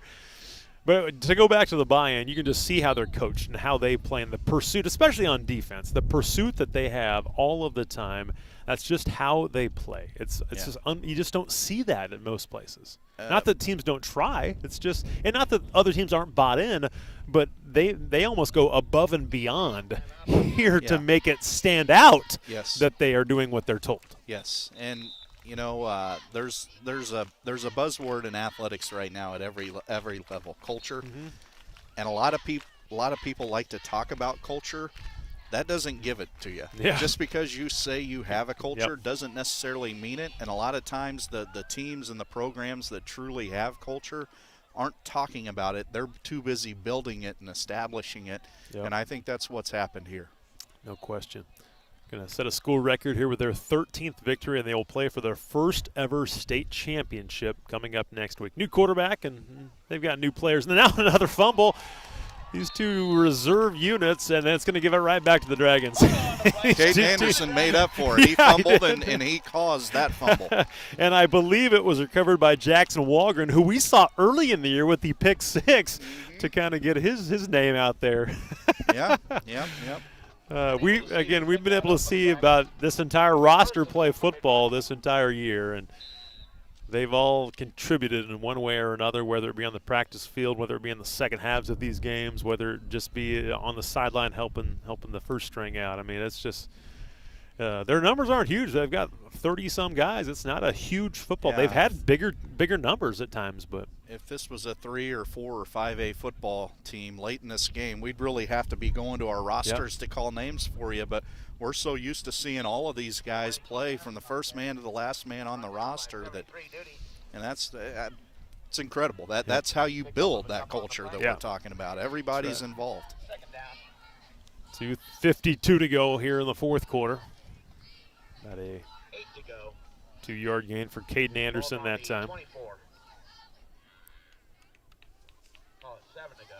But to go back to the buy-in, you can just see how they're coached and how they play in the pursuit, especially on defense. The pursuit that they have all of the time, that's just how they play. It's just you just don't see that in most places. Not that teams don't try. It's just, and not that other teams aren't bought in, but they almost go above and beyond here to make it stand out that they are doing what they're told. Yes, and you know, there's a buzzword in athletics right now at every level, culture, and a lot of people like to talk about culture. That doesn't give it to you. Yeah. Just because you say you have a culture doesn't necessarily mean it. And a lot of times the teams and the programs that truly have culture aren't talking about it. They're too busy building it and establishing it. And I think that's what's happened here. No question. Going to set a school record here with their 13th victory, and they will play for their first ever state championship coming up next week. New quarterback, and they've got new players. And now another fumble. These two reserve units, and it's going to give it right back to the Dragons. Caden Anderson made up for it. He fumbled, and he caused that fumble. And I believe it was recovered by Jackson Walgren, who we saw early in the year with the pick 6 to kind of get his name out there. We've been able to see about this entire roster play football this entire year, and they've all contributed in one way or another, whether it be on the practice field, whether it be in the second halves of these games, whether it just be on the sideline helping the first string out. I mean, it's just their numbers aren't huge. They've got 30-some guys. It's not a huge football. They've had bigger numbers at times, but if this was a 3 or 4 or 5A football team late in this game, we'd really have to be going to our rosters to call names for you. But we're so used to seeing all of these guys play from the first man to the last man on the roster that And that's it's incredible. That's how you build that culture that we're talking about. Everybody's involved. 2:52 to go here in the fourth quarter. About a 2-yard gain for Caden Anderson that time. 7 to go.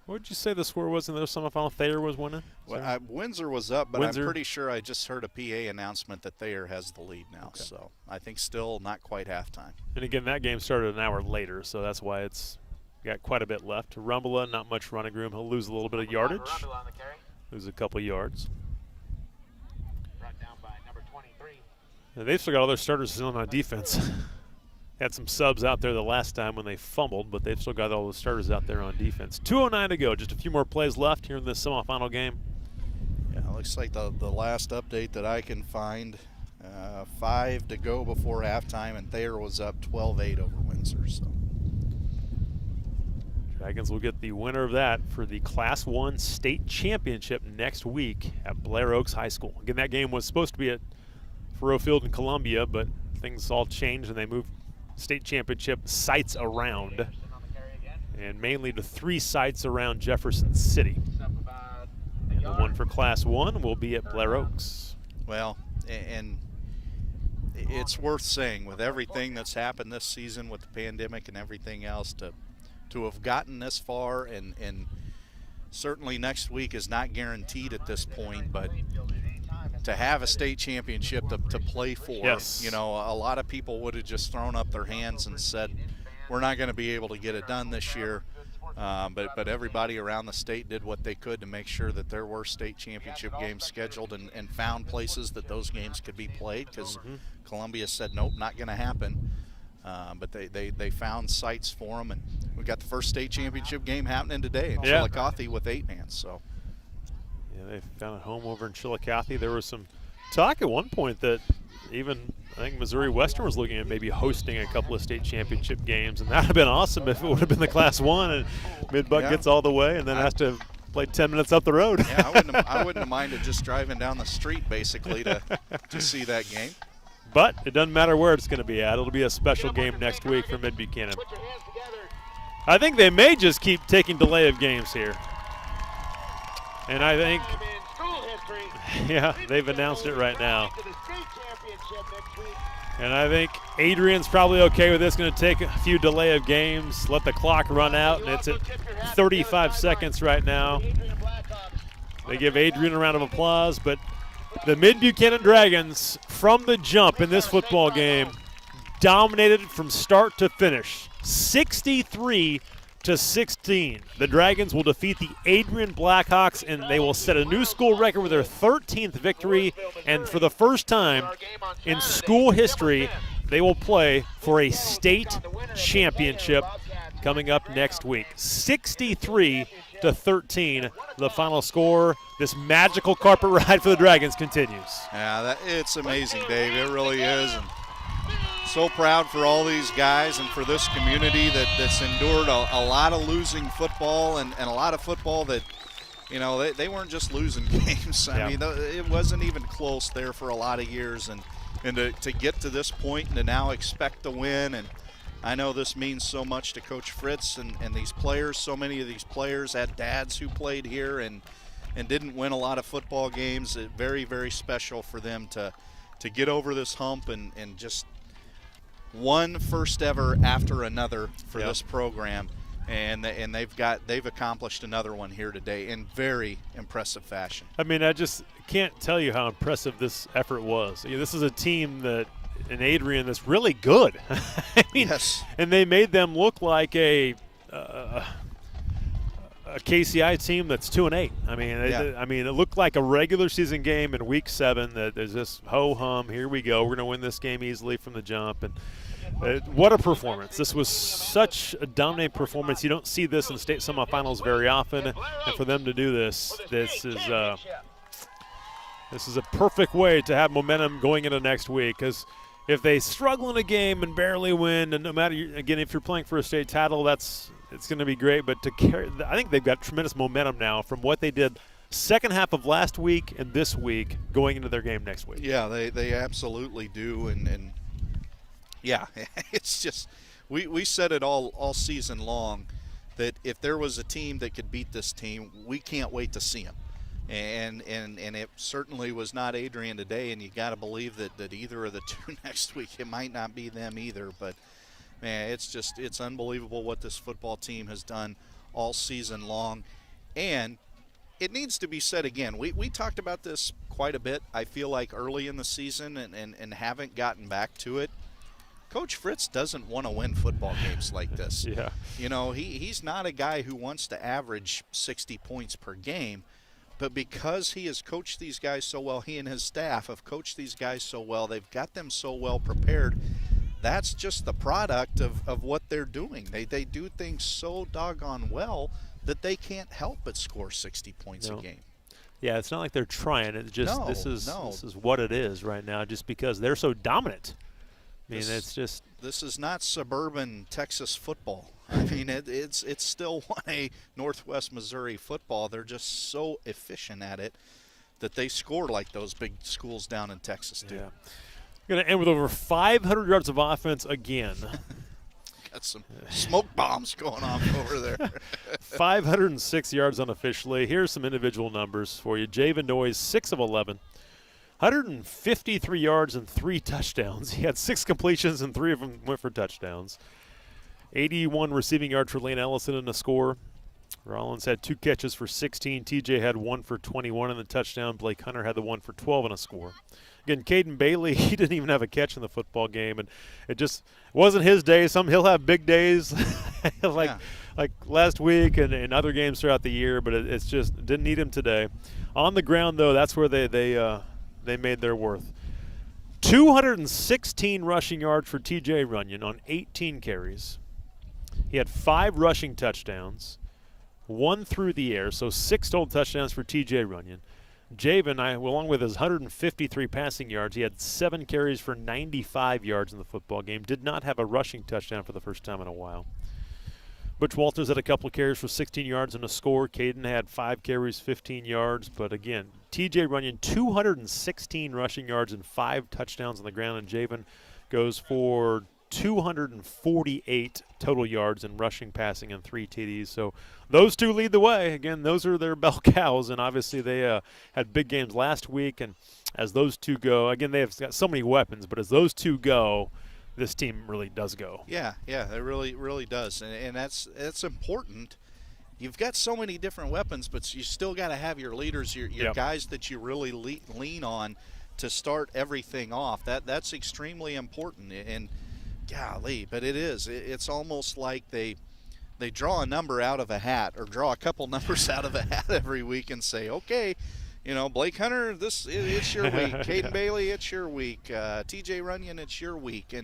What did you say the score was in the semifinal? Thayer was winning? Well, Windsor was up, but Windsor. I'm pretty sure I just heard a PA announcement that Thayer has the lead now. Okay. So I think still not quite halftime. And again, that game started an hour later, so that's why it's got quite a bit left. Rumbala, not much running room. He'll lose a little bit of yardage, lose a couple yards. Brought down by number 23. And they've still got all their starters still on defense. Had some subs out there the last time when they fumbled, but they've still got all the starters out there on defense. 2:09 to go. Just a few more plays left here in this semifinal game. Yeah, it looks like the last update that I can find, 5 to go before halftime, and Thayer was up 12-8 over Windsor. So Dragons will get the winner of that for the Class 1 state championship next week at Blair Oaks High School. Again, that game was supposed to be at Faroe Field in Columbia, but things all changed and they moved state championship sites around, and mainly to 3 sites around Jefferson City. And the one for Class 1 will be at Blair Oaks. well, and it's worth saying with everything that's happened this season with the pandemic and everything else to have gotten this far, and certainly next week is not guaranteed at this point, but to have a state championship to play for, Yes. you know, a lot of people would have just thrown up their hands and said, we're not going to be able to get it done this year. But everybody around the state did what they could to make sure that there were state championship games scheduled and found places that those games could be played, because Columbia said, nope, not going to happen. But they found sites for them, and we got the first state championship game happening today in Chillicothe with 8-man. So. Yeah, they found a home over in Chillicothe. There was some talk at one point that even I think Missouri Western was looking at maybe hosting a couple of state championship games, and that would have been awesome if it would have been the Class 1 and Mid-Buck gets all the way and then has to play 10 minutes up the road. Yeah, I wouldn't have minded just driving down the street basically to see that game. But it doesn't matter where it's going to be at. It'll be a special game next week for Mid-Buchanan. I think they may just keep taking delay of games here. And I think, yeah, they've announced it right now. And I think Adrian's probably okay with this. Going to take a few delay of games, let the clock run out, and it's at 35 seconds right now. They give Adrian a round of applause, but the Mid-Buchanan Dragons, from the jump in this football game, dominated from start to finish, 63-16. The Dragons will defeat the Adrian Blackhawks, and they will set a new school record with their 13th victory. And for the first time in school history, they will play for a state championship coming up next week. 63-13, the final score. This magical carpet ride for the Dragons continues. Yeah, it's amazing, Dave. It really is. And so proud for all these guys and for this community that's endured a lot of losing football and a lot of football that, you know, they weren't just losing games. I mean, it wasn't even close there for a lot of years. And to get to this point and to now expect to win, and I know this means so much to Coach Fritz and these players. So many of these players had dads who played here and didn't win a lot of football games. Very, very special for them to get over this hump and just one first ever after another for this program, and they've accomplished another one here today in very impressive fashion. I mean, I just can't tell you how impressive this effort was. This is a team that in Adrian that's really good. I mean, and they made them look like a KCI team that's 2-8. I mean, I mean, it looked like a regular season game in Week 7 that there's this ho-hum, here we go, we're going to win this game easily from the jump. And what a performance. This was such a dominating performance. You don't see this in state semifinals very often. And for them to do this is a perfect way to have momentum going into next week, because if they struggle in a game and barely win, and no matter, again, if you're playing for a state title, it's going to be great. But I think they've got tremendous momentum now from what they did second half of last week and this week going into their game next week. Yeah, they absolutely do. And Yeah, it's just we said it all season long that if there was a team that could beat this team, we can't wait to see them. And it certainly was not Adrian today, and you got to believe that either of the two next week, it might not be them either. But man, it's unbelievable what this football team has done all season long. And it needs to be said again. We talked about this quite a bit, I feel like, early in the season and haven't gotten back to it. Coach Fritz doesn't want to win football games like this. Yeah. You know, he's not a guy who wants to average 60 points per game, but because he has coached these guys so well, he and his staff have coached these guys so well, they've got them so well prepared, that's just the product of what they're doing. They do things so doggone well that they can't help but score 60 points a game. Yeah, it's not like they're trying. It's just this is what it is right now, just because they're so dominant. I mean, this is not suburban Texas football. I mean, it's still 1A Northwest Missouri football. They're just so efficient at it that they score like those big schools down in Texas do. Yeah. We're going to end with over 500 yards of offense again. Got some smoke bombs going off over there. 506 yards unofficially. Here's some individual numbers for you. Javen Noyes, 6 of 11. 153 yards and 3 touchdowns. He had 6 completions and 3 of them went for touchdowns. 81 receiving yards for Lane Ellison in the score. Rollins had 2 catches for 16. TJ had 1 for 21 in the touchdown. Blake Hunter had the 1 for 12 in a score. Again, Caden Bailey, he didn't even have a catch in the football game, and it just wasn't his day. He'll have big days like last week and other games throughout the year, but it's just didn't need him today. On the ground, though, that's where they made their worth. 216 rushing yards for TJ Runyon on 18 carries. He had 5 rushing touchdowns, 1 through the air, so 6 total touchdowns for TJ Runyon. Javen, along with his 153 passing yards, he had 7 carries for 95 yards in the football game. Did not have a rushing touchdown for the first time in a while. Butch Walters had a couple of carries for 16 yards and a score. Caden had 5 carries, 15 yards. But again, TJ Runyon, 216 rushing yards and 5 touchdowns on the ground. And Javen goes for 248 total yards in rushing, passing, and 3 TDs. So those two lead the way. Again, those are their bell cows, and obviously they had big games last week. And as those two go, again, they have got so many weapons, but as those two go, this team really does go. Yeah, it really does, and that's important. You've got so many different weapons, but you still got to have your leaders, your guys that you really lean on to start everything off. That's extremely important, and golly, but it's almost like they draw a number out of a hat, or draw a couple numbers out of a hat every week and say, okay, you know, Blake Hunter, it's your week. Caden Bailey, it's your week. TJ Runyon, it's your week.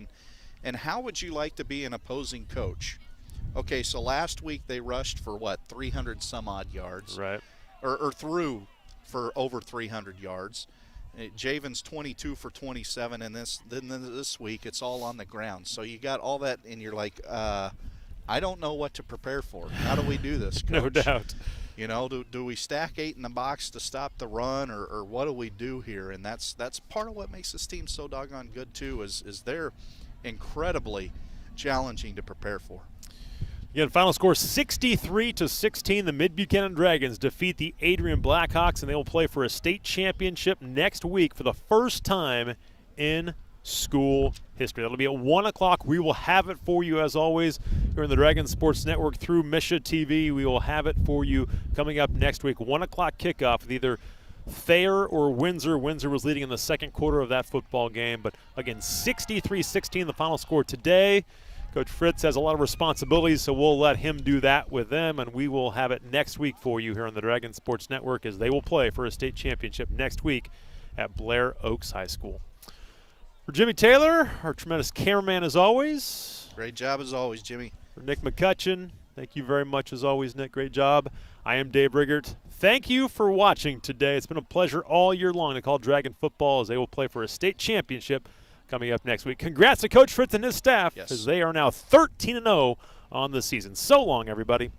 And how would you like to be an opposing coach? Okay, so last week they rushed for 300 some odd yards, right? Or threw for over 300 yards. Javen's 22 for 27, and this week it's all on the ground. So you got all that, and you're like, I don't know what to prepare for. How do we do this, Coach? No doubt. You know, do we stack 8 in the box to stop the run, or what do we do here? And that's part of what makes this team so doggone good too. Is they're incredibly challenging to prepare for. Again, final score 63-16. The Mid-Buchanan Dragons defeat the Adrian Blackhawks, and they will play for a state championship next week for the first time in school history. That'll be at 1 o'clock. We will have it for you, as always, here in the Dragon Sports Network through Misha TV. We will have it for you coming up next week. 1 o'clock kickoff with either Thayer or Windsor. Windsor was leading in the second quarter of that football game. But, again, 63-16, the final score today. Coach Fritz has a lot of responsibilities, so we'll let him do that with them, and we will have it next week for you here on the Dragon Sports Network as they will play for a state championship next week at Blair Oaks High School. For Jimmy Taylor, our tremendous cameraman as always. Great job as always, Jimmy. For Nick McCutcheon, thank you very much as always, Nick. Great job. I am Dave Riggert. Thank you for watching today. It's been a pleasure all year long to call Dragon football as they will play for a state championship coming up next week. Congrats to Coach Fritz and his staff as they are now 13-0 on the season. So long, everybody.